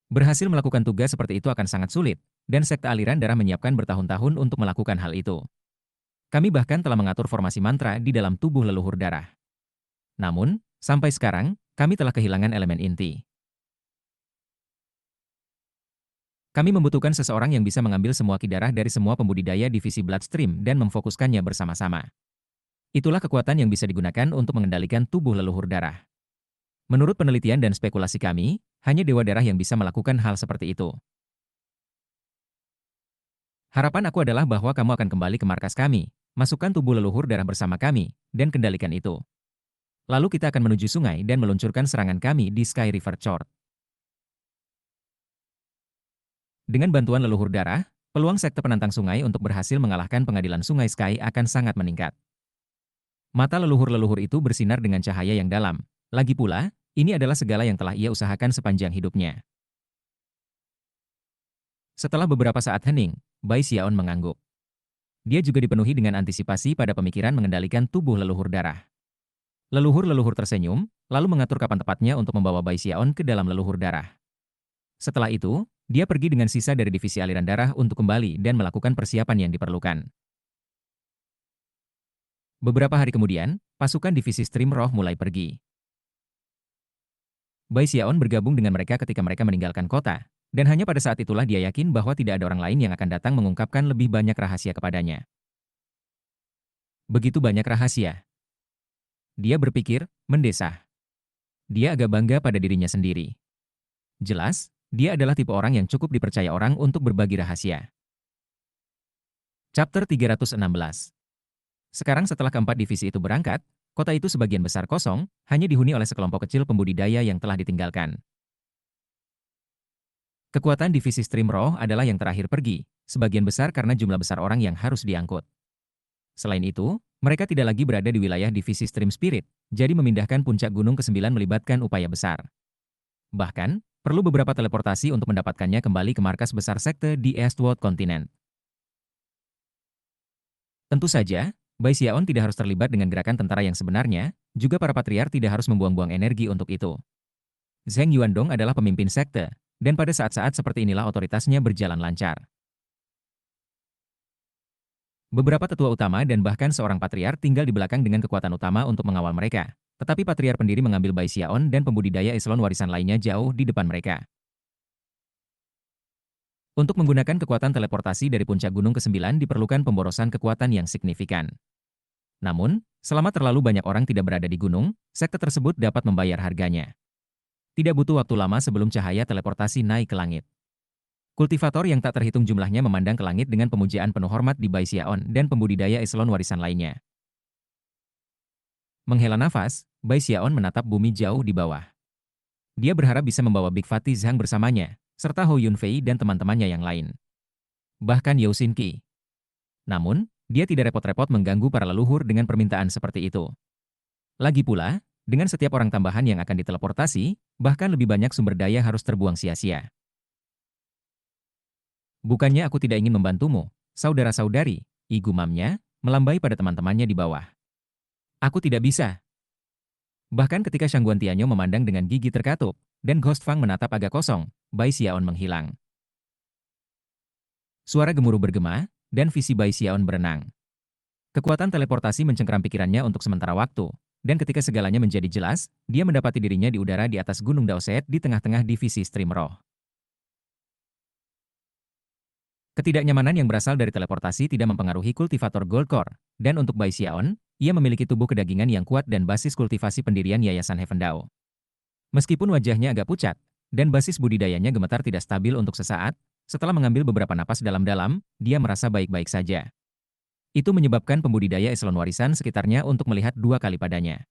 Berhasil melakukan tugas seperti itu akan sangat sulit, dan sekte aliran darah menyiapkan bertahun-tahun untuk melakukan hal itu. Kami bahkan telah mengatur formasi mantra di dalam tubuh leluhur darah. Namun, sampai sekarang, kami telah kehilangan elemen inti. Kami membutuhkan seseorang yang bisa mengambil semua ki darah dari semua pembudidaya divisi Bloodstream dan memfokuskannya bersama-sama. Itulah kekuatan yang bisa digunakan untuk mengendalikan tubuh leluhur darah. Menurut penelitian dan spekulasi kami, hanya Dewa Darah yang bisa melakukan hal seperti itu. Harapan aku adalah bahwa kamu akan kembali ke markas kami, masukkan tubuh leluhur darah bersama kami, dan kendalikan itu. Lalu kita akan menuju sungai dan meluncurkan serangan kami di Sky River Chord. Dengan bantuan leluhur darah, peluang sekte penantang sungai untuk berhasil mengalahkan pengadilan sungai Sky akan sangat meningkat. Mata leluhur-leluhur itu bersinar dengan cahaya yang dalam. Lagi pula, ini adalah segala yang telah ia usahakan sepanjang hidupnya. Setelah beberapa saat hening, Bai Xiaon mengangguk. Dia juga dipenuhi dengan antisipasi pada pemikiran mengendalikan tubuh leluhur darah. Leluhur-leluhur tersenyum, lalu mengatur kapan tepatnya untuk membawa Bai Xiaon ke dalam leluhur darah. Setelah itu, dia pergi dengan sisa dari divisi aliran darah untuk kembali dan melakukan persiapan yang diperlukan. Beberapa hari kemudian, pasukan divisi Stream Roh mulai pergi. Bai Xiaon bergabung dengan mereka ketika mereka meninggalkan kota, dan hanya pada saat itulah dia yakin bahwa tidak ada orang lain yang akan datang mengungkapkan lebih banyak rahasia kepadanya. Begitu banyak rahasia. Dia berpikir, mendesah. Dia agak bangga pada dirinya sendiri. Jelas, dia adalah tipe orang yang cukup dipercaya orang untuk berbagi rahasia. Chapter 316. Sekarang setelah keempat divisi itu berangkat, kota itu sebagian besar kosong, hanya dihuni oleh sekelompok kecil pembudidaya yang telah ditinggalkan. Kekuatan divisi Stream Roh adalah yang terakhir pergi, sebagian besar karena jumlah besar orang yang harus diangkut. Selain itu, mereka tidak lagi berada di wilayah divisi Stream Spirit, jadi memindahkan puncak gunung ke-9 melibatkan upaya besar. Bahkan, perlu beberapa teleportasi untuk mendapatkannya kembali ke markas besar sekte di Eastwood Continent. Tentu saja, Bai Xiaon tidak harus terlibat dengan gerakan tentara yang sebenarnya, juga para patriar tidak harus membuang-buang energi untuk itu. Zheng Yuandong adalah pemimpin sekte, dan pada saat-saat seperti inilah otoritasnya berjalan lancar. Beberapa tetua utama dan bahkan seorang patriar tinggal di belakang dengan kekuatan utama untuk mengawal mereka. Tetapi patriar pendiri mengambil Bai Xiaon dan pembudidaya eselon warisan lainnya jauh di depan mereka. Untuk menggunakan kekuatan teleportasi dari puncak gunung ke-9 diperlukan pemborosan kekuatan yang signifikan. Namun, selama terlalu banyak orang tidak berada di gunung, sekte tersebut dapat membayar harganya. Tidak butuh waktu lama sebelum cahaya teleportasi naik ke langit. Kultivator yang tak terhitung jumlahnya memandang ke langit dengan pemujaan penuh hormat di Bai Xiaon dan pembudidaya eselon warisan lainnya. Menghela nafas, Bai Xiaon menatap bumi jauh di bawah. Dia berharap bisa membawa Big Fatty Zhang bersamanya, serta Hou Yunfei dan teman-temannya yang lain. Bahkan Yao Xinqi. Namun, dia tidak repot-repot mengganggu para leluhur dengan permintaan seperti itu. Lagi pula, dengan setiap orang tambahan yang akan diteleportasi, bahkan lebih banyak sumber daya harus terbuang sia-sia. Bukannya aku tidak ingin membantumu, saudara-saudari, igumamnya, melambai pada teman-temannya di bawah. Aku tidak bisa. Bahkan ketika Shangguan Tianyo memandang dengan gigi terkatup, dan Ghost Fang menatap agak kosong, Bai Xiaon menghilang. Suara gemuruh bergema, dan visi Bai Xiaon berenang. Kekuatan teleportasi mencengkeram pikirannya untuk sementara waktu, dan ketika segalanya menjadi jelas, dia mendapati dirinya di udara di atas Gunung Daoset di tengah-tengah divisi Stream Roh. Ketidaknyamanan yang berasal dari teleportasi tidak mempengaruhi kultivator Gold Core, dan untuk Bai Xiaon, ia memiliki tubuh kedagingan yang kuat dan basis kultivasi pendirian Yayasan Heaven Dao. Meskipun wajahnya agak pucat, dan basis budidayanya gemetar tidak stabil untuk sesaat, setelah mengambil beberapa napas dalam-dalam, dia merasa baik-baik saja. Itu menyebabkan pembudidaya eselon warisan sekitarnya untuk melihat dua kali padanya.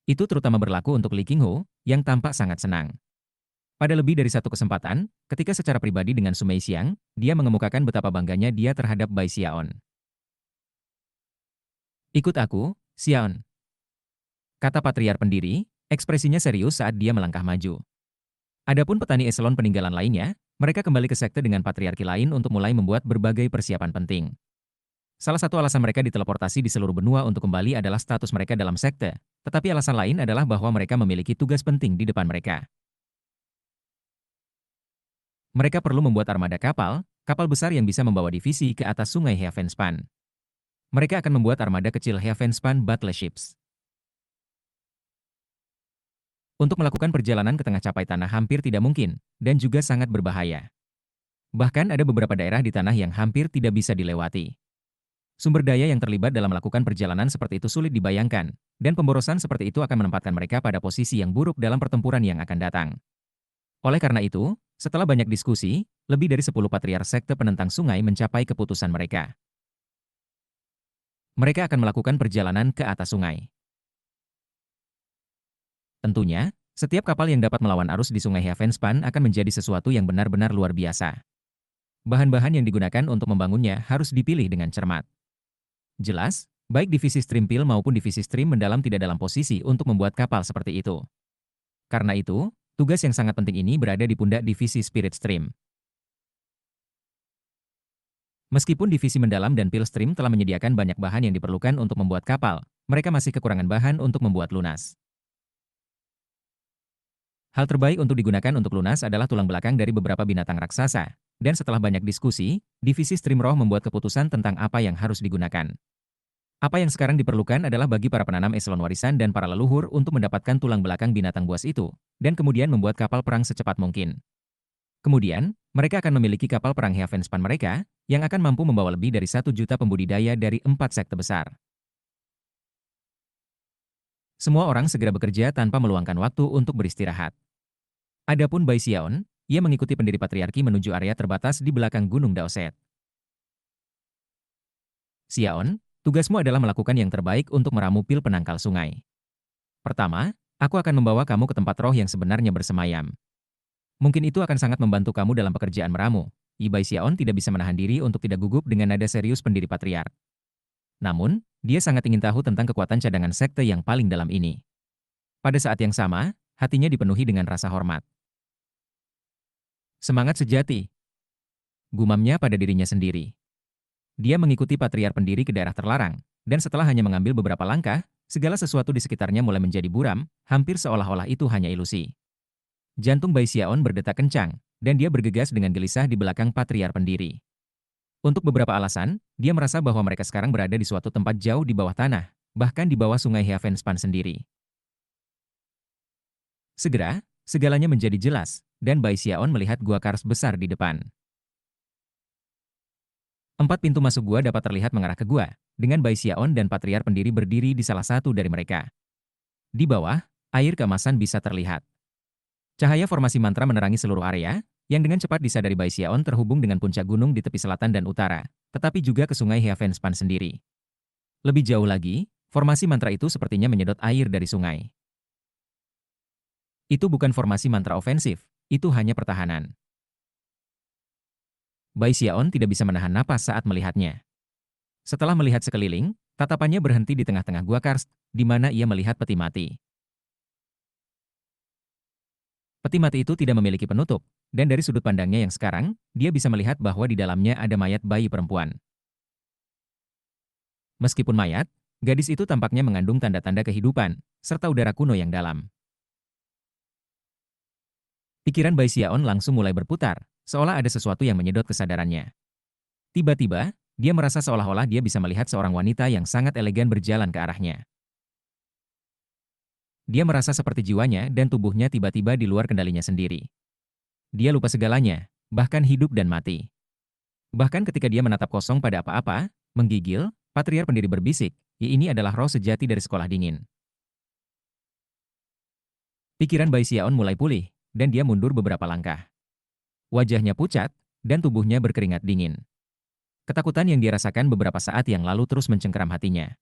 Itu terutama berlaku untuk Li Qinghu, yang tampak sangat senang. Pada lebih dari satu kesempatan, ketika secara pribadi dengan Su Meixiang, dia mengemukakan betapa bangganya dia terhadap Bai Xiaon. Ikut aku, Xiaon. Kata patriar pendiri, ekspresinya serius saat dia melangkah maju. Adapun petani eselon peninggalan lainnya, mereka kembali ke sekte dengan patriarki lain untuk mulai membuat berbagai persiapan penting. Salah satu alasan mereka diteleportasi di seluruh benua untuk kembali adalah status mereka dalam sekte, tetapi alasan lain adalah bahwa mereka memiliki tugas penting di depan mereka. Mereka perlu membuat armada kapal, kapal besar yang bisa membawa divisi ke atas sungai Heavenspan. Mereka akan membuat armada kecil Heavenspan Battleships. Untuk melakukan perjalanan ke tengah capai tanah hampir tidak mungkin, dan juga sangat berbahaya. Bahkan ada beberapa daerah di tanah yang hampir tidak bisa dilewati. Sumber daya yang terlibat dalam melakukan perjalanan seperti itu sulit dibayangkan, dan pemborosan seperti itu akan menempatkan mereka pada posisi yang buruk dalam pertempuran yang akan datang. Oleh karena itu, setelah banyak diskusi, lebih dari 10 patriar sekte penentang sungai mencapai keputusan mereka. Mereka akan melakukan perjalanan ke atas sungai. Tentunya, setiap kapal yang dapat melawan arus di sungai Heavenspan akan menjadi sesuatu yang benar-benar luar biasa. Bahan-bahan yang digunakan untuk membangunnya harus dipilih dengan cermat. Jelas, baik divisi Stream Pil maupun divisi Stream Mendalam tidak dalam posisi untuk membuat kapal seperti itu. Karena itu, tugas yang sangat penting ini berada di pundak divisi Spirit Stream. Meskipun divisi Mendalam dan Pil Stream telah menyediakan banyak bahan yang diperlukan untuk membuat kapal, mereka masih kekurangan bahan untuk membuat lunas. Hal terbaik untuk digunakan untuk lunas adalah tulang belakang dari beberapa binatang raksasa, dan setelah banyak diskusi, divisi Stream Roh membuat keputusan tentang apa yang harus digunakan. Apa yang sekarang diperlukan adalah bagi para penanam eselon warisan dan para leluhur untuk mendapatkan tulang belakang binatang buas itu, dan kemudian membuat kapal perang secepat mungkin. Kemudian, mereka akan memiliki kapal perang Heavenspan mereka, yang akan mampu membawa lebih dari 1 juta pembudidaya dari 4 sekte besar. Semua orang segera bekerja tanpa meluangkan waktu untuk beristirahat. Adapun Bai Xiaon, ia mengikuti pendiri patriarki menuju area terbatas di belakang Gunung Daoset. Xiaon, tugasmu adalah melakukan yang terbaik untuk meramu pil penangkal sungai. Pertama, aku akan membawa kamu ke tempat roh yang sebenarnya bersemayam. Mungkin itu akan sangat membantu kamu dalam pekerjaan meramu. Bai Xiaon tidak bisa menahan diri untuk tidak gugup dengan nada serius pendiri patriark. Namun, dia sangat ingin tahu tentang kekuatan cadangan sekte yang paling dalam ini. Pada saat yang sama, hatinya dipenuhi dengan rasa hormat. Semangat sejati, gumamnya pada dirinya sendiri. Dia mengikuti patriark pendiri ke daerah terlarang, dan setelah hanya mengambil beberapa langkah, segala sesuatu di sekitarnya mulai menjadi buram, hampir seolah-olah itu hanya ilusi. Jantung Bai Xiaon berdetak kencang, dan dia bergegas dengan gelisah di belakang patriark pendiri. Untuk beberapa alasan, dia merasa bahwa mereka sekarang berada di suatu tempat jauh di bawah tanah, bahkan di bawah sungai Heavenspan sendiri. Segera, segalanya menjadi jelas, dan Bai Xiaon melihat gua kars besar di depan. 4 pintu masuk gua dapat terlihat mengarah ke gua, dengan Bai Xiaon dan patriark pendiri berdiri di salah satu dari mereka. Di bawah, air keemasan bisa terlihat. Cahaya formasi mantra menerangi seluruh area, yang dengan cepat disadari Bai Xiaon terhubung dengan puncak gunung di tepi selatan dan utara, tetapi juga ke sungai Heavenspan sendiri. Lebih jauh lagi, formasi mantra itu sepertinya menyedot air dari sungai. Itu bukan formasi mantra ofensif, itu hanya pertahanan. Bai Xiaon tidak bisa menahan napas saat melihatnya. Setelah melihat sekeliling, tatapannya berhenti di tengah-tengah gua karst, di mana ia melihat peti mati. Peti mati itu tidak memiliki penutup, dan dari sudut pandangnya yang sekarang, dia bisa melihat bahwa di dalamnya ada mayat bayi perempuan. Meskipun mayat, gadis itu tampaknya mengandung tanda-tanda kehidupan, serta udara kuno yang dalam. Pikiran Bai Xiaon langsung mulai berputar, seolah ada sesuatu yang menyedot kesadarannya. Tiba-tiba, dia merasa seolah-olah dia bisa melihat seorang wanita yang sangat elegan berjalan ke arahnya. Dia merasa seperti jiwanya dan tubuhnya tiba-tiba di luar kendalinya sendiri. Dia lupa segalanya, bahkan hidup dan mati. Bahkan ketika dia menatap kosong pada apa-apa, menggigil, patriark pendiri berbisik, ini adalah roh sejati dari sekolah dingin. Pikiran Bai Xiaon mulai pulih, dan dia mundur beberapa langkah. Wajahnya pucat, dan tubuhnya berkeringat dingin. Ketakutan yang dia rasakan beberapa saat yang lalu terus mencengkeram hatinya.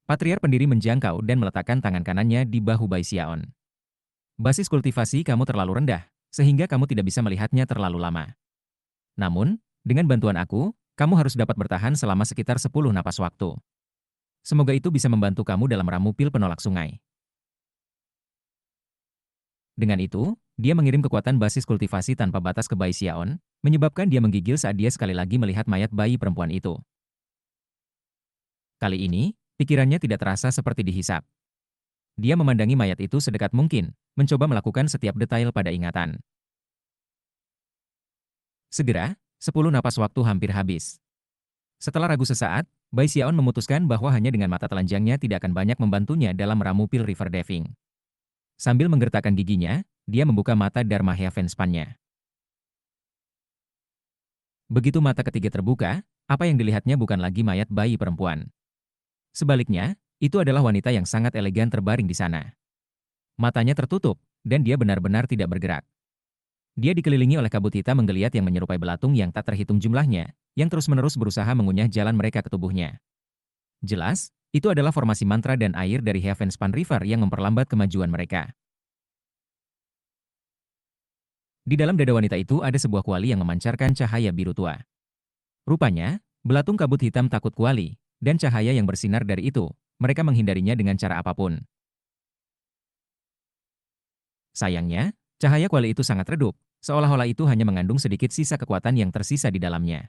Patriark pendiri menjangkau dan meletakkan tangan kanannya di bahu Bai Xiaon. Basis kultivasi kamu terlalu rendah, sehingga kamu tidak bisa melihatnya terlalu lama. Namun, dengan bantuan aku, kamu harus dapat bertahan selama sekitar 10 napas waktu. Semoga itu bisa membantu kamu dalam meramu pil penolak sungai. Dengan itu, dia mengirim kekuatan basis kultivasi tanpa batas ke Bai Xiaon, menyebabkan dia menggigil saat dia sekali lagi melihat mayat bayi perempuan itu. Kali ini, pikirannya tidak terasa seperti dihisap. Dia memandangi mayat itu sedekat mungkin, mencoba melakukan setiap detail pada ingatan. Segera, 10 napas waktu hampir habis. Setelah ragu sesaat, Bai Xiaon memutuskan bahwa hanya dengan mata telanjangnya tidak akan banyak membantunya dalam meramu pil River Deving. Sambil menggertakkan giginya, dia membuka mata Dharma Heavenspan-nya. Begitu mata ketiga terbuka, apa yang dilihatnya bukan lagi mayat bayi perempuan. Sebaliknya, itu adalah wanita yang sangat elegan terbaring di sana. Matanya tertutup, dan dia benar-benar tidak bergerak. Dia dikelilingi oleh kabut hitam menggeliat yang menyerupai belatung yang tak terhitung jumlahnya, yang terus-menerus berusaha mengunyah jalan mereka ke tubuhnya. Jelas, itu adalah formasi mantra dan air dari Heavenspan River yang memperlambat kemajuan mereka. Di dalam dada wanita itu ada sebuah kuali yang memancarkan cahaya biru tua. Rupanya, belatung kabut hitam takut kuali, dan cahaya yang bersinar dari itu, mereka menghindarinya dengan cara apapun. Sayangnya, cahaya kuali itu sangat redup, seolah-olah itu hanya mengandung sedikit sisa kekuatan yang tersisa di dalamnya.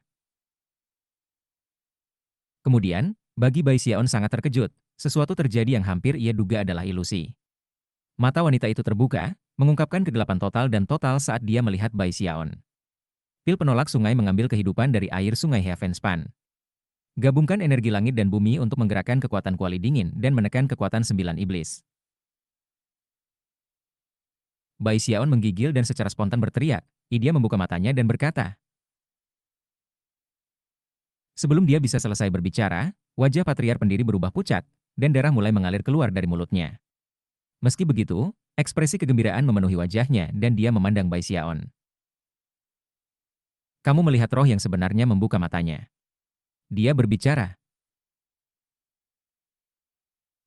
Kemudian, bagi Bai Xiaon sangat terkejut, sesuatu terjadi yang hampir ia duga adalah ilusi. Mata wanita itu terbuka, mengungkapkan kegelapan total dan total saat dia melihat Bai Xiaon. Pil penolak sungai mengambil kehidupan dari air sungai Heavenspan. Gabungkan energi langit dan bumi untuk menggerakkan kekuatan kuali dingin dan menekan kekuatan 9 iblis. Bai Xiaon menggigil dan secara spontan berteriak. Dia membuka matanya dan berkata. Sebelum dia bisa selesai berbicara, wajah patriark pendiri berubah pucat, dan darah mulai mengalir keluar dari mulutnya. Meski begitu, ekspresi kegembiraan memenuhi wajahnya dan dia memandang Bai Xiaon. Kamu melihat roh yang sebenarnya membuka matanya. Dia berbicara.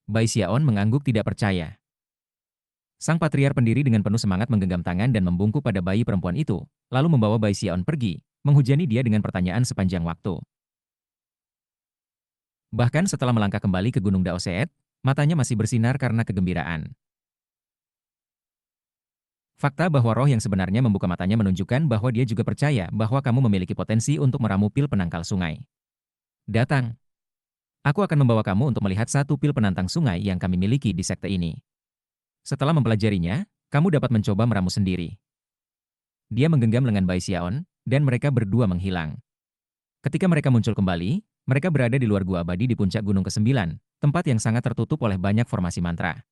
Bai Xiaon mengangguk tidak percaya. Sang patriark pendiri dengan penuh semangat menggenggam tangan dan membungkuk pada bayi perempuan itu, lalu membawa Bai Xiaon pergi, menghujani dia dengan pertanyaan sepanjang waktu. Bahkan setelah melangkah kembali ke Gunung Daoseet, matanya masih bersinar karena kegembiraan. Fakta bahwa roh yang sebenarnya membuka matanya menunjukkan bahwa dia juga percaya bahwa kamu memiliki potensi untuk meramu pil penangkal sungai. Datang. Aku akan membawa kamu untuk melihat satu pil penantang sungai yang kami miliki di sekte ini. Setelah mempelajarinya, kamu dapat mencoba meramu sendiri. Dia menggenggam lengan Bai Xiaon, dan mereka berdua menghilang. Ketika mereka muncul kembali, mereka berada di luar gua abadi di puncak gunung ke-9, tempat yang sangat tertutup oleh banyak formasi mantra.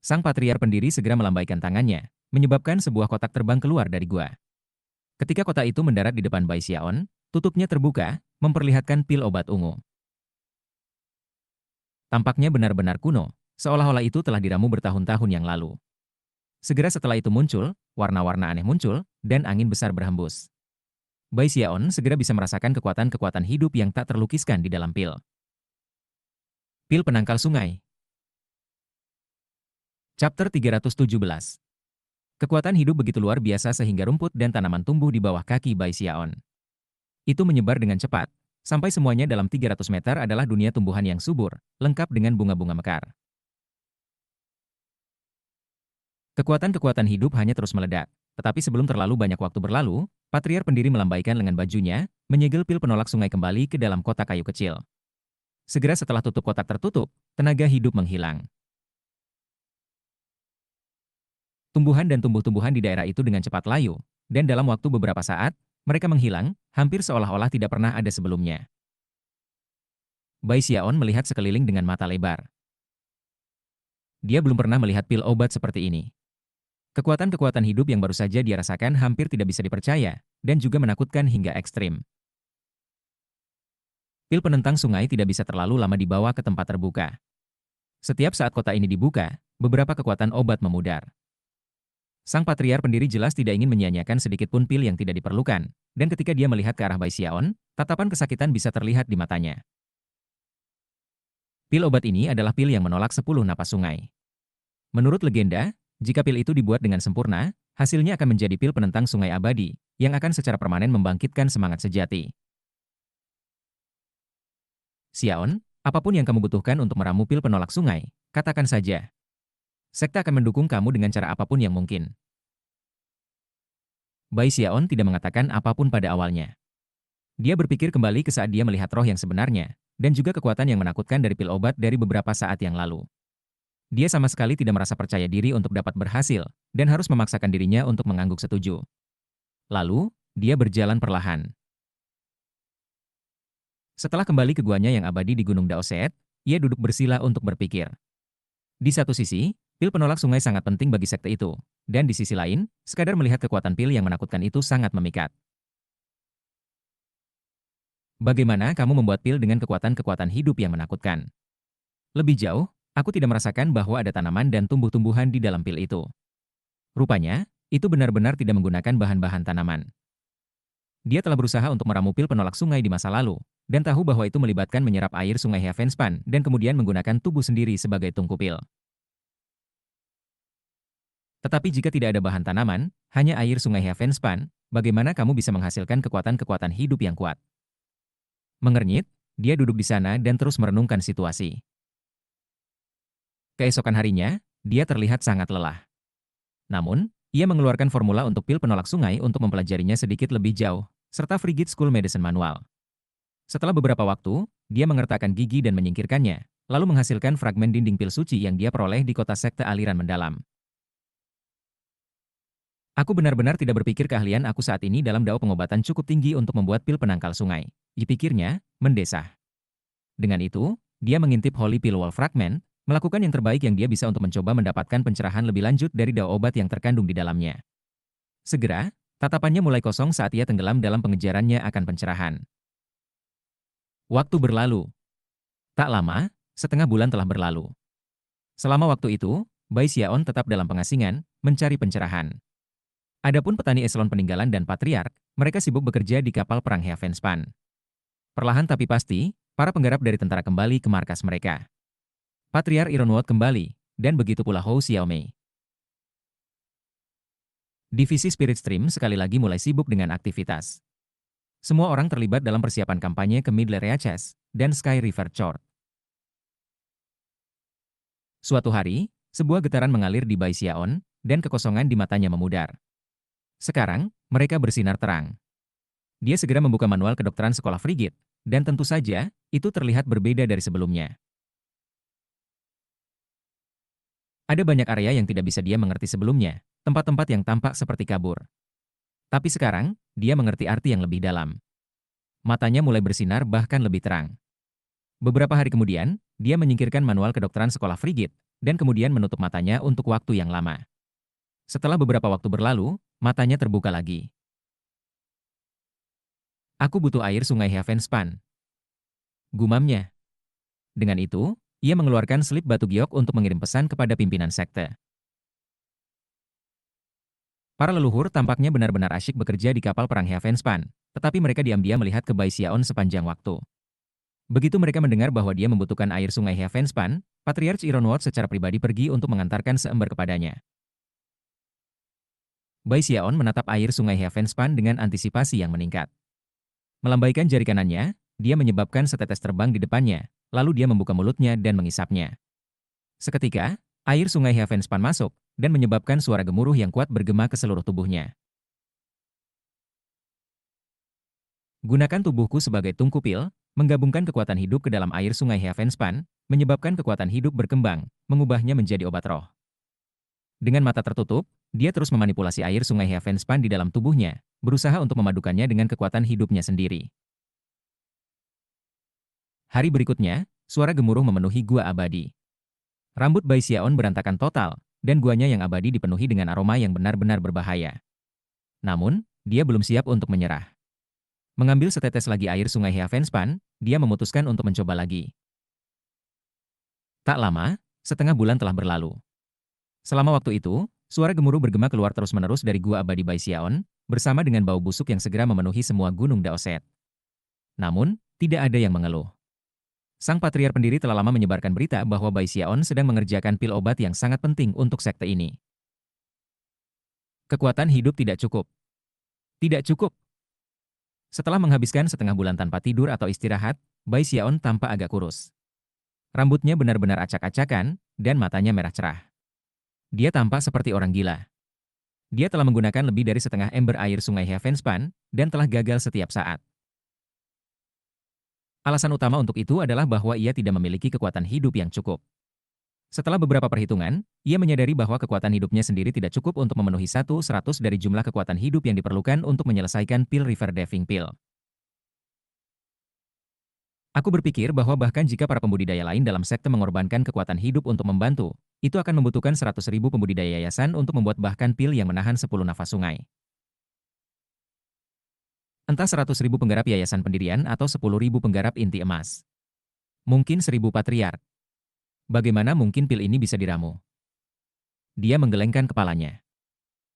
Sang patriark pendiri segera melambaikan tangannya, menyebabkan sebuah kotak terbang keluar dari gua. Ketika kotak itu mendarat di depan Bai Xiaon, tutupnya terbuka, memperlihatkan pil obat ungu. Tampaknya benar-benar kuno, seolah-olah itu telah diramu bertahun-tahun yang lalu. Segera setelah itu muncul, warna-warna aneh muncul, dan angin besar berhembus. Bai Xiaon segera bisa merasakan kekuatan-kekuatan hidup yang tak terlukiskan di dalam pil. Pil penangkal sungai. Chapter 317. Kekuatan hidup begitu luar biasa sehingga rumput dan tanaman tumbuh di bawah kaki Bai Xiaon. Itu menyebar dengan cepat, sampai semuanya dalam 300 meter adalah dunia tumbuhan yang subur, lengkap dengan bunga-bunga mekar. Kekuatan-kekuatan hidup hanya terus meledak, tetapi sebelum terlalu banyak waktu berlalu, patriark pendiri melambaikan lengan bajunya, menyegel pil penolak sungai kembali ke dalam kotak kayu kecil. Segera setelah tutup kotak tertutup, tenaga hidup menghilang. Tumbuhan dan tumbuh-tumbuhan di daerah itu dengan cepat layu, dan dalam waktu beberapa saat, mereka menghilang, hampir seolah-olah tidak pernah ada sebelumnya. Bai Xiaon melihat sekeliling dengan mata lebar. Dia belum pernah melihat pil obat seperti ini. Kekuatan-kekuatan hidup yang baru saja dia rasakan hampir tidak bisa dipercaya, dan juga menakutkan hingga ekstrim. Pil penentang sungai tidak bisa terlalu lama dibawa ke tempat terbuka. Setiap saat kota ini dibuka, beberapa kekuatan obat memudar. Sang patriark pendiri jelas tidak ingin menyia-nyiakan sedikit pun pil yang tidak diperlukan, dan ketika dia melihat ke arah Bai Xiaon, tatapan kesakitan bisa terlihat di matanya. Pil obat ini adalah pil yang menolak 10 napas sungai. Menurut legenda, jika pil itu dibuat dengan sempurna, hasilnya akan menjadi pil penentang sungai abadi, yang akan secara permanen membangkitkan semangat sejati. Xiaon, apapun yang kamu butuhkan untuk meramu pil penolak sungai, katakan saja. Sekte akan mendukung kamu dengan cara apapun yang mungkin. Bai Xiaon tidak mengatakan apapun pada awalnya. Dia berpikir kembali ke saat dia melihat roh yang sebenarnya, dan juga kekuatan yang menakutkan dari pil obat dari beberapa saat yang lalu. Dia sama sekali tidak merasa percaya diri untuk dapat berhasil, dan harus memaksakan dirinya untuk mengangguk setuju. Lalu, dia berjalan perlahan. Setelah kembali ke guanya yang abadi di Gunung Daoseet, ia duduk bersila untuk berpikir. Di satu sisi, pil penolak sungai sangat penting bagi sekte itu, dan di sisi lain, sekadar melihat kekuatan pil yang menakutkan itu sangat memikat. Bagaimana kamu membuat pil dengan kekuatan-kekuatan hidup yang menakutkan? Lebih jauh, aku tidak merasakan bahwa ada tanaman dan tumbuh-tumbuhan di dalam pil itu. Rupanya, itu benar-benar tidak menggunakan bahan-bahan tanaman. Dia telah berusaha untuk meramu pil penolak sungai di masa lalu, dan tahu bahwa itu melibatkan menyerap air sungai Heavenspan dan kemudian menggunakan tubuh sendiri sebagai tungku pil. Tetapi jika tidak ada bahan tanaman, hanya air sungai Heavenspan, bagaimana kamu bisa menghasilkan kekuatan-kekuatan hidup yang kuat? Mengernyit, dia duduk di sana dan terus merenungkan situasi. Keesokan harinya, dia terlihat sangat lelah. Namun, ia mengeluarkan formula untuk pil penolak sungai untuk mempelajarinya sedikit lebih jauh, serta Frigid School Medicine Manual. Setelah beberapa waktu, dia mengertakkan gigi dan menyingkirkannya, lalu menghasilkan fragmen dinding pil suci yang dia peroleh di kota sekte aliran mendalam. Aku benar-benar tidak berpikir keahlian aku saat ini dalam dao pengobatan cukup tinggi untuk membuat pil penangkal sungai. Dipikirnya, mendesah. Dengan itu, dia mengintip Holy Pill Wall Fragment, melakukan yang terbaik yang dia bisa untuk mencoba mendapatkan pencerahan lebih lanjut dari daun obat yang terkandung di dalamnya. Segera, tatapannya mulai kosong saat ia tenggelam dalam pengejarannya akan pencerahan. Waktu berlalu. Tak lama, setengah bulan telah berlalu. Selama waktu itu, Bai Xiaon tetap dalam pengasingan, mencari pencerahan. Adapun petani eselon peninggalan dan patriark, mereka sibuk bekerja di kapal perang Heavenspan. Perlahan tapi pasti, para penggarap dari tentara kembali ke markas mereka. Patriark Ironwood kembali, dan begitu pula Hou Xiaomei. Divisi Spirit Stream sekali lagi mulai sibuk dengan aktivitas. Semua orang terlibat dalam persiapan kampanye ke Midleria Chess dan Sky River Chord. Suatu hari, sebuah getaran mengalir di Bai Xiaon, dan kekosongan di matanya memudar. Sekarang, mereka bersinar terang. Dia segera membuka manual kedokteran sekolah Frigid, dan tentu saja, itu terlihat berbeda dari sebelumnya. Ada banyak area yang tidak bisa dia mengerti sebelumnya, tempat-tempat yang tampak seperti kabur. Tapi sekarang, dia mengerti arti yang lebih dalam. Matanya mulai bersinar bahkan lebih terang. Beberapa hari kemudian, dia menyingkirkan manual kedokteran sekolah Frigid, dan kemudian menutup matanya untuk waktu yang lama. Setelah beberapa waktu berlalu, matanya terbuka lagi. Aku butuh air sungai Heavenspan, gumamnya. Dengan itu, ia mengeluarkan slip batu giok untuk mengirim pesan kepada pimpinan sekte. Para leluhur tampaknya benar-benar asyik bekerja di kapal perang Heavenspan, tetapi mereka diam-diam melihat ke Bai Xiaon sepanjang waktu. Begitu mereka mendengar bahwa dia membutuhkan air sungai Heavenspan, Patriarch Ironwood secara pribadi pergi untuk mengantarkan seember kepadanya. Bai Xiaon menatap air sungai Heavenspan dengan antisipasi yang meningkat. Melambaikan jari kanannya, dia menyebabkan setetes terbang di depannya, lalu dia membuka mulutnya dan mengisapnya. Seketika, air sungai Heavenspan masuk, dan menyebabkan suara gemuruh yang kuat bergema ke seluruh tubuhnya. Gunakan tubuhku sebagai tungku pil, menggabungkan kekuatan hidup ke dalam air sungai Heavenspan, menyebabkan kekuatan hidup berkembang, mengubahnya menjadi obat roh. Dengan mata tertutup, dia terus memanipulasi air sungai Heavenspan di dalam tubuhnya, berusaha untuk memadukannya dengan kekuatan hidupnya sendiri. Hari berikutnya, suara gemuruh memenuhi gua abadi. Rambut Bai Xiaon berantakan total, dan guanya yang abadi dipenuhi dengan aroma yang benar-benar berbahaya. Namun, dia belum siap untuk menyerah. Mengambil setetes lagi air sungai Heavenspan, dia memutuskan untuk mencoba lagi. Tak lama, setengah bulan telah berlalu. Selama waktu itu, suara gemuruh bergema keluar terus-menerus dari gua abadi Bai Xiaon, bersama dengan bau busuk yang segera memenuhi semua gunung Daoset. Namun, tidak ada yang mengeluh. Sang patriark pendiri telah lama menyebarkan berita bahwa Bai Xiaon sedang mengerjakan pil obat yang sangat penting untuk sekte ini. Kekuatan hidup tidak cukup. Tidak cukup. Setelah menghabiskan setengah bulan tanpa tidur atau istirahat, Bai Xiaon tampak agak kurus. Rambutnya benar-benar acak-acakan, dan matanya merah cerah. Dia tampak seperti orang gila. Dia telah menggunakan lebih dari setengah ember air sungai Heavenspan, dan telah gagal setiap saat. Alasan utama untuk itu adalah bahwa ia tidak memiliki kekuatan hidup yang cukup. Setelah beberapa perhitungan, ia menyadari bahwa kekuatan hidupnya sendiri tidak cukup untuk memenuhi 1/100 dari jumlah kekuatan hidup yang diperlukan untuk menyelesaikan pil River Diving Pill. Aku berpikir bahwa bahkan jika para pembudidaya lain dalam sekte mengorbankan kekuatan hidup untuk membantu, itu akan membutuhkan 100.000 pembudidaya yayasan untuk membuat bahkan pil yang menahan 10 nafas sungai. Entah 100.000 penggarap yayasan pendirian atau 10.000 penggarap inti emas. Mungkin 1.000 patriark. Bagaimana mungkin pil ini bisa diramu? Dia menggelengkan kepalanya.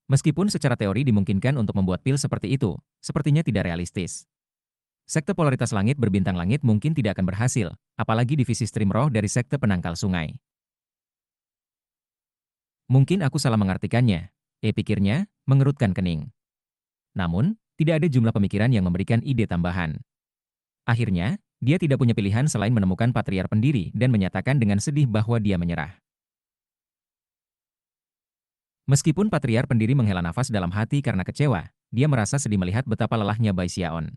Meskipun secara teori dimungkinkan untuk membuat pil seperti itu, sepertinya tidak realistis. Sekte polaritas langit berbintang langit mungkin tidak akan berhasil, apalagi divisi stream roh dari sekte penangkal sungai. Mungkin aku salah mengartikannya, pikirnya, mengerutkan kening. Namun, tidak ada jumlah pemikiran yang memberikan ide tambahan. Akhirnya, dia tidak punya pilihan selain menemukan patriark pendiri dan menyatakan dengan sedih bahwa dia menyerah. Meskipun patriark pendiri menghela nafas dalam hati karena kecewa, dia merasa sedih melihat betapa lelahnya Bai Xiaon.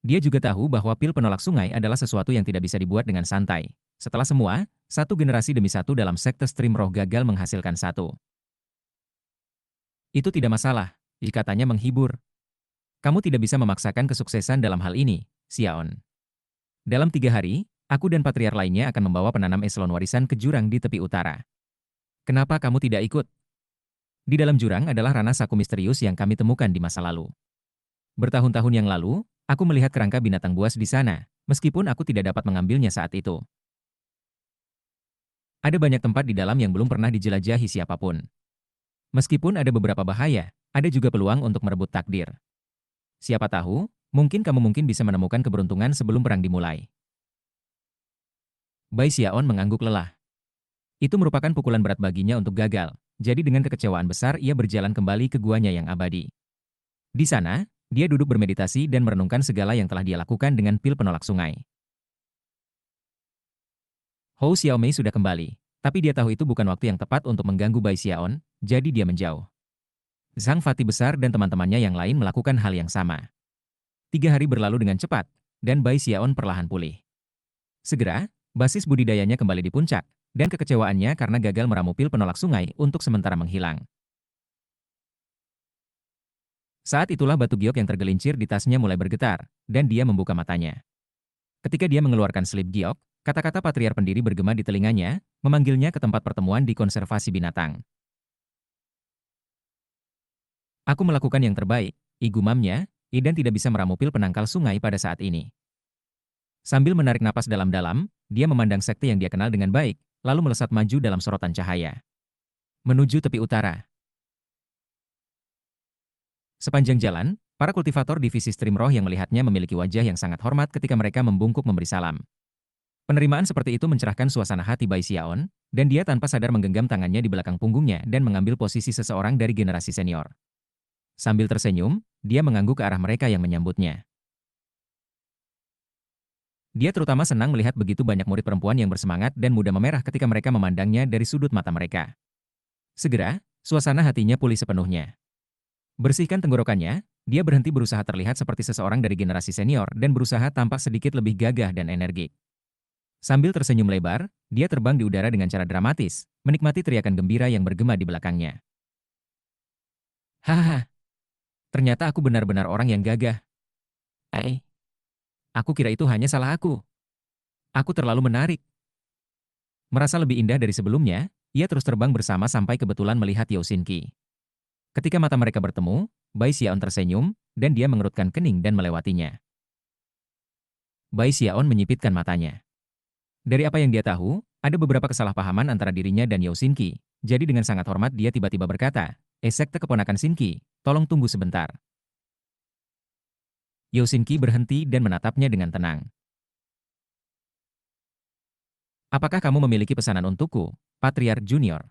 Dia juga tahu bahwa pil penolak sungai adalah sesuatu yang tidak bisa dibuat dengan santai. Setelah semua, satu generasi demi satu dalam sekte stream roh gagal menghasilkan satu. Itu tidak masalah, katanya menghibur. Kamu tidak bisa memaksakan kesuksesan dalam hal ini, Xiaon. Dalam 3 hari, Aku dan patriar lainnya akan membawa penanam eselon warisan ke jurang di tepi utara. Kenapa kamu tidak ikut? Di dalam jurang adalah ranah saku misterius yang kami temukan di masa lalu. Bertahun-tahun yang lalu, aku melihat kerangka binatang buas di sana, meskipun aku tidak dapat mengambilnya saat itu. Ada banyak tempat di dalam yang belum pernah dijelajahi siapapun. Meskipun ada beberapa bahaya, ada juga peluang untuk merebut takdir. Siapa tahu, mungkin kamu bisa menemukan keberuntungan sebelum perang dimulai. Bai Xiaon mengangguk lelah. Itu merupakan pukulan berat baginya untuk gagal, jadi dengan kekecewaan besar ia berjalan kembali ke guanya yang abadi. Di sana, dia duduk bermeditasi dan merenungkan segala yang telah dia lakukan dengan pil penolak sungai. Hou Xiaomei sudah kembali, tapi dia tahu itu bukan waktu yang tepat untuk mengganggu Bai Xiaon, jadi dia menjauh. Zhang Fati besar dan teman-temannya yang lain melakukan hal yang sama. 3 hari berlalu dengan cepat, dan Bai Xiaon perlahan pulih. Segera, basis budidayanya kembali di puncak, dan kekecewaannya karena gagal meramu pil penolak sungai untuk sementara menghilang. Saat itulah batu giok yang tergelincir di tasnya mulai bergetar, dan dia membuka matanya. Ketika dia mengeluarkan selip giok, kata-kata patriar pendiri bergema di telinganya, memanggilnya ke tempat pertemuan di konservasi binatang. Aku melakukan yang terbaik, igumamnya, Idan tidak bisa meramu pil penangkal sungai pada saat ini. Sambil menarik napas dalam-dalam, dia memandang sekte yang dia kenal dengan baik, lalu melesat maju dalam sorotan cahaya. Menuju tepi utara. Sepanjang jalan, para kultivator divisi Stream Roh yang melihatnya memiliki wajah yang sangat hormat ketika mereka membungkuk memberi salam. Penerimaan seperti itu mencerahkan suasana hati Bai Xiaon, dan dia tanpa sadar menggenggam tangannya di belakang punggungnya dan mengambil posisi seseorang dari generasi senior. Sambil tersenyum, dia mengangguk ke arah mereka yang menyambutnya. Dia terutama senang melihat begitu banyak murid perempuan yang bersemangat dan muda memerah ketika mereka memandangnya dari sudut mata mereka. Segera, suasana hatinya pulih sepenuhnya. Bersihkan tenggorokannya, dia berhenti berusaha terlihat seperti seseorang dari generasi senior dan berusaha tampak sedikit lebih gagah dan energik. Sambil tersenyum lebar, dia terbang di udara dengan cara dramatis, menikmati teriakan gembira yang bergema di belakangnya. Hahaha, ternyata aku benar-benar orang yang gagah. Aku kira itu hanya salah aku. Aku terlalu menarik. Merasa lebih indah dari sebelumnya, ia terus terbang bersama sampai kebetulan melihat Yao Xinqi. Ketika mata mereka bertemu, Bai Xiaon tersenyum, dan dia mengerutkan kening dan melewatinya. Bai Xiaon menyipitkan matanya. Dari apa yang dia tahu, ada beberapa kesalahpahaman antara dirinya dan Yao Xinqi, jadi dengan sangat hormat dia tiba-tiba berkata, sekte keponakan Xinqi, tolong tunggu sebentar. Yao Xinqi berhenti dan menatapnya dengan tenang. Apakah kamu memiliki pesanan untukku, Patriark Junior?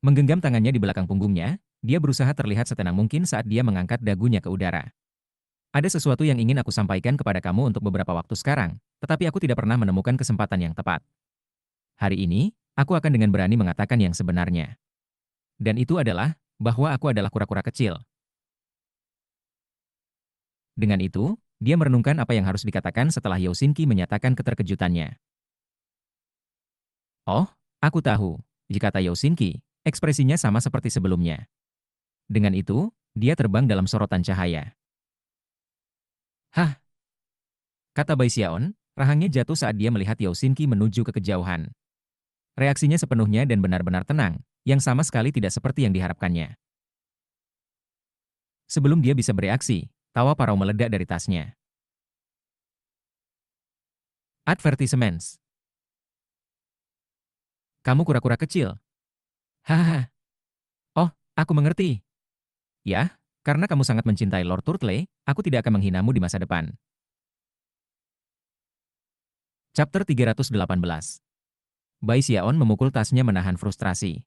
Menggenggam tangannya di belakang punggungnya, dia berusaha terlihat setenang mungkin saat dia mengangkat dagunya ke udara. Ada sesuatu yang ingin aku sampaikan kepada kamu untuk beberapa waktu sekarang, tetapi aku tidak pernah menemukan kesempatan yang tepat. Hari ini, aku akan dengan berani mengatakan yang sebenarnya. Dan itu adalah, bahwa aku adalah kura-kura kecil. Dengan itu, dia merenungkan apa yang harus dikatakan setelah Yao Xinqi menyatakan keterkejutannya. Oh, aku tahu, kata Yao Xinqi, ekspresinya sama seperti sebelumnya. Dengan itu, dia terbang dalam sorotan cahaya. Hah, kata Bai Xiaon, rahangnya jatuh saat dia melihat Yao Xinqi menuju ke kejauhan. Reaksinya sepenuhnya dan benar-benar tenang, yang sama sekali tidak seperti yang diharapkannya. Sebelum dia bisa bereaksi, tawa parau meledak dari tasnya. Advertisements. Kamu kura-kura kecil. Hahaha. Oh, aku mengerti. Ya, karena kamu sangat mencintai Lord Turtle, aku tidak akan menghinamu di masa depan. Chapter 318. Bai Xiaon memukul tasnya menahan frustrasi.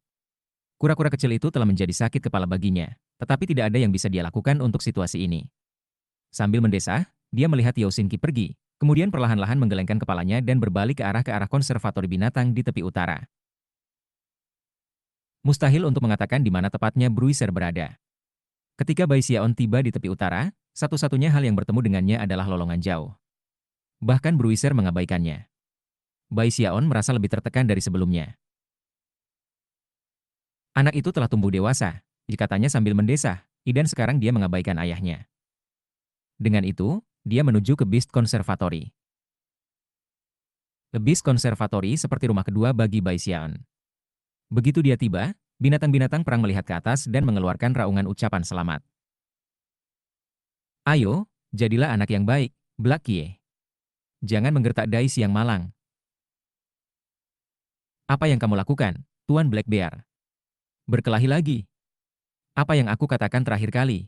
Kura-kura kecil itu telah menjadi sakit kepala baginya, tetapi tidak ada yang bisa dia lakukan untuk situasi ini. Sambil mendesah, dia melihat Yao Xinqi pergi, kemudian perlahan-lahan menggelengkan kepalanya dan berbalik ke arah konservatori binatang di tepi utara. Mustahil untuk mengatakan di mana tepatnya Bruiser berada. Ketika Bai Xiaon tiba di tepi utara, satu-satunya hal yang bertemu dengannya adalah lolongan jauh. Bahkan Bruiser mengabaikannya. Bai Xiaon merasa lebih tertekan dari sebelumnya. Anak itu telah tumbuh dewasa, katanya sambil mendesah, dan sekarang dia mengabaikan ayahnya. Dengan itu, Dia menuju ke Beast Conservatory. The Beast Conservatory seperti rumah kedua bagi Bai Xiaon. Begitu dia tiba, binatang-binatang perang melihat ke atas dan mengeluarkan raungan ucapan selamat. Ayo, jadilah anak yang baik, Black Kie. Jangan menggertak dai siang malang. Apa yang kamu lakukan, Tuan Black Bear? Berkelahi lagi. Apa yang aku katakan terakhir kali?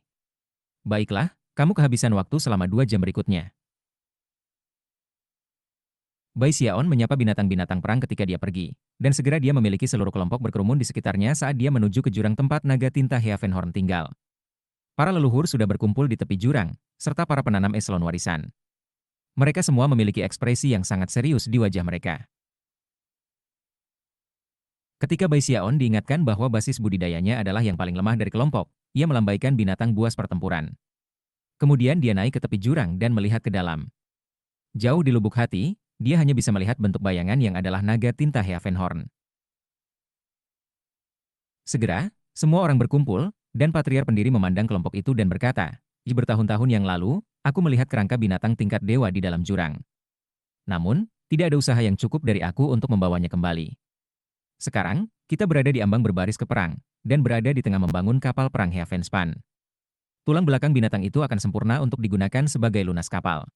Baiklah, kamu kehabisan waktu selama 2 jam berikutnya. Bai Xiaon menyapa binatang-binatang perang ketika dia pergi, dan segera dia memiliki seluruh kelompok berkerumun di sekitarnya saat dia menuju ke jurang tempat naga tinta Heavenhorn tinggal. Para leluhur sudah berkumpul di tepi jurang, serta para penanam eselon warisan. Mereka semua memiliki ekspresi yang sangat serius di wajah mereka. Ketika Bai Xiaon diingatkan bahwa basis budidayanya adalah yang paling lemah dari kelompok, ia melambaikan binatang buas pertempuran. Kemudian dia naik ke tepi jurang dan melihat ke dalam. Jauh di lubuk hati, dia hanya bisa melihat bentuk bayangan yang adalah naga tinta Heavenhorn. Segera, semua orang berkumpul, dan patriar pendiri memandang kelompok itu dan berkata, di bertahun-tahun yang lalu, aku melihat kerangka binatang tingkat dewa di dalam jurang. Namun, tidak ada usaha yang cukup dari aku untuk membawanya kembali. Sekarang, kita berada di ambang berbaris ke perang, dan berada di tengah membangun kapal perang Heavenspan. Tulang belakang binatang itu akan sempurna untuk digunakan sebagai lunas kapal.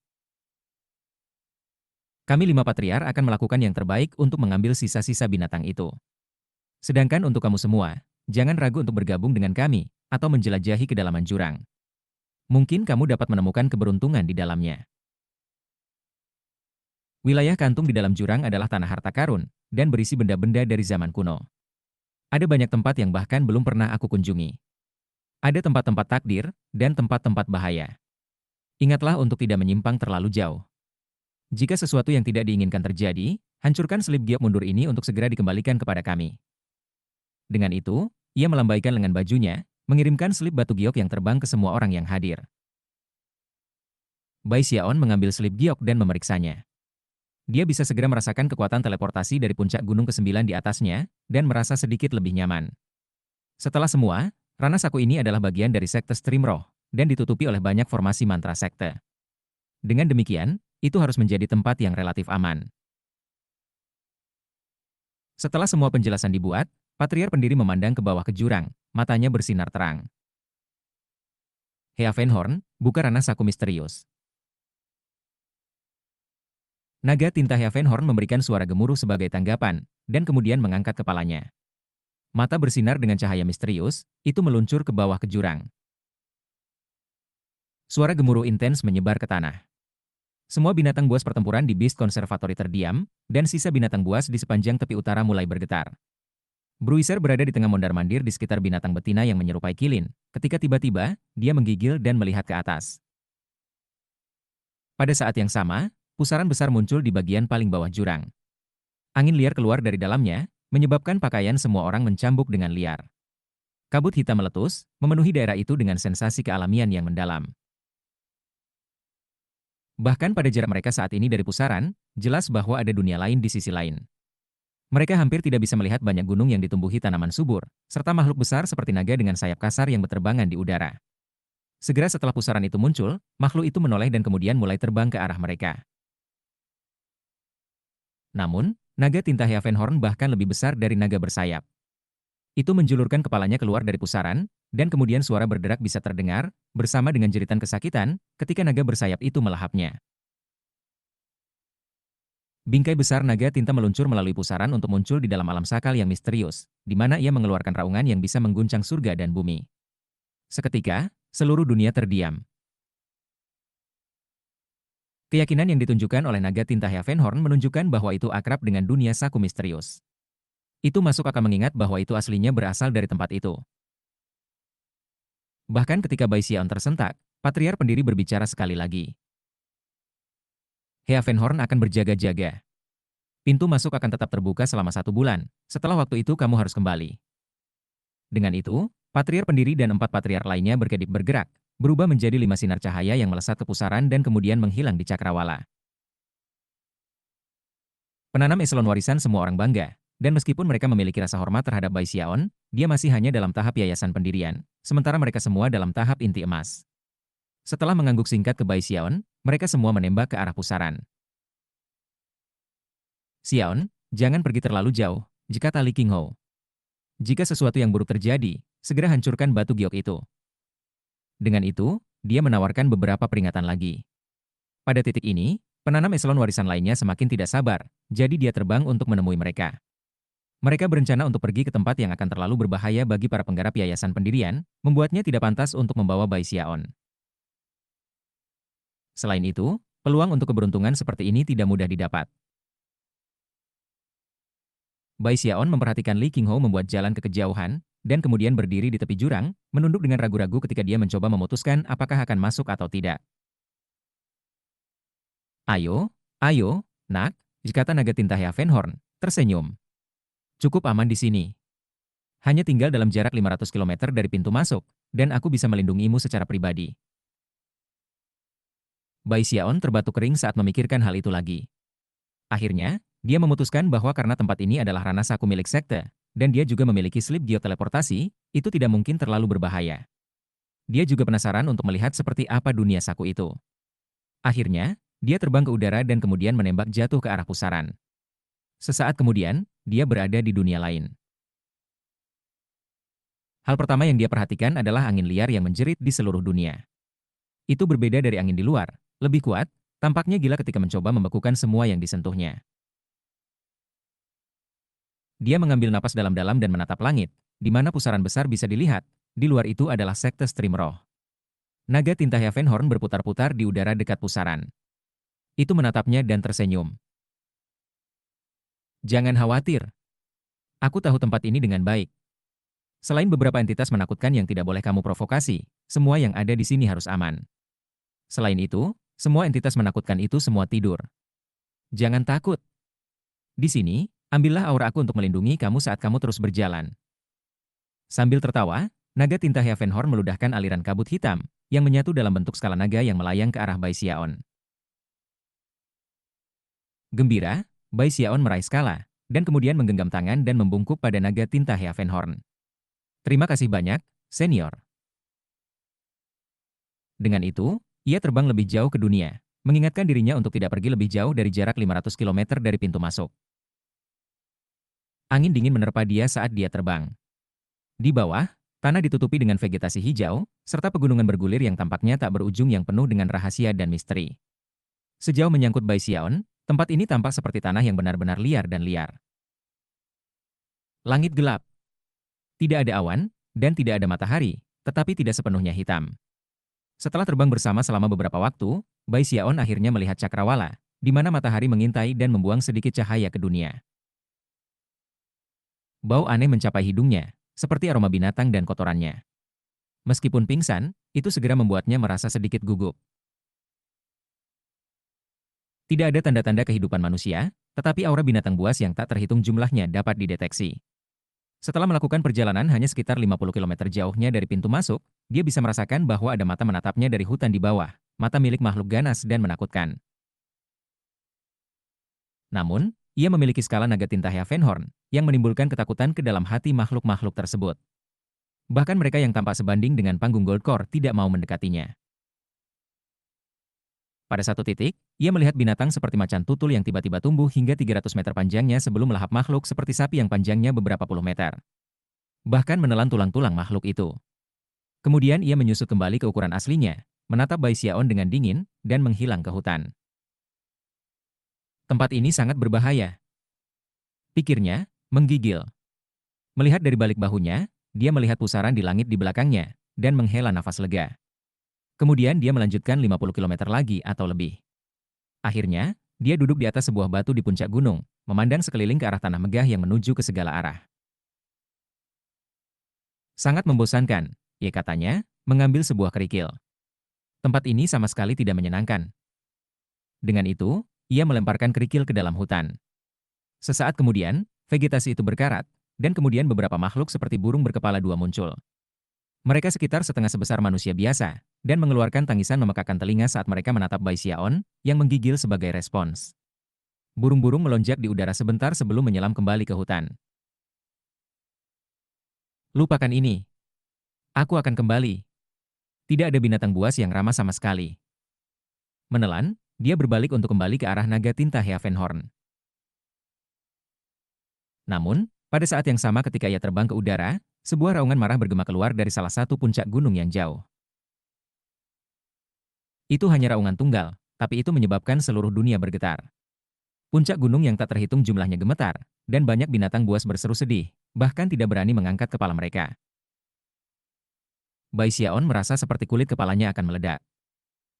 Kami 5 patriar akan melakukan yang terbaik untuk mengambil sisa-sisa binatang itu. Sedangkan untuk kamu semua, jangan ragu untuk bergabung dengan kami, atau menjelajahi kedalaman jurang. Mungkin kamu dapat menemukan keberuntungan di dalamnya. Wilayah kantung di dalam jurang adalah tanah harta karun, dan berisi benda-benda dari zaman kuno. Ada banyak tempat yang bahkan belum pernah aku kunjungi. Ada tempat-tempat takdir, dan tempat-tempat bahaya. Ingatlah untuk tidak menyimpang terlalu jauh. Jika sesuatu yang tidak diinginkan terjadi, hancurkan selip giok mundur ini untuk segera dikembalikan kepada kami. Dengan itu, ia melambaikan lengan bajunya, mengirimkan selip batu giok yang terbang ke semua orang yang hadir. Bai Xiaon mengambil selip giok dan memeriksanya. Dia bisa segera merasakan kekuatan teleportasi dari puncak gunung ke-9 di atasnya, dan merasa sedikit lebih nyaman. Setelah semua, ranah saku ini adalah bagian dari sekte Stream Roh, dan ditutupi oleh banyak formasi mantra sekte. Dengan demikian, itu harus menjadi tempat yang relatif aman. Setelah semua penjelasan dibuat, patriar pendiri memandang ke bawah ke jurang, matanya bersinar terang. Heavenhorn, buka ranah saku misterius. Naga tinta Heavenhorn memberikan suara gemuruh sebagai tanggapan, dan kemudian mengangkat kepalanya. Mata bersinar dengan cahaya misterius, itu meluncur ke bawah ke jurang. Suara gemuruh intens menyebar ke tanah. Semua binatang buas pertempuran di Beast Conservatory terdiam, dan sisa binatang buas di sepanjang tepi utara mulai bergetar. Bruiser berada di tengah mondar-mandir di sekitar binatang betina yang menyerupai kilin, ketika tiba-tiba, dia menggigil dan melihat ke atas. Pada saat yang sama, pusaran besar muncul di bagian paling bawah jurang. Angin liar keluar dari dalamnya, menyebabkan pakaian semua orang mencambuk dengan liar. Kabut hitam meletus, memenuhi daerah itu dengan sensasi kealamian yang mendalam. Bahkan pada jarak mereka saat ini dari pusaran, jelas bahwa ada dunia lain di sisi lain. Mereka hampir tidak bisa melihat banyak gunung yang ditumbuhi tanaman subur, serta makhluk besar seperti naga dengan sayap kasar yang berterbangan di udara. Segera setelah pusaran itu muncul, makhluk itu menoleh dan kemudian mulai terbang ke arah mereka. Namun, naga tinta Heavenhorn bahkan lebih besar dari naga bersayap. Itu menjulurkan kepalanya keluar dari pusaran, dan kemudian suara berderak bisa terdengar, bersama dengan jeritan kesakitan, ketika naga bersayap itu melahapnya. Bingkai besar naga tinta meluncur melalui pusaran untuk muncul di dalam alam sakal yang misterius, di mana ia mengeluarkan raungan yang bisa mengguncang surga dan bumi. Seketika, seluruh dunia terdiam. Keyakinan yang ditunjukkan oleh naga tinta Heavenhorn menunjukkan bahwa itu akrab dengan dunia saku misterius. Itu masuk akal mengingat bahwa itu aslinya berasal dari tempat itu. Bahkan ketika Bai Xiaon tersentak, patriar pendiri berbicara sekali lagi. Heavenhorn akan berjaga-jaga. Pintu masuk akan tetap terbuka selama 1 bulan, setelah waktu itu kamu harus kembali. Dengan itu, patriar pendiri dan 4 patriar lainnya berkedip bergerak, berubah menjadi 5 sinar cahaya yang melesat ke pusaran dan kemudian menghilang di cakrawala. Penanam eselon warisan semua orang bangga, dan meskipun mereka memiliki rasa hormat terhadap Bai Xiaon, dia masih hanya dalam tahap yayasan pendirian, sementara mereka semua dalam tahap inti emas. Setelah mengangguk singkat ke Bai Xiaon, Mereka semua menembak ke arah pusaran. Xiaon, jangan pergi terlalu jauh, jika Li Qinghou. Jika sesuatu yang buruk terjadi, segera hancurkan batu giok itu. Dengan itu, dia menawarkan beberapa peringatan lagi. Pada titik ini, penanam eselon warisan lainnya semakin tidak sabar, jadi dia terbang untuk menemui mereka. Mereka berencana untuk pergi ke tempat yang akan terlalu berbahaya bagi para penggarap yayasan pendirian, membuatnya tidak pantas untuk membawa Bai Xiaon. Selain itu, peluang untuk keberuntungan seperti ini tidak mudah didapat. Bai Xiaon memperhatikan Li Qinghou membuat jalan ke kejauhan, dan kemudian berdiri di tepi jurang, menunduk dengan ragu-ragu ketika dia mencoba memutuskan apakah akan masuk atau tidak. Ayo, ayo, nak, kata naga tinta Heavenhorn, tersenyum. Cukup aman di sini. Hanya tinggal dalam jarak 500 km dari pintu masuk, dan aku bisa melindungimu secara pribadi. Bai Xiaon terbatuk kering saat memikirkan hal itu lagi. Akhirnya, dia memutuskan bahwa karena tempat ini adalah ranah saku milik sekte, dan dia juga memiliki slip geoteleportasi, itu tidak mungkin terlalu berbahaya. Dia juga penasaran untuk melihat seperti apa dunia saku itu. Akhirnya, dia terbang ke udara dan kemudian menembak jatuh ke arah pusaran. Sesaat kemudian, dia berada di dunia lain. Hal pertama yang dia perhatikan adalah angin liar yang menjerit di seluruh dunia. Itu berbeda dari angin di luar, lebih kuat, tampaknya gila ketika mencoba membekukan semua yang disentuhnya. Dia mengambil napas dalam-dalam dan menatap langit, di mana pusaran besar bisa dilihat, di luar itu adalah sekte stream roh. Naga tinta Heavenhorn berputar-putar di udara dekat pusaran. Itu menatapnya dan tersenyum. Jangan khawatir. Aku tahu tempat ini dengan baik. Selain beberapa entitas menakutkan yang tidak boleh kamu provokasi, semua yang ada di sini harus aman. Selain itu, semua entitas menakutkan itu semua tidur. Jangan takut. Di sini, ambillah aura aku untuk melindungi kamu saat kamu terus berjalan. Sambil tertawa, naga tinta Heavenhorn meludahkan aliran kabut hitam, yang menyatu dalam bentuk skala naga yang melayang ke arah Bai Xiaon. Gembira, Bai Xiaon meraih skala, dan kemudian menggenggam tangan dan membungkuk pada naga tinta Heavenhorn. Terima kasih banyak, senior. Dengan itu, ia terbang lebih jauh ke dunia, mengingatkan dirinya untuk tidak pergi lebih jauh dari jarak 500 km dari pintu masuk. Angin dingin menerpa dia saat dia terbang. Di bawah, tanah ditutupi dengan vegetasi hijau, serta pegunungan bergulir yang tampaknya tak berujung yang penuh dengan rahasia dan misteri. Sejauh menyangkut Bai Xiaon, tempat ini tampak seperti tanah yang benar-benar liar dan liar. Langit gelap. Tidak ada awan, dan tidak ada matahari, tetapi tidak sepenuhnya hitam. Setelah terbang bersama selama beberapa waktu, Bai Xiaon akhirnya melihat cakrawala, di mana matahari mengintai dan membuang sedikit cahaya ke dunia. Bau aneh mencapai hidungnya, seperti aroma binatang dan kotorannya. Meskipun pingsan, itu segera membuatnya merasa sedikit gugup. Tidak ada tanda-tanda kehidupan manusia, tetapi aura binatang buas yang tak terhitung jumlahnya dapat dideteksi. Setelah melakukan perjalanan hanya sekitar 50 km jauhnya dari pintu masuk, dia bisa merasakan bahwa ada mata menatapnya dari hutan di bawah, mata milik makhluk ganas dan menakutkan. Namun, ia memiliki skala naga tinta Heavenhorn, yang menimbulkan ketakutan ke dalam hati makhluk-makhluk tersebut. Bahkan mereka yang tampak sebanding dengan panggung Goldcore tidak mau mendekatinya. Pada satu titik, ia melihat binatang seperti macan tutul yang tiba-tiba tumbuh hingga 300 meter panjangnya sebelum melahap makhluk seperti sapi yang panjangnya beberapa puluh meter. Bahkan menelan tulang-tulang makhluk itu. Kemudian ia menyusut kembali ke ukuran aslinya, menatap Bai Xiaon dengan dingin, dan menghilang ke hutan. Tempat ini sangat berbahaya. Pikirnya, menggigil. Melihat dari balik bahunya, dia melihat pusaran di langit di belakangnya, dan menghela nafas lega. Kemudian dia melanjutkan 50 km lagi atau lebih. Akhirnya, dia duduk di atas sebuah batu di puncak gunung, memandang sekeliling ke arah tanah megah yang menuju ke segala arah. Sangat membosankan, ya katanya, mengambil sebuah kerikil. Tempat ini sama sekali tidak menyenangkan. Dengan itu, ia melemparkan kerikil ke dalam hutan. Sesaat kemudian, vegetasi itu berkarat, dan kemudian beberapa makhluk seperti burung berkepala dua muncul. Mereka sekitar setengah sebesar manusia biasa, dan mengeluarkan tangisan memekakan telinga saat mereka menatap Bai Xiaon, yang menggigil sebagai respons. Burung-burung melonjak di udara sebentar sebelum menyelam kembali ke hutan. Lupakan ini. Aku akan kembali. Tidak ada binatang buas yang ramah sama sekali. Menelan, dia berbalik untuk kembali ke arah naga tinta Heavenhorn. Namun, pada saat yang sama ketika ia terbang ke udara, sebuah raungan marah bergema keluar dari salah satu puncak gunung yang jauh. Itu hanya raungan tunggal, tapi itu menyebabkan seluruh dunia bergetar. Puncak gunung yang tak terhitung jumlahnya gemetar, dan banyak binatang buas berseru sedih, bahkan tidak berani mengangkat kepala mereka. Bai Xiaon merasa seperti kulit kepalanya akan meledak.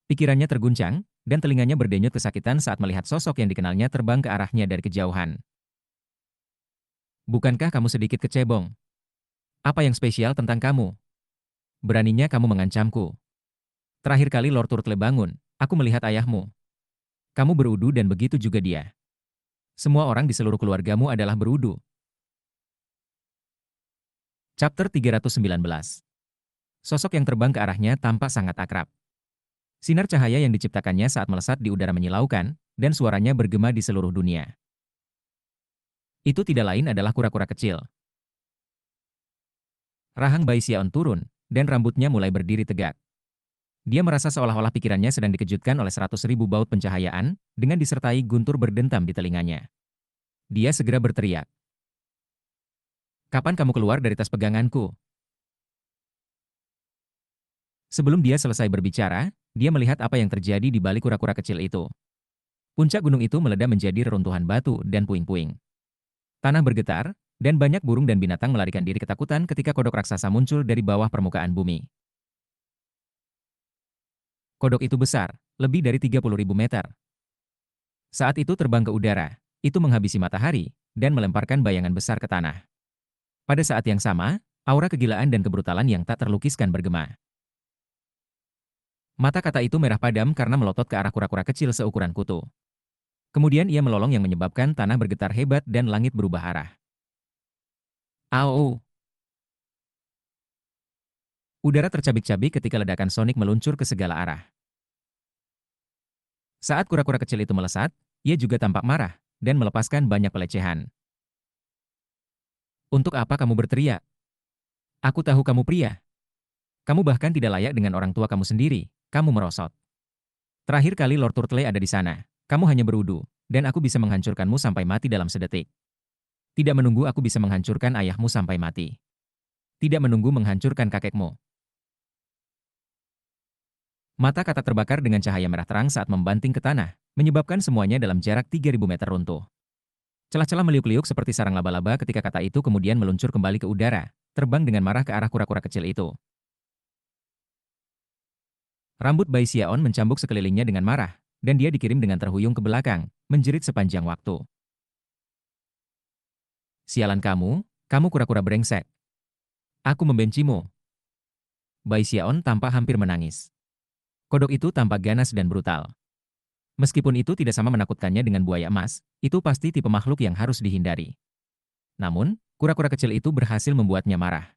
Pikirannya terguncang, dan telinganya berdenyut kesakitan saat melihat sosok yang dikenalnya terbang ke arahnya dari kejauhan. Bukankah kamu sedikit kecebong? Apa yang spesial tentang kamu? Beraninya kamu mengancamku. Terakhir kali Lord Turtle bangun, aku melihat ayahmu. Kamu berudu dan begitu juga dia. Semua orang di seluruh keluargamu adalah berudu. Chapter 319. Sosok yang terbang ke arahnya tampak sangat akrab. Sinar cahaya yang diciptakannya saat melesat di udara menyilaukan, dan suaranya bergema di seluruh dunia. Itu tidak lain adalah kura-kura kecil. Rahang Bai Xiaon turun, dan rambutnya mulai berdiri tegak. Dia merasa seolah-olah pikirannya sedang dikejutkan oleh 100.000 baut pencahayaan, dengan disertai guntur berdentam di telinganya. Dia segera berteriak. Kapan kamu keluar dari tas peganganku? Sebelum dia selesai berbicara, dia melihat apa yang terjadi di balik kura-kura kecil itu. Puncak gunung itu meledak menjadi reruntuhan batu dan puing-puing. Tanah bergetar, dan banyak burung dan binatang melarikan diri ketakutan ketika kodok raksasa muncul dari bawah permukaan bumi. Kodok itu besar, lebih dari 30.000 meter. Saat itu terbang ke udara, itu menghabisi matahari, dan melemparkan bayangan besar ke tanah. Pada saat yang sama, aura kegilaan dan kebrutalan yang tak terlukiskan bergema. Mata kata itu merah padam karena melotot ke arah kura-kura kecil seukuran kutu. Kemudian ia melolong yang menyebabkan tanah bergetar hebat dan langit berubah arah. Au! Udara tercabik-cabik ketika ledakan sonik meluncur ke segala arah. Saat kura-kura kecil itu melesat, ia juga tampak marah, dan melepaskan banyak pelecehan. Untuk apa kamu berteriak? Aku tahu kamu pria. Kamu bahkan tidak layak dengan orang tua kamu sendiri, kamu merosot. Terakhir kali Lord Turtle ada di sana, kamu hanya berudu, dan aku bisa menghancurkanmu sampai mati dalam sedetik. Tidak menunggu aku bisa menghancurkan ayahmu sampai mati. Tidak menunggu menghancurkan kakekmu. Mata katak terbakar dengan cahaya merah terang saat membanting ke tanah, menyebabkan semuanya dalam jarak 3.000 meter runtuh. Celah-celah meliuk-liuk seperti sarang laba-laba ketika kata itu kemudian meluncur kembali ke udara, terbang dengan marah ke arah kura-kura kecil itu. Rambut Bai Xiaon mencambuk sekelilingnya dengan marah, dan dia dikirim dengan terhuyung ke belakang, menjerit sepanjang waktu. Sialan kamu kura-kura brengsek. Aku membencimu. Bai Xiaon tampak hampir menangis. Kodok itu tampak ganas dan brutal. Meskipun itu tidak sama menakutkannya dengan buaya emas, itu pasti tipe makhluk yang harus dihindari. Namun, kura-kura kecil itu berhasil membuatnya marah.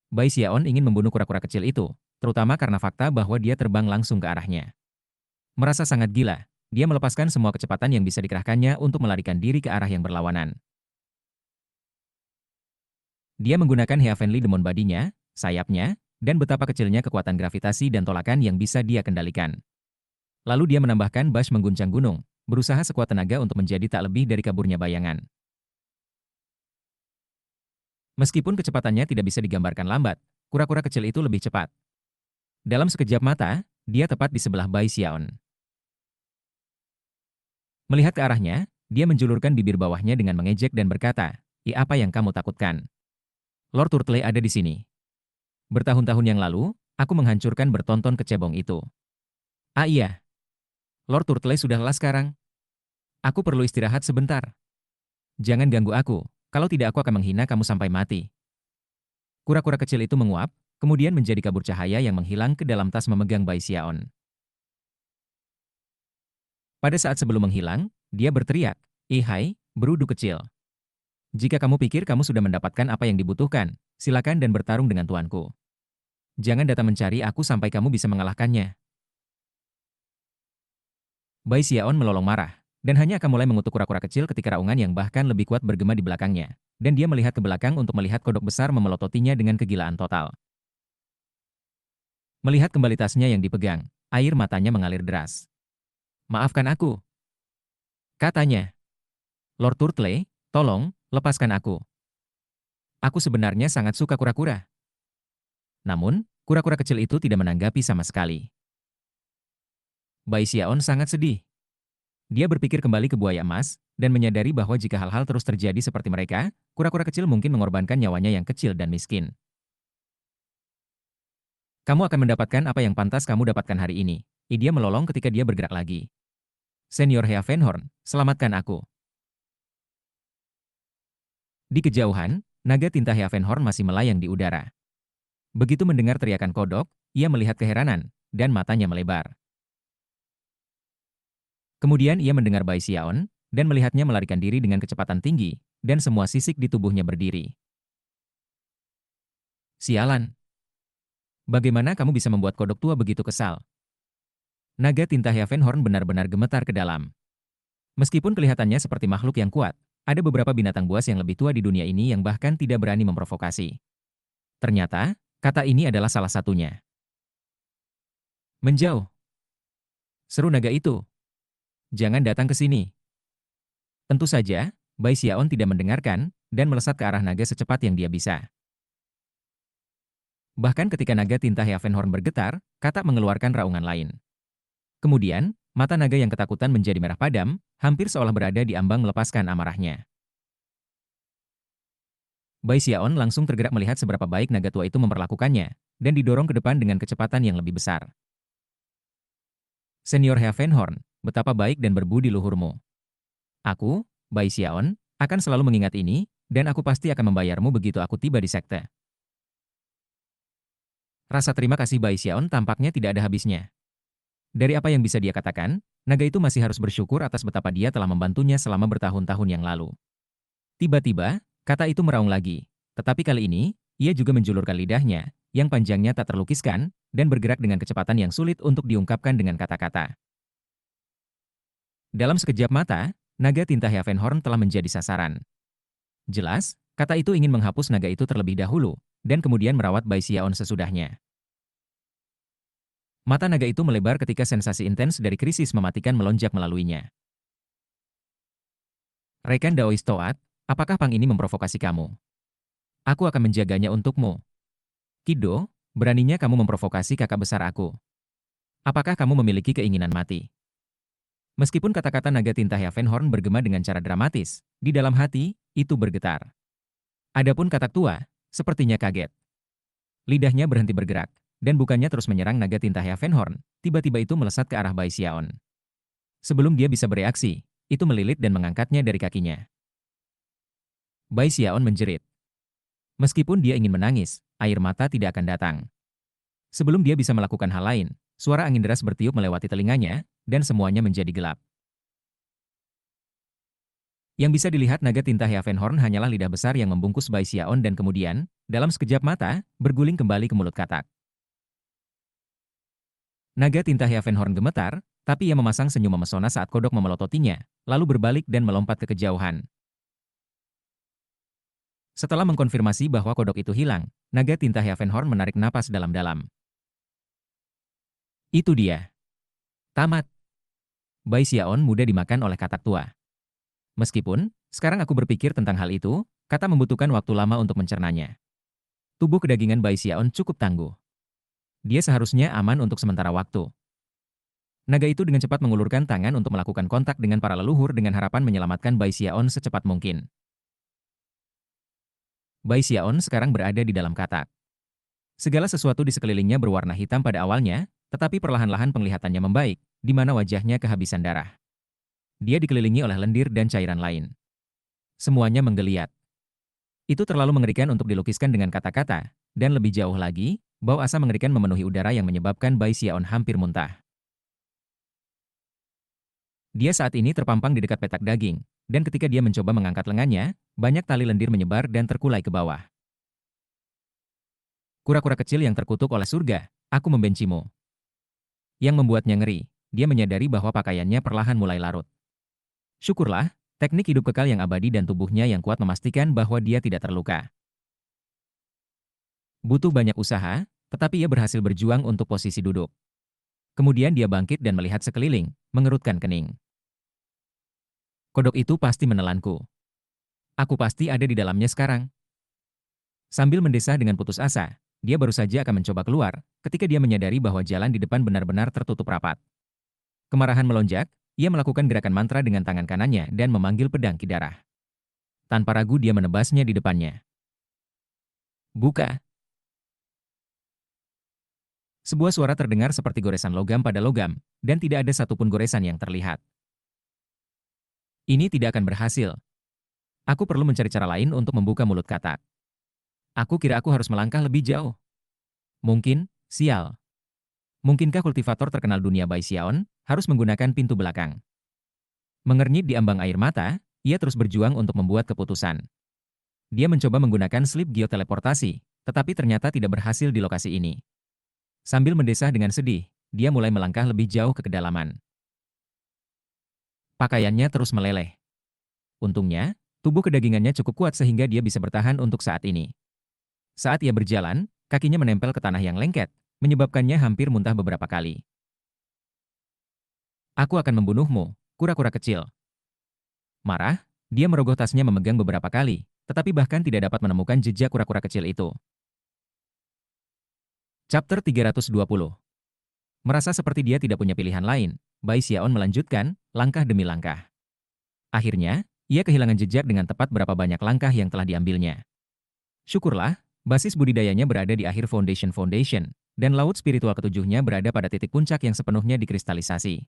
Bai Xiaon ingin membunuh kura-kura kecil itu, terutama karena fakta bahwa dia terbang langsung ke arahnya. Merasa sangat gila, dia melepaskan semua kecepatan yang bisa dikerahkannya untuk melarikan diri ke arah yang berlawanan. Dia menggunakan Heavenly Demon Body-nya, sayapnya, dan betapa kecilnya kekuatan gravitasi dan tolakan yang bisa dia kendalikan. Lalu dia menambahkan Bash mengguncang gunung, berusaha sekuat tenaga untuk menjadi tak lebih dari kaburnya bayangan. Meskipun kecepatannya tidak bisa digambarkan lambat, kura-kura kecil itu lebih cepat. Dalam sekejap mata, dia tepat di sebelah Bai Xiaon. Melihat ke arahnya, dia menjulurkan bibir bawahnya dengan mengejek dan berkata, apa yang kamu takutkan? Lord Turtle ada di sini. Bertahun-tahun yang lalu, aku menghancurkan bertonton kecebong itu. Ah iya, Lord Turtle sudah lelah sekarang. Aku perlu istirahat sebentar. Jangan ganggu aku, kalau tidak aku akan menghina kamu sampai mati. Kura-kura kecil itu menguap, kemudian menjadi kabur cahaya yang menghilang ke dalam tas memegang Bai Xiaon. Pada saat sebelum menghilang, dia berteriak, hai, berudu kecil. Jika kamu pikir kamu sudah mendapatkan apa yang dibutuhkan, silakan dan bertarung dengan tuanku. Jangan datang mencari aku sampai kamu bisa mengalahkannya. Bai Xiaon melolong marah, dan hanya akan mulai mengutuk kura-kura kecil ketika raungan yang bahkan lebih kuat bergema di belakangnya, dan dia melihat ke belakang untuk melihat kodok besar memelototinya dengan kegilaan total. Melihat kembali tasnya yang dipegang, air matanya mengalir deras. Maafkan aku, katanya. Lord Turtle, tolong, lepaskan aku. Aku sebenarnya sangat suka kura-kura. Namun, kura-kura kecil itu tidak menanggapi sama sekali. Bai Xiaon sangat sedih. Dia berpikir kembali ke buaya emas, dan menyadari bahwa jika hal-hal terus terjadi seperti mereka, kura-kura kecil mungkin mengorbankan nyawanya yang kecil dan miskin. Kamu akan mendapatkan apa yang pantas kamu dapatkan hari ini. Dia melolong ketika dia bergerak lagi. Senior Heavenhorn, selamatkan aku. Di kejauhan, naga tinta Heavenhorn masih melayang di udara. Begitu mendengar teriakan kodok, ia melihat keheranan, dan matanya melebar. Kemudian ia mendengar Bai Xiaon, dan melihatnya melarikan diri dengan kecepatan tinggi, dan semua sisik di tubuhnya berdiri. Sialan, bagaimana kamu bisa membuat kodok tua begitu kesal? Naga tinta Heavenhorn benar-benar gemetar ke dalam. Meskipun kelihatannya seperti makhluk yang kuat, ada beberapa binatang buas yang lebih tua di dunia ini yang bahkan tidak berani memprovokasi. Ternyata, kata ini adalah salah satunya. Menjauh, seru naga itu. Jangan datang ke sini. Tentu saja, Bai Xiaon tidak mendengarkan, dan melesat ke arah naga secepat yang dia bisa. Bahkan ketika naga tinta Heavenhorn bergetar, Katak mengeluarkan raungan lain. Kemudian, mata naga yang ketakutan menjadi merah padam, hampir seolah berada di ambang melepaskan amarahnya. Bai Xiaon langsung tergerak melihat seberapa baik naga tua itu memperlakukannya, dan didorong ke depan dengan kecepatan yang lebih besar. Senior Heavenhorn, betapa baik dan berbudi luhurmu. Aku, Bai Xiaon, akan selalu mengingat ini, dan aku pasti akan membayarmu begitu aku tiba di sekte. Rasa terima kasih Bai Xiaon tampaknya tidak ada habisnya. Dari apa yang bisa dia katakan, naga itu masih harus bersyukur atas betapa dia telah membantunya selama bertahun-tahun yang lalu. Tiba-tiba, kata itu meraung lagi. Tetapi kali ini, ia juga menjulurkan lidahnya, yang panjangnya tak terlukiskan, dan bergerak dengan kecepatan yang sulit untuk diungkapkan dengan kata-kata. Dalam sekejap mata, naga tinta Heavenhorn telah menjadi sasaran. Jelas, kata itu ingin menghapus naga itu terlebih dahulu, dan kemudian merawat Bai Xiaon sesudahnya. Mata naga itu melebar ketika sensasi intens dari krisis mematikan melonjak melaluinya. Rekan Daois Toat, apakah pang ini memprovokasi kamu? Aku akan menjaganya untukmu. Kido, beraninya kamu memprovokasi kakak besar aku. Apakah kamu memiliki keinginan mati? Meskipun kata-kata naga tinta Heavenhorn bergema dengan cara dramatis, di dalam hati, itu bergetar. Adapun katak tua, sepertinya kaget. Lidahnya berhenti bergerak, dan bukannya terus menyerang naga tinta Heavenhorn, tiba-tiba itu melesat ke arah Bai Xiaon. Sebelum dia bisa bereaksi, itu melilit dan mengangkatnya dari kakinya. Bai Xiaon menjerit. Meskipun dia ingin menangis, air mata tidak akan datang. Sebelum dia bisa melakukan hal lain, suara angin deras bertiup melewati telinganya, dan semuanya menjadi gelap. Yang bisa dilihat naga tinta Heavenhorn hanyalah lidah besar yang membungkus Bai Xiaon dan kemudian, dalam sekejap mata, berguling kembali ke mulut katak. Naga tinta Heavenhorn gemetar, tapi ia memasang senyum memesona saat kodok memelototinya, lalu berbalik dan melompat ke kejauhan. Setelah mengkonfirmasi bahwa kodok itu hilang, naga tinta Heavenhorn menarik napas dalam-dalam. Itu dia. Tamat. Bai Xiaon mudah dimakan oleh katak tua. Meskipun, sekarang aku berpikir tentang hal itu, kata membutuhkan waktu lama untuk mencernanya. Tubuh kedagingan Bai Xiaon cukup tangguh. Dia seharusnya aman untuk sementara waktu. Naga itu dengan cepat mengulurkan tangan untuk melakukan kontak dengan para leluhur dengan harapan menyelamatkan Bai Xiaon secepat mungkin. Bai Xiaon sekarang berada di dalam katak. Segala sesuatu di sekelilingnya berwarna hitam pada awalnya, tetapi perlahan-lahan penglihatannya membaik, di mana wajahnya kehabisan darah. Dia dikelilingi oleh lendir dan cairan lain. Semuanya menggeliat. Itu terlalu mengerikan untuk dilukiskan dengan kata-kata, dan lebih jauh lagi, bau asam mengerikan memenuhi udara yang menyebabkan Bai Xiaon hampir muntah. Dia saat ini terpampang di dekat petak daging, dan ketika dia mencoba mengangkat lengannya, banyak tali lendir menyebar dan terkulai ke bawah. Kura-kura kecil yang terkutuk oleh surga, aku membencimu. Yang membuatnya ngeri, dia menyadari bahwa pakaiannya perlahan mulai larut. Syukurlah, teknik hidup kekal yang abadi dan tubuhnya yang kuat memastikan bahwa dia tidak terluka. Butuh banyak usaha, tetapi ia berhasil berjuang untuk posisi duduk. Kemudian dia bangkit dan melihat sekeliling, mengerutkan kening. Kodok itu pasti menelanku. Aku pasti ada di dalamnya sekarang. Sambil mendesah dengan putus asa, dia baru saja akan mencoba keluar, ketika dia menyadari bahwa jalan di depan benar-benar tertutup rapat. Kemarahan melonjak, ia melakukan gerakan mantra dengan tangan kanannya dan memanggil pedang Kidarah. Tanpa ragu dia menebasnya di depannya. Buka! Sebuah suara terdengar seperti goresan logam pada logam, dan tidak ada satupun goresan yang terlihat. Ini tidak akan berhasil. Aku perlu mencari cara lain untuk membuka mulut katak. Aku kira aku harus melangkah lebih jauh. Mungkin, sial. Mungkinkah kultivator terkenal dunia Bai Xiaon harus menggunakan pintu belakang? Mengernyit di ambang air mata, ia terus berjuang untuk membuat keputusan. Dia mencoba menggunakan slip geoteleportasi, tetapi ternyata tidak berhasil di lokasi ini. Sambil mendesah dengan sedih, dia mulai melangkah lebih jauh ke kedalaman. Pakaiannya terus meleleh. Untungnya, tubuh kedagingannya cukup kuat sehingga dia bisa bertahan untuk saat ini. Saat ia berjalan, kakinya menempel ke tanah yang lengket, menyebabkannya hampir muntah beberapa kali. Aku akan membunuhmu, kura-kura kecil. Marah, dia merogoh tasnya memegang beberapa kali, tetapi bahkan tidak dapat menemukan jejak kura-kura kecil itu. Chapter 320. Merasa seperti dia tidak punya pilihan lain, Bai Xiaon melanjutkan, langkah demi langkah. Akhirnya, ia kehilangan jejak dengan tepat berapa banyak langkah yang telah diambilnya. Syukurlah, basis budidayanya berada di akhir foundation, dan laut spiritual ketujuhnya berada pada titik puncak yang sepenuhnya dikristalisasi.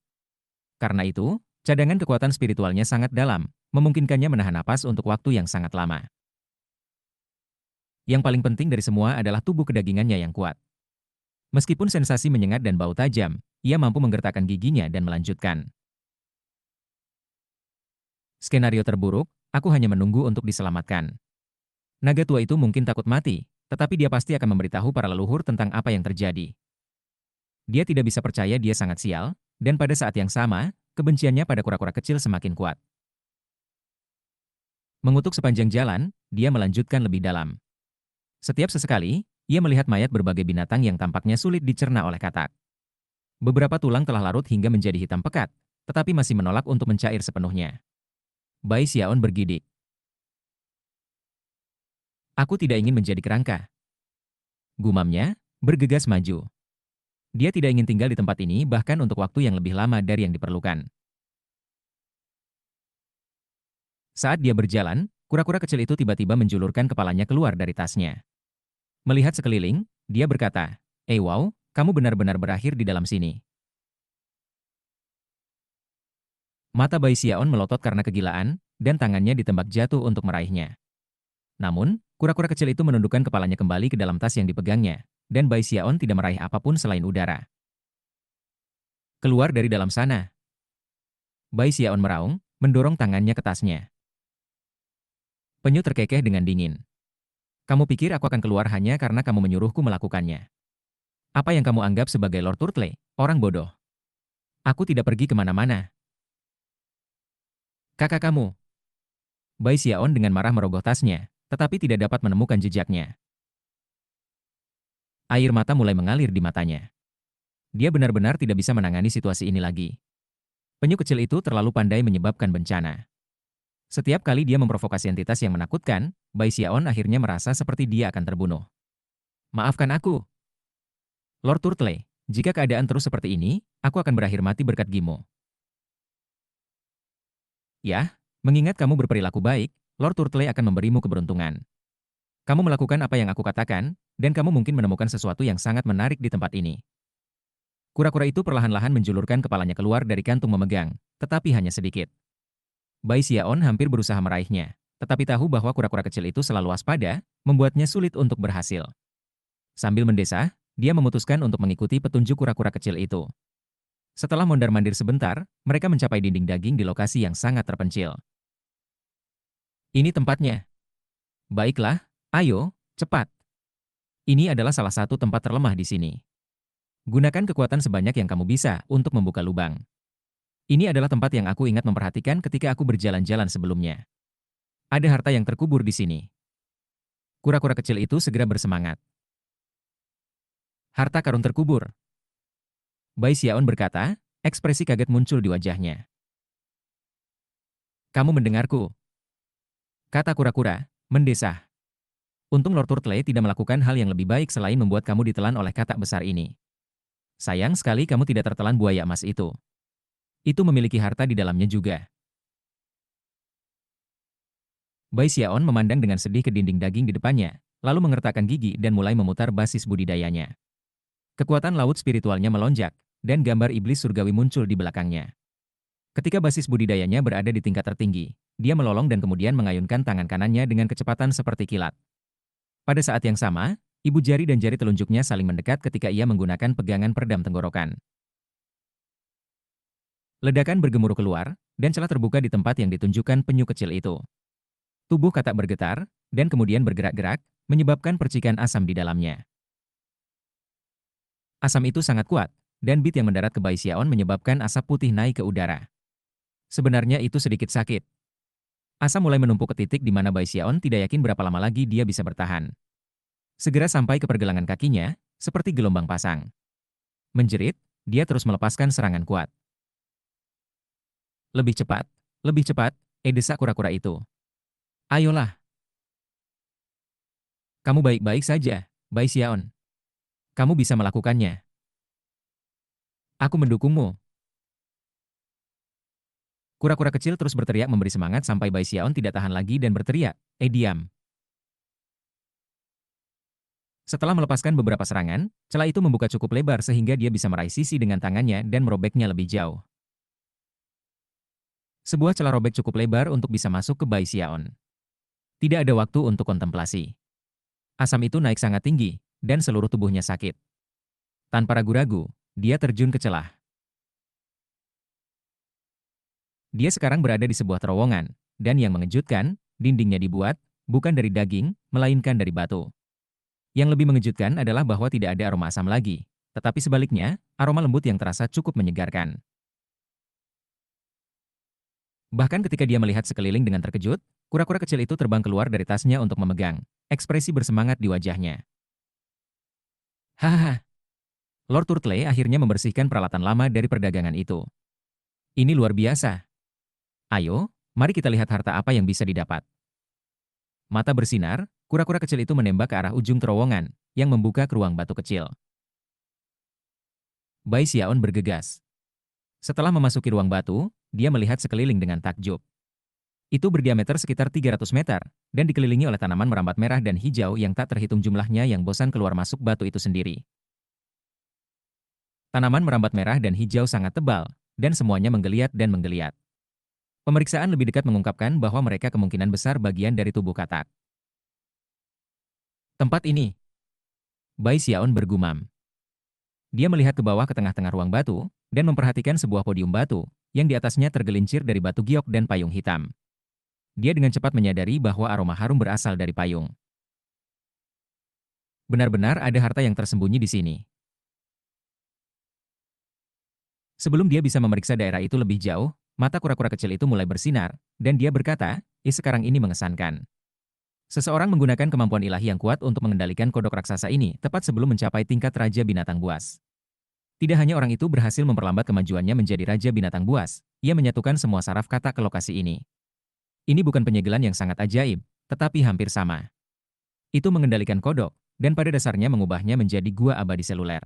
Karena itu, cadangan kekuatan spiritualnya sangat dalam, memungkinkannya menahan napas untuk waktu yang sangat lama. Yang paling penting dari semua adalah tubuh kedagingannya yang kuat. Meskipun sensasi menyengat dan bau tajam, ia mampu menggertakkan giginya dan melanjutkan. Skenario terburuk, aku hanya menunggu untuk diselamatkan. Naga tua itu mungkin takut mati, tetapi dia pasti akan memberitahu para leluhur tentang apa yang terjadi. Dia tidak bisa percaya dia sangat sial, dan pada saat yang sama, kebenciannya pada kura-kura kecil semakin kuat. Mengutuk sepanjang jalan, dia melanjutkan lebih dalam. Setiap sesekali, ia melihat mayat berbagai binatang yang tampaknya sulit dicerna oleh katak. Beberapa tulang telah larut hingga menjadi hitam pekat, tetapi masih menolak untuk mencair sepenuhnya. Bai Xiaon bergidik. Aku tidak ingin menjadi kerangka. Gumamnya, bergegas maju. Dia tidak ingin tinggal di tempat ini bahkan untuk waktu yang lebih lama dari yang diperlukan. Saat dia berjalan, kura-kura kecil itu tiba-tiba menjulurkan kepalanya keluar dari tasnya. Melihat sekeliling, dia berkata, wow, kamu benar-benar berakhir di dalam sini." Mata Bai Xiaon melotot karena kegilaan, dan tangannya ditembak jatuh untuk meraihnya. Namun, kura-kura kecil itu menundukkan kepalanya kembali ke dalam tas yang dipegangnya, dan Bai Xiaon tidak meraih apapun selain udara. "Keluar dari dalam sana." Bai Xiaon meraung, mendorong tangannya ke tasnya. Penyu terkekeh dengan dingin. "Kamu pikir aku akan keluar hanya karena kamu menyuruhku melakukannya? Apa yang kamu anggap sebagai Lord Turtle, orang bodoh? Aku tidak pergi kemana-mana." "Kakak kamu." Bai Xiaon dengan marah merogoh tasnya, tetapi tidak dapat menemukan jejaknya. Air mata mulai mengalir di matanya. Dia benar-benar tidak bisa menangani situasi ini lagi. Penyu kecil itu terlalu pandai menyebabkan bencana. Setiap kali dia memprovokasi entitas yang menakutkan, Bai Xiaon akhirnya merasa seperti dia akan terbunuh. "Maafkan aku, Lord Turtle. Jika keadaan terus seperti ini, aku akan berakhir mati berkat Gimo." "Ya, mengingat kamu berperilaku baik, Lord Turtle akan memberimu keberuntungan. Kamu melakukan apa yang aku katakan, dan kamu mungkin menemukan sesuatu yang sangat menarik di tempat ini." Kura-kura itu perlahan-lahan menjulurkan kepalanya keluar dari kantung memegang, tetapi hanya sedikit. Bai Xiaon hampir berusaha meraihnya, tetapi tahu bahwa kura-kura kecil itu selalu waspada, membuatnya sulit untuk berhasil. Sambil mendesah, dia memutuskan untuk mengikuti petunjuk kura-kura kecil itu. Setelah mondar-mandir sebentar, mereka mencapai dinding daging di lokasi yang sangat terpencil. "Ini tempatnya." "Baiklah, ayo, cepat. Ini adalah salah satu tempat terlemah di sini. Gunakan kekuatan sebanyak yang kamu bisa untuk membuka lubang. Ini adalah tempat yang aku ingat memperhatikan ketika aku berjalan-jalan sebelumnya. Ada harta yang terkubur di sini." Kura-kura kecil itu segera bersemangat. "Harta karun terkubur." Bai Xiaon berkata, ekspresi kaget muncul di wajahnya. Kamu mendengarku? Kata kura-kura, mendesah. Untung Lord Turtle tidak melakukan hal yang lebih baik selain membuat kamu ditelan oleh katak besar ini. Sayang sekali kamu tidak tertelan buaya emas itu. Itu memiliki harta di dalamnya juga. Bai Xiaon memandang dengan sedih ke dinding daging di depannya, lalu mengertakkan gigi dan mulai memutar basis budidayanya. Kekuatan laut spiritualnya melonjak, dan gambar iblis surgawi muncul di belakangnya. Ketika basis budidayanya berada di tingkat tertinggi, dia melolong dan kemudian mengayunkan tangan kanannya dengan kecepatan seperti kilat. Pada saat yang sama, ibu jari dan jari telunjuknya saling mendekat ketika ia menggunakan pegangan peredam tenggorokan. Ledakan bergemuruh keluar, dan celah terbuka di tempat yang ditunjukkan penyu kecil itu. Tubuh katak bergetar, dan kemudian bergerak-gerak, menyebabkan percikan asam di dalamnya. Asam itu sangat kuat, dan bit yang mendarat ke Bai Xiaon menyebabkan asap putih naik ke udara. Sebenarnya itu sedikit sakit. Asam mulai menumpuk ke titik di mana Bai Xiaon tidak yakin berapa lama lagi dia bisa bertahan. Segera sampai ke pergelangan kakinya, seperti gelombang pasang. Menjerit, dia terus melepaskan serangan kuat. Lebih cepat, desak kura-kura itu. Ayolah, kamu baik-baik saja, Bai Xiaon. Kamu bisa melakukannya. Aku mendukungmu. Kura-kura kecil terus berteriak memberi semangat sampai Bai Xiaon tidak tahan lagi dan berteriak, diam. Setelah melepaskan beberapa serangan, celah itu membuka cukup lebar sehingga dia bisa meraih sisi dengan tangannya dan merobeknya lebih jauh. Sebuah celah robek cukup lebar untuk bisa masuk ke Bai Xiaon. Tidak ada waktu untuk kontemplasi. Asam itu naik sangat tinggi, dan seluruh tubuhnya sakit. Tanpa ragu-ragu, dia terjun ke celah. Dia sekarang berada di sebuah terowongan, dan yang mengejutkan, dindingnya dibuat, bukan dari daging, melainkan dari batu. Yang lebih mengejutkan adalah bahwa tidak ada aroma asam lagi, tetapi sebaliknya, aroma lembut yang terasa cukup menyegarkan. Bahkan ketika dia melihat sekeliling dengan terkejut, kura-kura kecil itu terbang keluar dari tasnya untuk memegang, ekspresi bersemangat di wajahnya. Hahaha. Lord Turtle akhirnya membersihkan peralatan lama dari perdagangan itu. Ini luar biasa. Ayo, mari kita lihat harta apa yang bisa didapat. Mata bersinar, kura-kura kecil itu menembak ke arah ujung terowongan, yang membuka ke ruang batu kecil. Bai Xiaon bergegas. Setelah memasuki ruang batu, dia melihat sekeliling dengan takjub. Itu berdiameter sekitar 300 meter, dan dikelilingi oleh tanaman merambat merah dan hijau yang tak terhitung jumlahnya yang bosan keluar masuk batu itu sendiri. Tanaman merambat merah dan hijau sangat tebal, dan semuanya menggeliat dan menggeliat. Pemeriksaan lebih dekat mengungkapkan bahwa mereka kemungkinan besar bagian dari tubuh katak. Tempat ini. Bai Xiaon bergumam. Dia melihat ke bawah ke tengah-tengah ruang batu, dan memperhatikan sebuah podium batu, yang di atasnya tergelincir dari batu giok dan payung hitam. Dia dengan cepat menyadari bahwa aroma harum berasal dari payung. Benar-benar ada harta yang tersembunyi di sini. Sebelum dia bisa memeriksa daerah itu lebih jauh, mata kura-kura kecil itu mulai bersinar, dan dia berkata, sekarang ini mengesankan. Seseorang menggunakan kemampuan ilahi yang kuat untuk mengendalikan kodok raksasa ini tepat sebelum mencapai tingkat Raja Binatang Buas. Tidak hanya orang itu berhasil memperlambat kemajuannya menjadi Raja Binatang Buas, ia menyatukan semua saraf kata ke lokasi ini. Ini bukan penyegelan yang sangat ajaib, tetapi hampir sama. Itu mengendalikan kodok, dan pada dasarnya mengubahnya menjadi gua abadi seluler.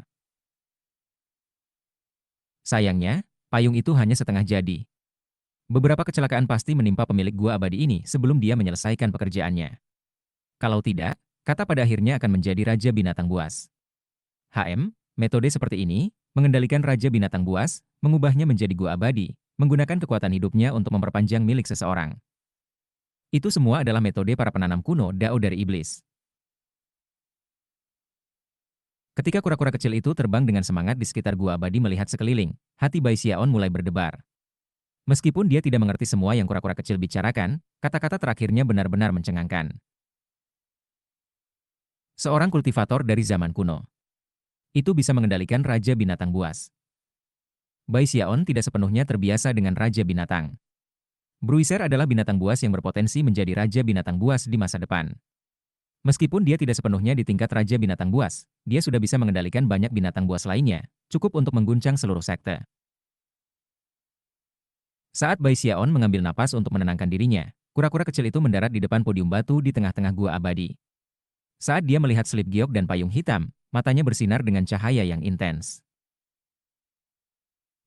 Sayangnya, payung itu hanya setengah jadi. Beberapa kecelakaan pasti menimpa pemilik gua abadi ini sebelum dia menyelesaikan pekerjaannya. Kalau tidak, kata pada akhirnya akan menjadi Raja Binatang Buas. Metode seperti ini, mengendalikan Raja Binatang Buas, mengubahnya menjadi gua abadi, menggunakan kekuatan hidupnya untuk memperpanjang milik seseorang. Itu semua adalah metode para penanam kuno Dao dari Iblis. Ketika kura-kura kecil itu terbang dengan semangat di sekitar gua abadi melihat sekeliling, hati Bai Xiaon mulai berdebar. Meskipun dia tidak mengerti semua yang kura-kura kecil bicarakan, kata-kata terakhirnya benar-benar mencengangkan. Seorang kultivator dari zaman kuno. Itu bisa mengendalikan Raja Binatang Buas. Bai Xiaon tidak sepenuhnya terbiasa dengan Raja Binatang. Bruiser adalah binatang buas yang berpotensi menjadi Raja Binatang Buas di masa depan. Meskipun dia tidak sepenuhnya di tingkat Raja Binatang Buas, dia sudah bisa mengendalikan banyak binatang buas lainnya, cukup untuk mengguncang seluruh sekte. Saat Bai Xiaon mengambil napas untuk menenangkan dirinya, kura-kura kecil itu mendarat di depan podium batu di tengah-tengah gua abadi. Saat dia melihat selip giok dan payung hitam, matanya bersinar dengan cahaya yang intens.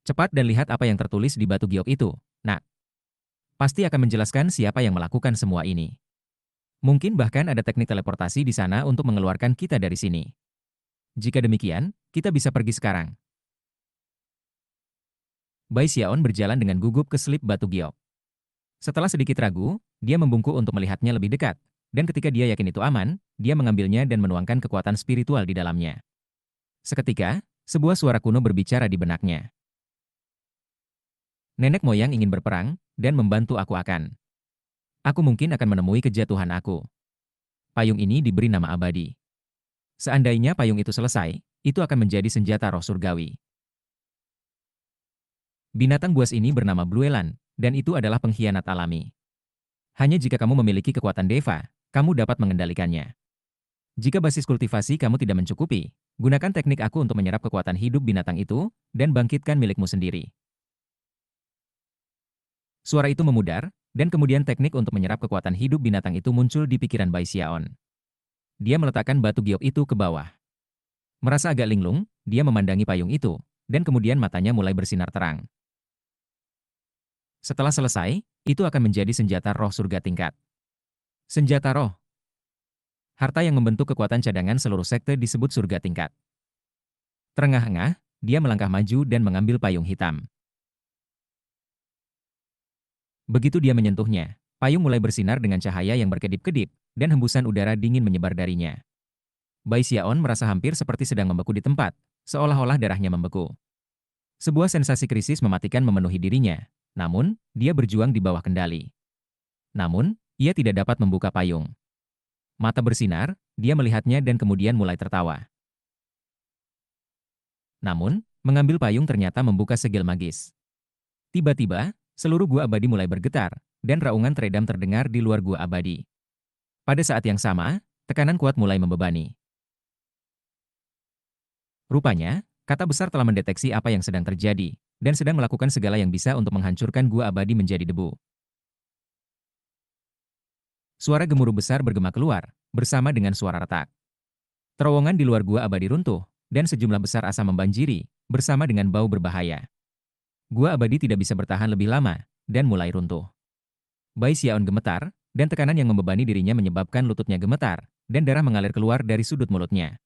Cepat dan lihat apa yang tertulis di batu giok itu. Nah, pasti akan menjelaskan siapa yang melakukan semua ini. Mungkin bahkan ada teknik teleportasi di sana untuk mengeluarkan kita dari sini. Jika demikian, kita bisa pergi sekarang. Bai Xiaon berjalan dengan gugup ke selip batu giok. Setelah sedikit ragu, dia membungkuk untuk melihatnya lebih dekat. Dan ketika dia yakin itu aman, dia mengambilnya dan menuangkan kekuatan spiritual di dalamnya. Seketika, sebuah suara kuno berbicara di benaknya. Nenek moyang ingin berperang, dan membantu aku akan. Aku mungkin akan menemui kejatuhan aku. Payung ini diberi nama abadi. Seandainya payung itu selesai, itu akan menjadi senjata roh surgawi. Binatang buas ini bernama Bluelan, dan itu adalah pengkhianat alami. Hanya jika kamu memiliki kekuatan Deva, kamu dapat mengendalikannya. Jika basis kultivasi kamu tidak mencukupi, gunakan teknik aku untuk menyerap kekuatan hidup binatang itu, dan bangkitkan milikmu sendiri. Suara itu memudar, dan kemudian teknik untuk menyerap kekuatan hidup binatang itu muncul di pikiran Bai Xiaon. Dia meletakkan batu giok itu ke bawah. Merasa agak linglung, dia memandangi payung itu, dan kemudian matanya mulai bersinar terang. Setelah selesai, itu akan menjadi senjata roh surga tingkat. Senjata roh. Harta yang membentuk kekuatan cadangan seluruh sekte disebut surga tingkat. Terengah-engah, dia melangkah maju dan mengambil payung hitam. Begitu dia menyentuhnya, payung mulai bersinar dengan cahaya yang berkedip-kedip, dan hembusan udara dingin menyebar darinya. Bai Xiaon merasa hampir seperti sedang membeku di tempat, seolah-olah darahnya membeku. Sebuah sensasi krisis mematikan memenuhi dirinya, namun, dia berjuang di bawah kendali. Namun, ia tidak dapat membuka payung. Mata bersinar, dia melihatnya dan kemudian mulai tertawa. Namun, mengambil payung ternyata membuka segel magis. Tiba-tiba, seluruh gua abadi mulai bergetar, dan raungan teredam terdengar di luar gua abadi. Pada saat yang sama, tekanan kuat mulai membebani. Rupanya, kata besar telah mendeteksi apa yang sedang terjadi, dan sedang melakukan segala yang bisa untuk menghancurkan gua abadi menjadi debu. Suara gemuruh besar bergema keluar, bersama dengan suara retak. Terowongan di luar gua abadi runtuh, dan sejumlah besar asap membanjiri, bersama dengan bau berbahaya. Gua abadi tidak bisa bertahan lebih lama, dan mulai runtuh. Bai Xiaon gemetar, dan tekanan yang membebani dirinya menyebabkan lututnya gemetar, dan darah mengalir keluar dari sudut mulutnya.